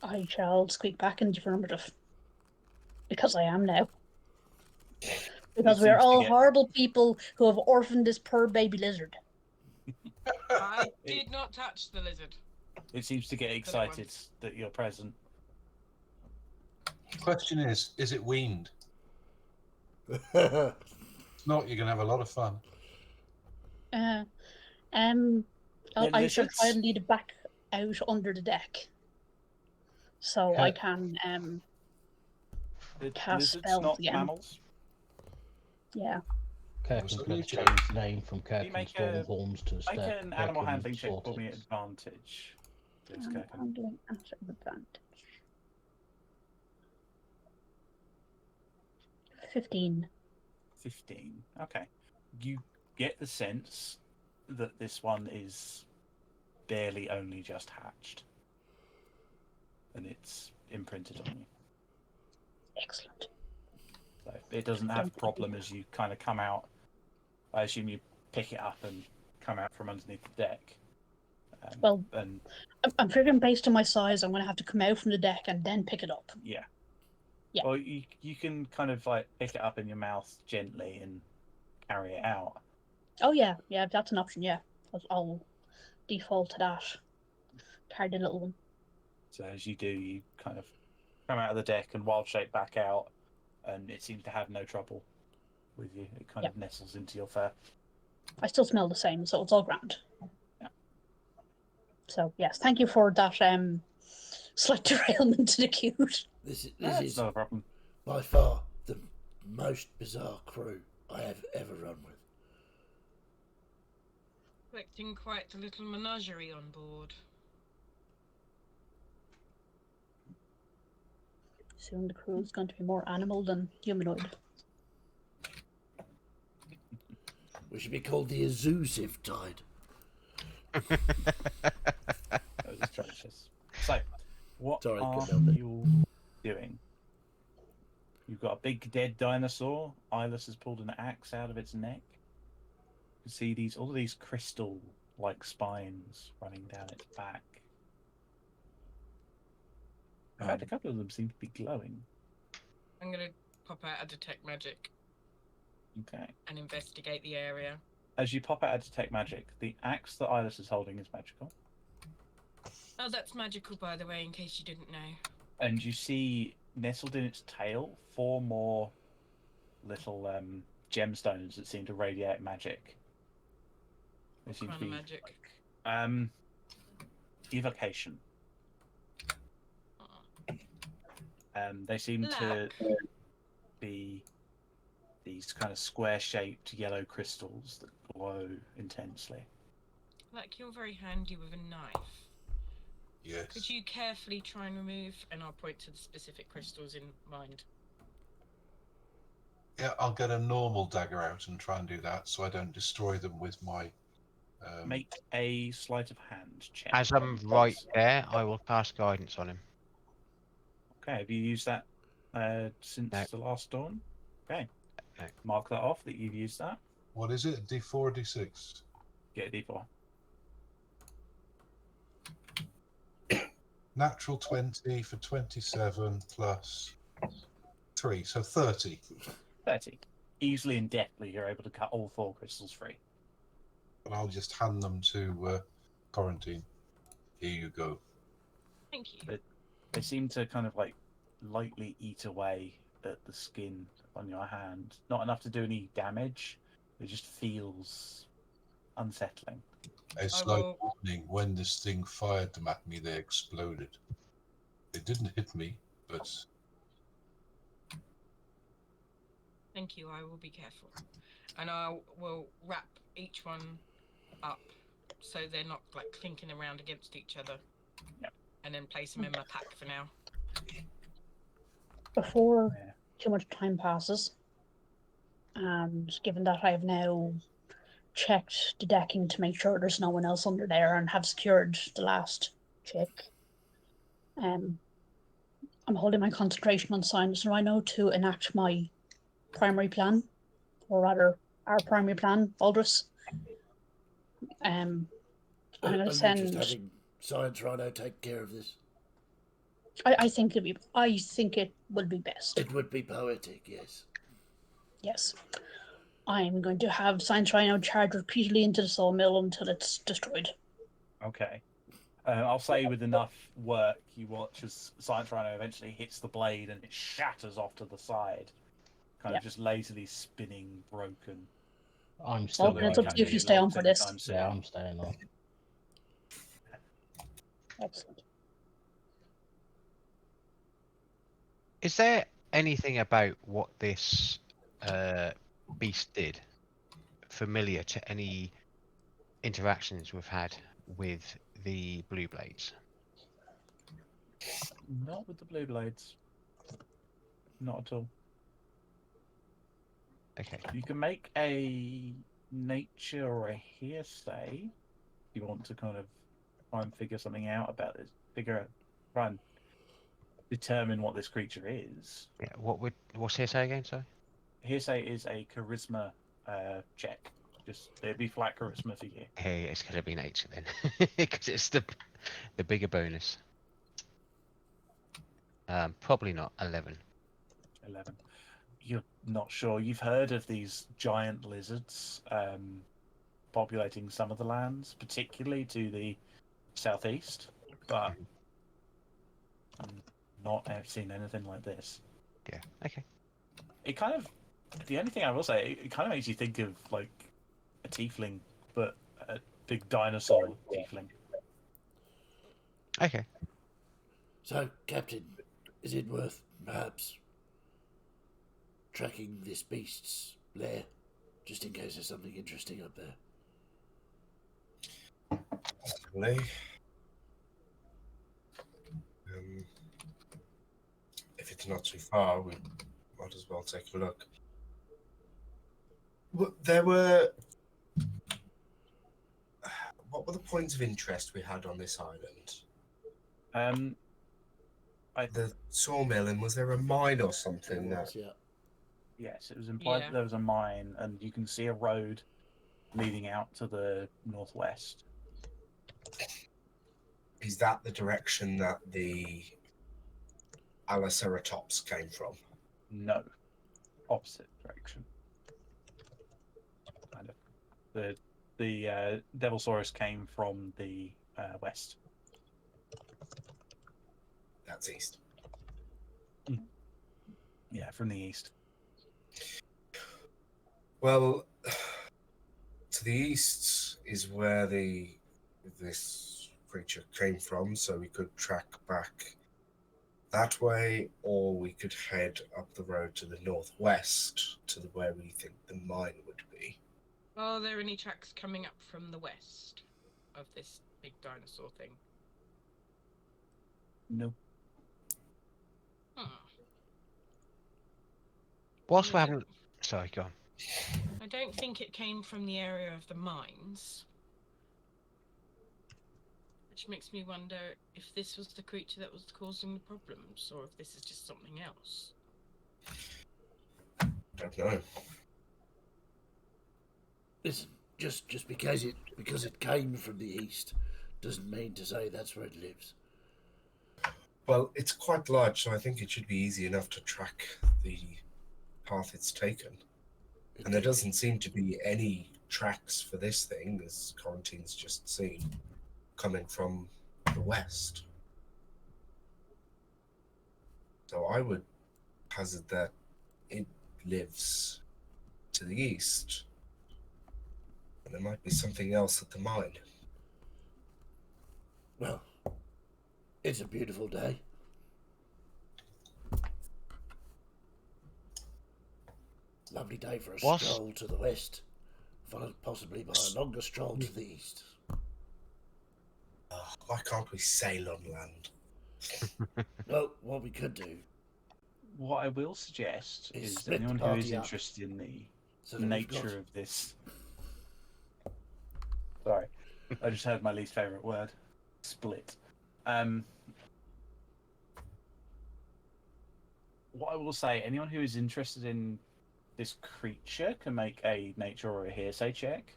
I shall squeak back in the affirmative. Because I am now. Because we're all horrible people who have orphaned this poor baby lizard. I did not touch the lizard. It seems to get excited that you're present. The question is it weaned? If not, you're going to have a lot of fun. I shall try and lead it back out under the deck. So I can cast spells again. Mammals? Yeah. Kirk can change his name from Kirk and Stormhorns to Make an animal handling check for me at advantage. Animal handling at advantage. 15. 15. Okay. You get the sense that this one is barely only just hatched. And it's imprinted on you. Excellent. So it doesn't have a problem as you kind of come out. I assume you pick it up and come out from underneath the deck. I'm figuring based on my size, I'm going to have to come out from the deck and then pick it up. Yeah. Yeah. Well, you can kind of like pick it up in your mouth gently and carry it out. Oh yeah, that's an option. Yeah, I'll default to that. Carry the little one. So as you do, you kind of come out of the deck and wild shape back out, and it seems to have no trouble with you. It kind of nestles into your fur. I still smell the same, so it's all grand. Yeah. So yes, thank you for that slight derailment to the cute. This is not a problem. By far the most bizarre crew I have ever run with. Collecting quite a little menagerie on board. Soon the crew is going to be more animal than humanoid. We should be called the Elusive Tide. That was atrocious. So, what are you doing? You've got a big dead dinosaur. Eyeless has pulled an axe out of its neck. You see all of these crystal-like spines running down its back. In fact, a couple of them seem to be glowing. I'm going to pop out a detect magic. Okay. And investigate the area. As you pop out a detect magic, the axe that Eyeless is holding is magical. Oh, that's magical, by the way, in case you didn't know. And you see, nestled in its tail, 4 more little gemstones that seem to radiate magic. They seem to be magic? evocation. They seem to be these kind of square-shaped yellow crystals that glow intensely. Like you're very handy with a knife. Yes. Could you carefully try and remove, and I'll point to the specific crystals in mind. Yeah, I'll get a normal dagger out and try and do that so I don't destroy them with my... Make a sleight of hand check. As I'm right there, I will cast guidance on him. Okay, have you used that since No. the last storm? Okay. No. Mark that off that you've used that. What is it? D4, D6? Get a D4. Natural 20 for 27 plus 3, so 30. 30. Easily and deftly, you're able to cut all 4 crystals free. And I'll just hand them to Quarantine. Here you go. Thank you. They seem to kind of like lightly eat away at the skin on your hand. Not enough to do any damage. It just feels unsettling. It's I like will- lightning. When this thing fired them at me, they exploded. It didn't hit me, but Thank you. I will be careful, and I will wrap each one up so they're not like clinking around against each other. Yep. And then place them in my pack for now. Before Yeah. too much time passes, and given that I have now checked the decking to make sure there's no one else under there and have secured the last chick, I'm holding my concentration on Silence Rhino to enact my primary plan, or rather, our primary plan, Aldous. I'm going to Are you send. just having Science Rhino take care of this? I think it would be best. It would be poetic, yes. Yes. I'm going to have Science Rhino charge repeatedly into the sawmill until it's destroyed. Okay. I'll say with enough work, you watch as Science Rhino eventually hits the blade and it shatters off to the side. Kind of just lazily spinning, broken. I'm still Okay, it's up to you if you stay on for this. Yeah, I'm staying on. Excellent. Is there anything about what this beast did familiar to any interactions we've had with the Blue Blades? Not with the blue blades. Not at all. Okay. You can make a nature or a hearsay if you want to kind of try and figure something out about this. Try and determine what this creature is. Yeah. What's hearsay again? Sorry. Hearsay is a charisma check. Just it'd be flat charisma for you. Hey, it's gonna be nature then, because it's the bigger bonus. Probably not 11. 11. You're not sure. You've heard of these giant lizards populating some of the lands, particularly to the southeast, but not have seen anything like this. Yeah. Okay. It kind of, the only thing I will say, it kind of makes you think of like a tiefling, but a big dinosaur tiefling. Okay. So, Captain, is it worth perhaps tracking this beast's lair, just in case there's something interesting up there? Possibly. If it's not too far, we might as well take a look. There were. What were the points of interest we had on this island? The sawmill, and was there a mine or something? Yeah. Yes, it was implied that there was a mine, and you can see a road leading out to the northwest. Is that the direction that the Alaceratops came from? No, opposite direction. Kind of. The Devilsaurus came from the west. That's east. Yeah, from the east. Well, to the east is where this creature came from, so we could track back that way, or we could head up the road to the northwest to where we think the mine would be. Are there any tracks coming up from the west of this big dinosaur thing? No. Whilst we haven't. Sorry, go on. I don't think it came from the area of the mines. Which makes me wonder if this was the creature that was causing the problems, or if this is just something else. Don't know. Listen, just because it came from the east doesn't mean to say that's where it lives. Well, it's quite large, so I think it should be easy enough to track the path it's taken. And there doesn't seem to be any tracks for this thing, as Quarantine's just seen, coming from the west. So I would hazard that it lives to the east. And there might be something else at the mine. Well, it's a beautiful day. Lovely day for a stroll to the west, followed possibly by a longer stroll to the east. Oh, why can't we sail on land? Well, what we could do What I will suggest is is split the anyone who is party up interested in the so that we've got... nature of this. Sorry, I just heard my least favourite word. Split. What I will say, anyone who is interested in this creature can make a nature or a hearsay check.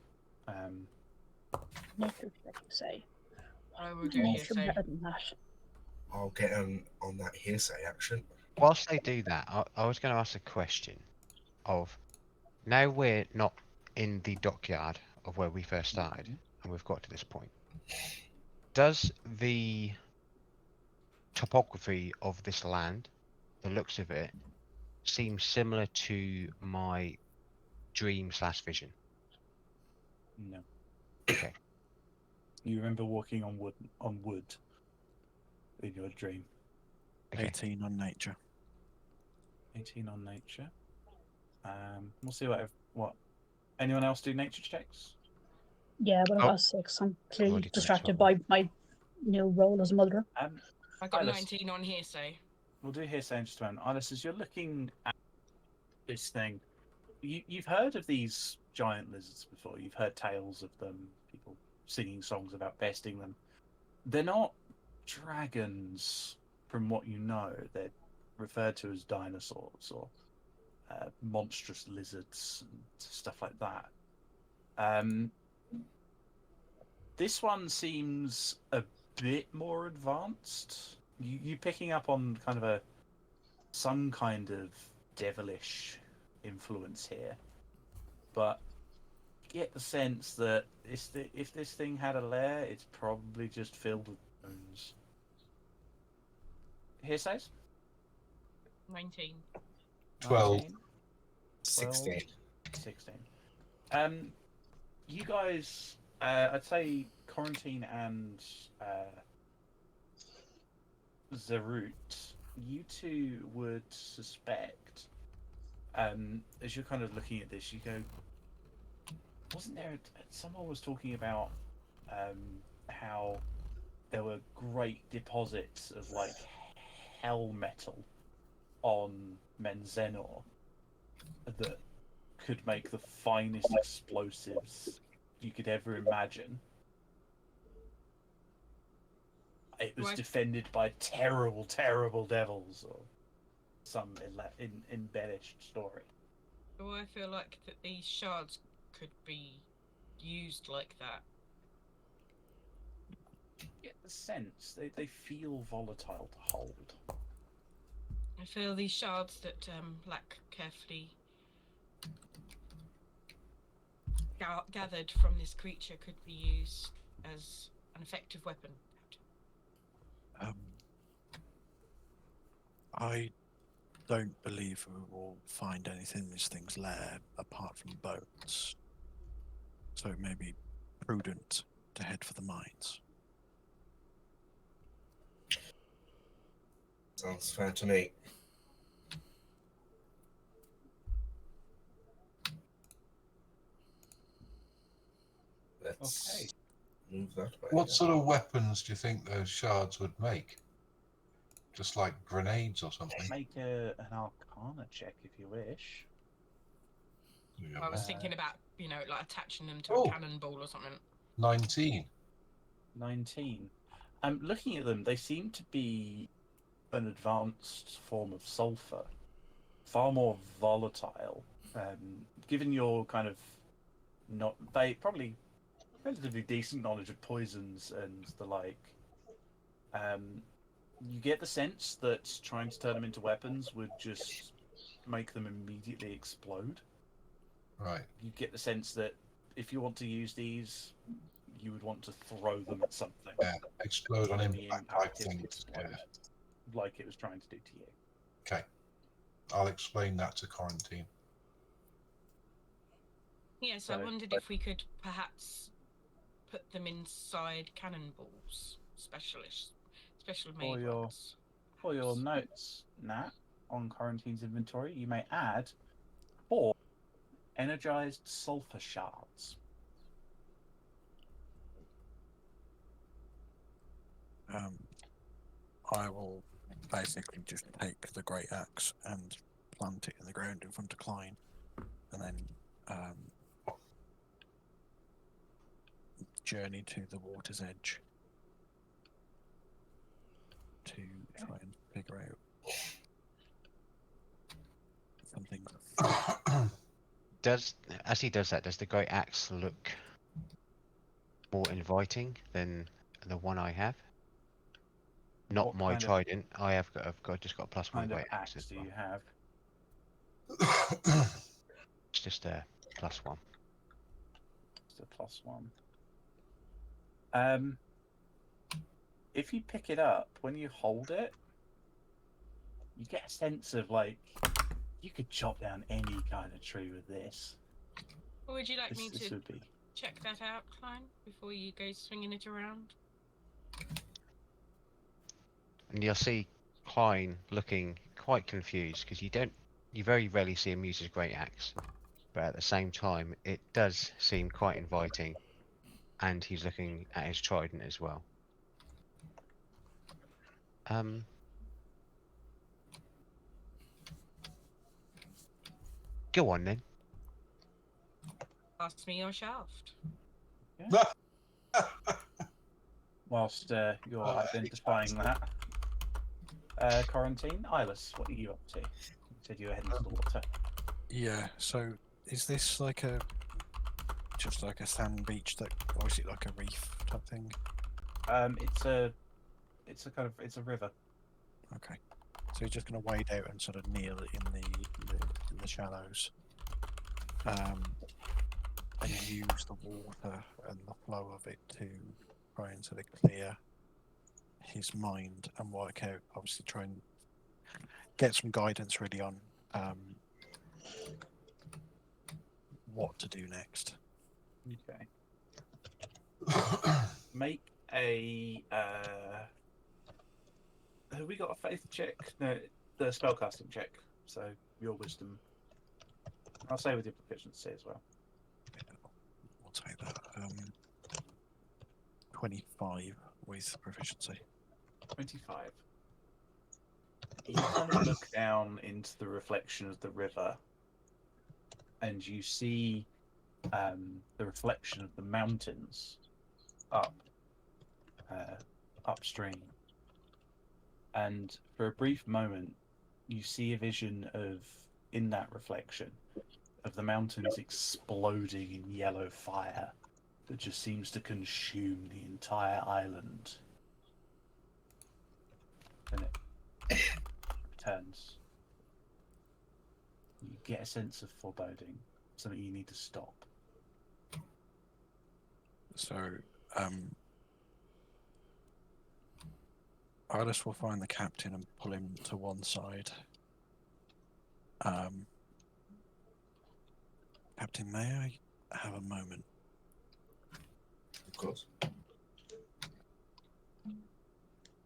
Nature check, say. I will do Nature hearsay. better than that. I'll get on that hearsay action. Whilst they do that, I was going to ask a question of, now we're not in the dockyard of where we first started, and we've got to this point. Does the topography of this land, the looks of it, seem similar to my dream/vision? No. Okay. You remember walking on wood in your dream. Okay. 18 on nature. 18 on nature. We'll see what. Anyone else do nature checks? Yeah, but I Oh. got 6. I'm clearly Already done distracted 12. by my new role as a mother. I got Alice. 19 on hearsay. We'll do hearsay in just a moment. Alice, as you're looking at this thing, you've heard of these giant lizards before. You've heard tales of them, people singing songs about besting them. They're not dragons, from what you know. They're referred to as dinosaurs or monstrous lizards and stuff like that. This one seems a bit more advanced. You picking up on kind of some kind of devilish influence here, but you get the sense that if this thing had a lair, it's probably just filled with bones. Hearsays? 19. 12. 19? 16. 16. You guys, I'd say Quarantine and Zarut, you two would suspect, as you're kind of looking at this, you go, wasn't there, someone was talking about how there were great deposits of like hell metal on Menzenor that could make the finest explosives you could ever imagine. It was defended by terrible, terrible devils, or some embellished story. Do I feel like that these shards could be used like that? You get the sense they feel volatile to hold. I feel these shards that Lack carefully gathered from this creature could be used as an effective weapon. I don't believe we will find anything in this thing's lair apart from bones. So it may be prudent to head for the mines. Sounds fair to me. Let's move that way. What sort of weapons do you think those shards would make? Just like grenades or something? Make an Arcana check if you wish. I was thinking about, like attaching them to a cannonball or something. 19. 19. Looking at them, they seem to be an advanced form of sulfur, far more volatile. Given your kind of probably relatively decent knowledge of poisons and the like, you get the sense that trying to turn them into weapons would just make them immediately explode. Right. You get the sense that if you want to use these, you would want to throw them at something. Yeah. Explode on And impact the type impact is things. explode, Yeah. like it was trying to do to you. Okay. I'll explain that to Quarantine. Yes, I wondered if we could perhaps put them inside cannonballs, special For made your ones. For your notes, Nat, on Quarantine's inventory, you may add 4 energized sulfur shards. I will basically just take the great axe and plant it in the ground in front of Klein, and then journey to the water's edge to try and figure out something. As he does that, does the great axe look more inviting than the one I have? Not What my kind of- trident. I've just got a +1 Kind of great axe. axe as do well. you have? It's just a +1. It's a +1. If you pick it up, when you hold it, you get a sense of like you could chop down any kind of tree with this. Or would you like me This to would be. check that out, Klein, before you go swinging it around? And you'll see Klein looking quite confused because you very rarely see him use his great axe, but at the same time, it does seem quite inviting, and he's looking at his trident as well. Go on then. Pass me your shaft. Whilst you're identifying that, Quarantine, Eyeless, what are you up to? You said you were heading to the water. Yeah. So is this like just like a sand beach or is it like a reef type thing? It's a river. Okay. So you're just going to wade out and sort of kneel in the shallows, and use the water and the flow of it to try and sort of clear his mind and work out. Obviously, try and get some guidance really on what to do next. Okay. Make a. Have we got a faith check? No, the spellcasting check. So your wisdom. I'll say with your proficiency as well. We'll take that. 25 with proficiency. 25. You kind of look down into the reflection of the river, and you see the reflection of the mountains upstream. And for a brief moment, you see a vision of, in that reflection, of the mountains exploding in yellow fire that just seems to consume the entire island. And it turns. You get a sense of foreboding, something you need to stop. So, Alice will find the captain and pull him to one side. Captain, may I have a moment? Of course.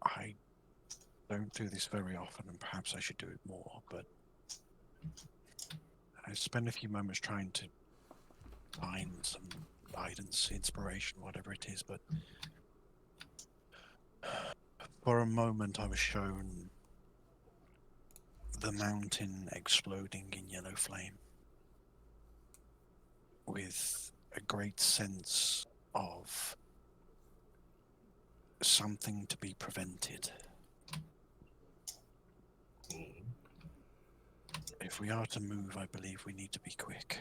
I don't do this very often, and perhaps I should do it more, but I spend a few moments trying to find some guidance, inspiration, whatever it is, but for a moment I was shown the mountain exploding in yellow flame with a great sense of something to be prevented. If we are to move, I believe we need to be quick.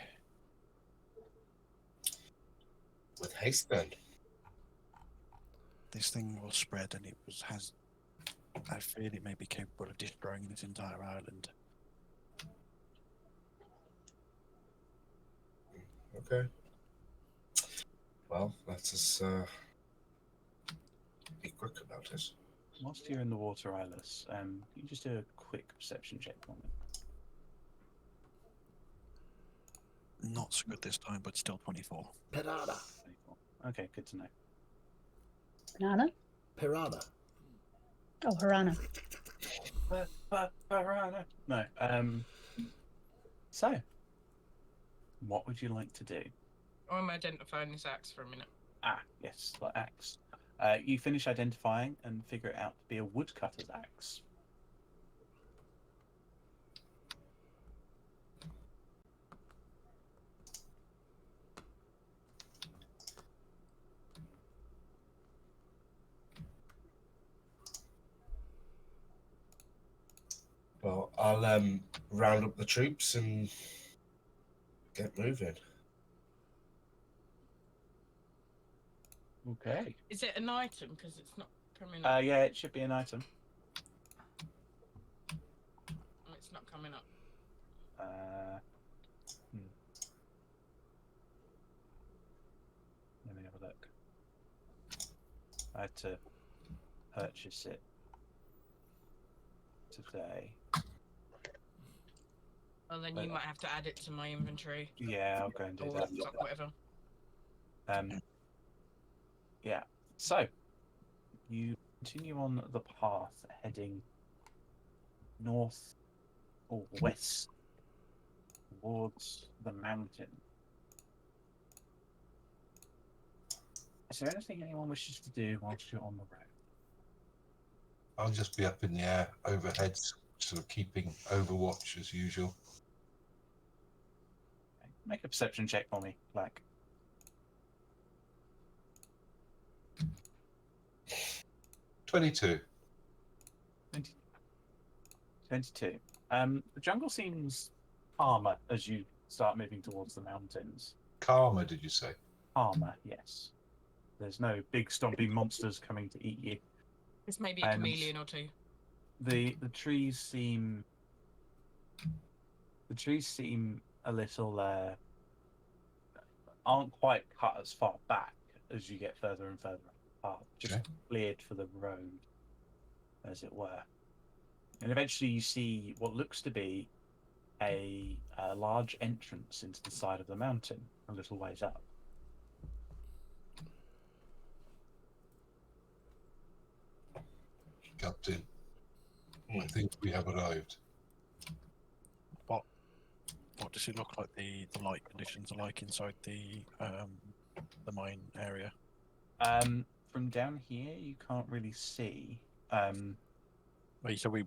With haste, then. This thing will spread, and has. I fear it may be capable of destroying this entire island. Okay. Well, let us be quick about it. Whilst you're in the water, Eyeless, you just do a quick perception check for me. Not so good this time, but still 24. Piranha. Okay, good to know. Banana? Piranha. Oh, Harana. Piranha. No. So, what would you like to do? I'm identifying this axe for a minute. Ah, yes, the axe. You finish identifying and figure it out to be a woodcutter's axe. Well, I'll round up the troops and get moving. Okay. Is it an item? Because it's not coming up. Yeah, it should be an item. Oh, it's not coming up. Let me have a look. I had to purchase it today. Well, then you might have to add it to my inventory. Yeah, I'll go and do Or that. whatever. Yeah. So, you continue on the path heading north or west towards the mountain. Is there anything anyone wishes to do whilst you're on the road? I'll just be up in the air overhead, sort of keeping overwatch as usual. Okay. Make a perception check for me, Black. 22. 22. The jungle seems calmer as you start moving towards the mountains. Karma, did you say? Calmer, yes. There's no big stomping monsters coming to eat you. It's maybe a chameleon or two. The trees seem a little aren't quite cut as far back as you get further and further apart, just cleared for the road, as it were. And eventually you see what looks to be a large entrance into the side of the mountain, a little ways up. Captain, I think we have arrived. What does it look like the light conditions are like inside the mine area? From down here, you can't really see. So we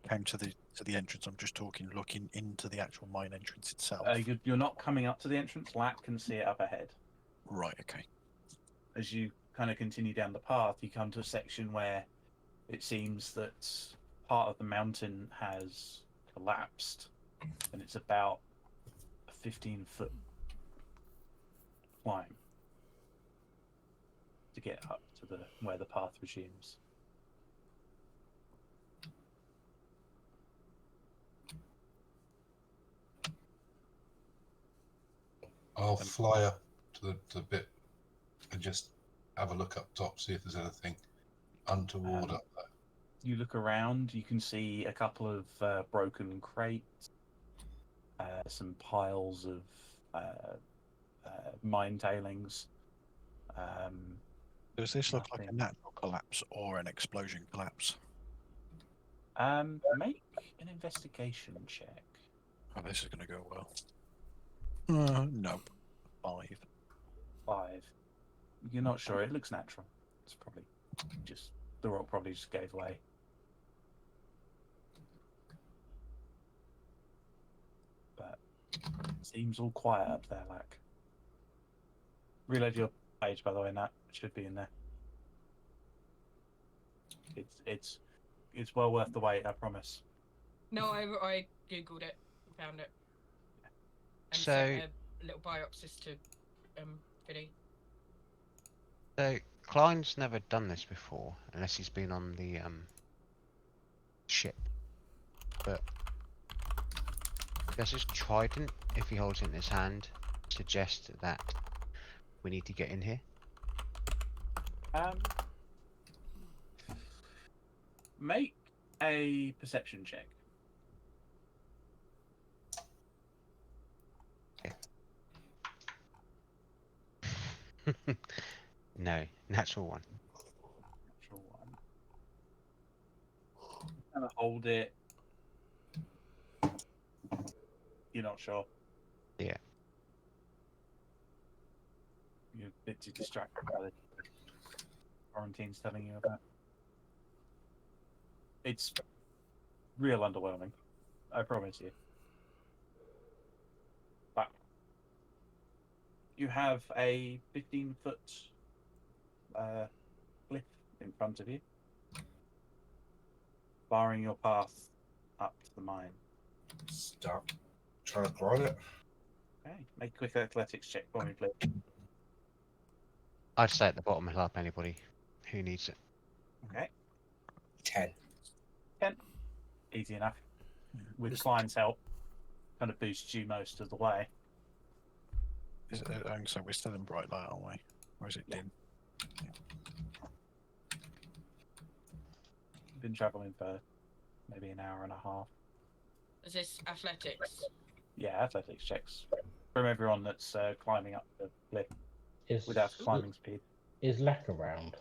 came to the entrance. I'm just talking, looking into the actual mine entrance itself. You're not coming up to the entrance. Lack can see it up ahead. Right. Okay. As you kind of continue down the path, you come to a section where it seems that part of the mountain has collapsed, and it's about a 15-foot climb to get up to where the path resumes. I'll fly up to the bit and just have a look up top, see if there's anything untoward up there. You look around, you can see a couple of broken crates, some piles of mine tailings. Does this look like a natural collapse or an explosion collapse? Make an investigation check. Oh, this is going to go well. Nope. 5. 5. You're not sure. It looks natural. It's probably just the rock probably just gave way. But it seems all quiet up there, like. Reload your page, by the way, Nat. It should be in there. It's well worth the wait, I promise. No, I googled it, found it, and So- sent a little biopsis to Vinny. So Klein's never done this before, unless he's been on the ship. But does his trident, if he holds it in his hand, suggest that we need to get in here? Make a perception check. No, natural one. Natural one. Kind of hold it. You're not sure. Yeah. You're a bit too distracted by the quarantine's telling you about. It's real underwhelming, I promise you. But you have a 15-foot cliff in front of you, barring your path up to the mine. Stop trying to climb it. Okay, make a quick athletics check for me, please. I'd stay at the bottom and help anybody who needs it. Okay, 10. easy enough. With Mis- Klein's help, kind of boosts you most of the way. Is it, so we're still in bright light, aren't we? Or is it dim? Been travelling for maybe an hour and a half. Is this athletics? Yeah, athletics checks from everyone that's climbing up the cliff Is without climbing speed. is Lack around?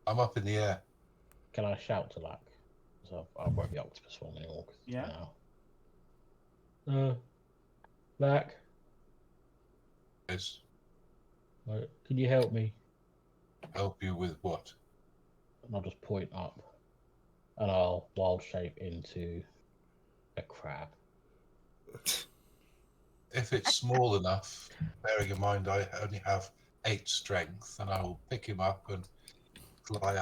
I'm up in the air. Can I shout to Lack? So I won't be octopus form anymore. 'Cause it's Yeah. Now. Lack, Yes. can you help me? Help you with what? And I'll just point up, and I'll wild shape into a crab. If it's small enough, bearing in mind I only have 8 strength, and I will pick him up and fly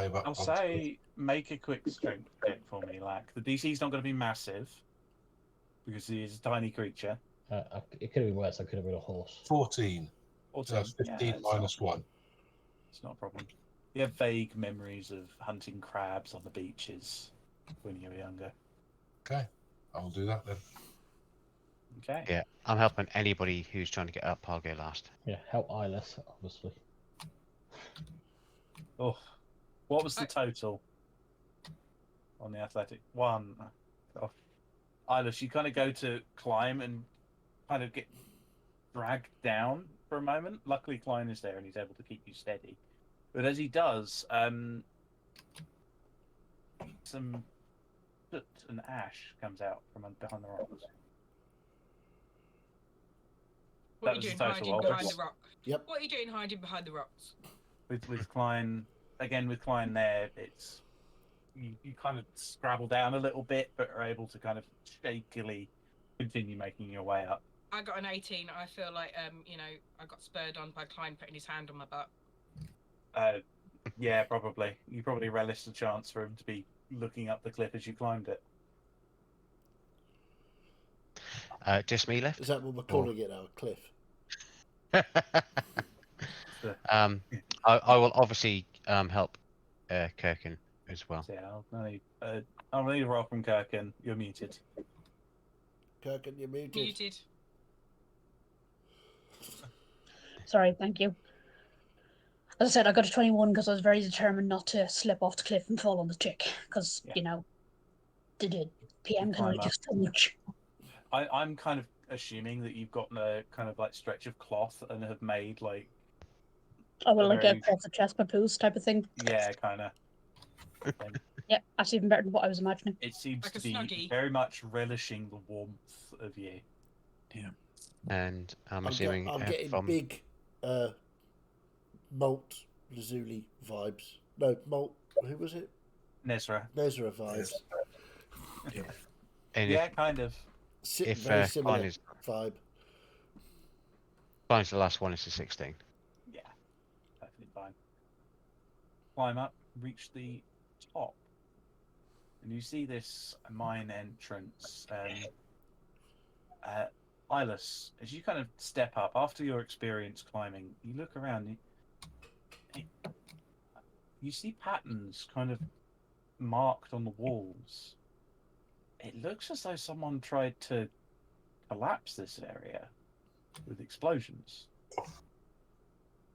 him up. I'll onto say make a quick strength check for me, Lack. The DC's not going to be massive because he is a tiny creature. It could have been worse. I could have been a horse. 14. Or So that's 15 it's minus not, 1. It's not a problem. You have vague memories of hunting crabs on the beaches when you were younger. Okay, I'll do that then. Okay. Yeah, I'm helping anybody who's trying to get up. I'll go last. Yeah, help Eyeless, obviously. Oh, what was the total on the athletic? 1. Oh. Eilish, you kind of go to climb and kind of get dragged down for a moment. Luckily, Klein is there and he's able to keep you steady. But as he does, some soot and ash comes out from behind the rocks. What That are you was doing the total hiding roll. behind the rock? Yep. What are you doing hiding behind the rocks? With Klein, again with Klein there, it's you kind of scrabble down a little bit, but are able to kind of shakily continue making your way up. I got an 18. I feel like I got spurred on by Klein putting his hand on my butt. Yeah, probably. You probably relished the chance for him to be looking up the cliff as you climbed it. Just me left. Is that what we're calling it now? A cliff? I will obviously help Kirkin as well. So yeah, I'll need a roll from Kirkin. You're muted. Kirkin, you're muted. Muted. Sorry, thank you. As I said, I got a 21 because I was very determined not to slip off the cliff and fall on the chick. Because, Yeah. the PM can only climb do so much. I'm kind of assuming that you've gotten a kind of like stretch of cloth and have made like Oh, well, like very- a cross the chest papoose type of thing. yeah, kind of. Yeah, that's even better than what I was imagining. It seems Like to a be snuggie. very much relishing the warmth of you. And I'm I'm assuming getting from big Malt Lazuli vibes. No, Malt, who was it? Nezra. Nezra vibes. and Yeah, kind of. if Very similar Klein is vibe. Klein's the last one, it's a 16. Yeah, perfectly fine. Climb up, reach the top, and you see this mine entrance. Ilis, as you kind of step up after your experience climbing, you look around. You see patterns kind of marked on the walls. It looks as though someone tried to collapse this area with explosions.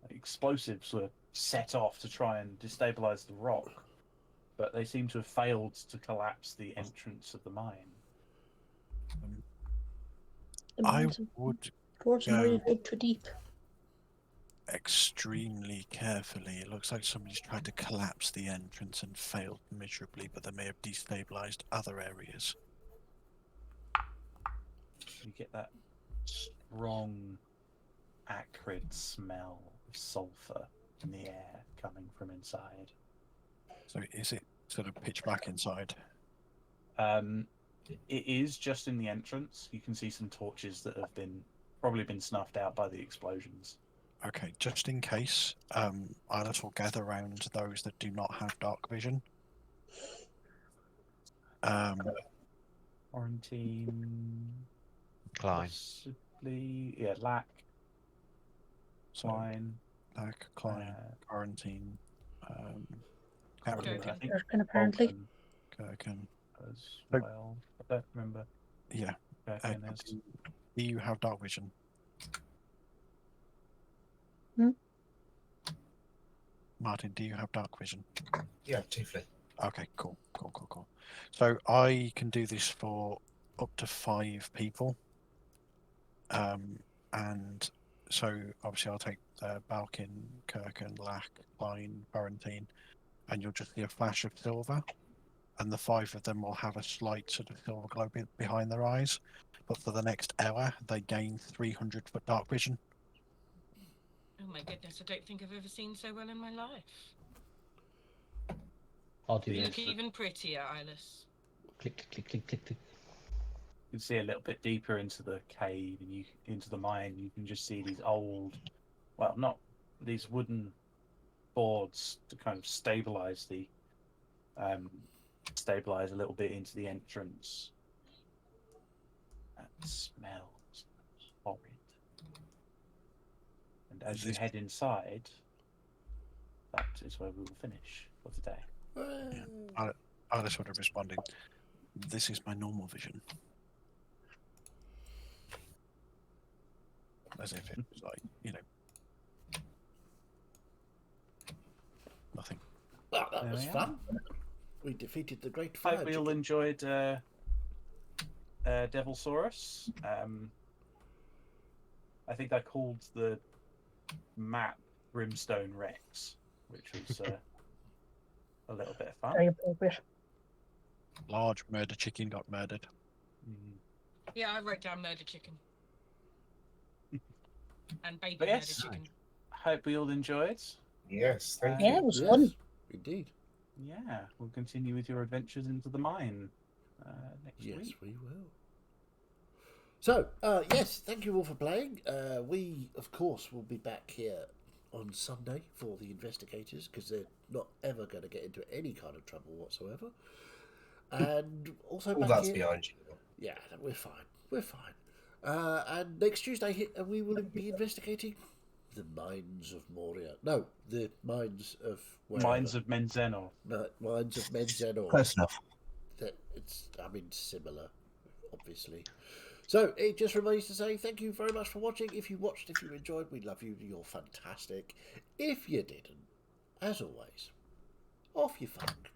Explosives were set off to try and destabilize the rock, but they seem to have failed to collapse the entrance of the mine. The I mines of would dwarves are go really dig too deep. extremely carefully. It looks like somebody's tried to collapse the entrance and failed miserably, but they may have destabilized other areas. You get that strong, acrid smell of sulfur in the air coming from inside. So is it sort of pitch black inside? It is just in the entrance. You can see some torches that have probably been snuffed out by the explosions. Okay, just in case, Iris will gather around those that do not have dark vision. Quarantine, Klein. possibly, yeah, lack, So, line, Klein, quarantine, Captain Gherkin. I think Gherkin, apparently. Vulcan Gherkin. as Oh. well. I don't remember. Yeah. Gherkin is. Do you have dark vision? Martin, do you have dark vision? Yeah, Tiefling. Okay, cool. So I can do this for up to 5 people. And so obviously I'll take Balkin, Kirkin, Lack, Klein, Quarantine, and you'll just see a flash of silver. And the 5 of them will have a slight sort of silver glow behind their eyes. But for the next hour, they gain 300 foot dark vision. Oh my goodness, I don't think I've ever seen so well in my life. I'll do You Yeah. look this. even prettier, Ilis. Click, click, click, click, click. You can see a little bit deeper into the cave and into the mine. You can just see these old, well, not these wooden boards to kind of stabilize a little bit into the entrance. That smells horrid. And as you head inside, that is where we will finish for today. Iris would have responded, "This is my normal vision." As if it was like, nothing. Well, that There was we are. fun. We defeated the great fire Hope we all chicken. enjoyed Devilsaurus. I think I called the map Brimstone Rex, which was a little bit of fun. Very appropriate. Large murder chicken got murdered. Mm. Yeah, I wrote down murder chicken. And baby But yes. murder chicken. Hope we all enjoyed. Yes, thank Yeah, you. it was Yes, fun. indeed. Yeah, we'll continue with your adventures into the mine next Yes, week. we will. So, yes, thank you all for playing. We, of course, will be back here on Sunday for the investigators because they're not ever going to get into any kind of trouble whatsoever. And also All back that's here. behind you. Yeah, we're fine. We're fine. And next Tuesday, we will be investigating the mines of Moria. No, the mines of wherever. Mines of Menzeno. No, mines of Menzenor. Close enough. That it's, similar, obviously. So it just remains to say thank you very much for watching. If you watched, if you enjoyed, we love you. You're fantastic. If you didn't, as always, off you funk.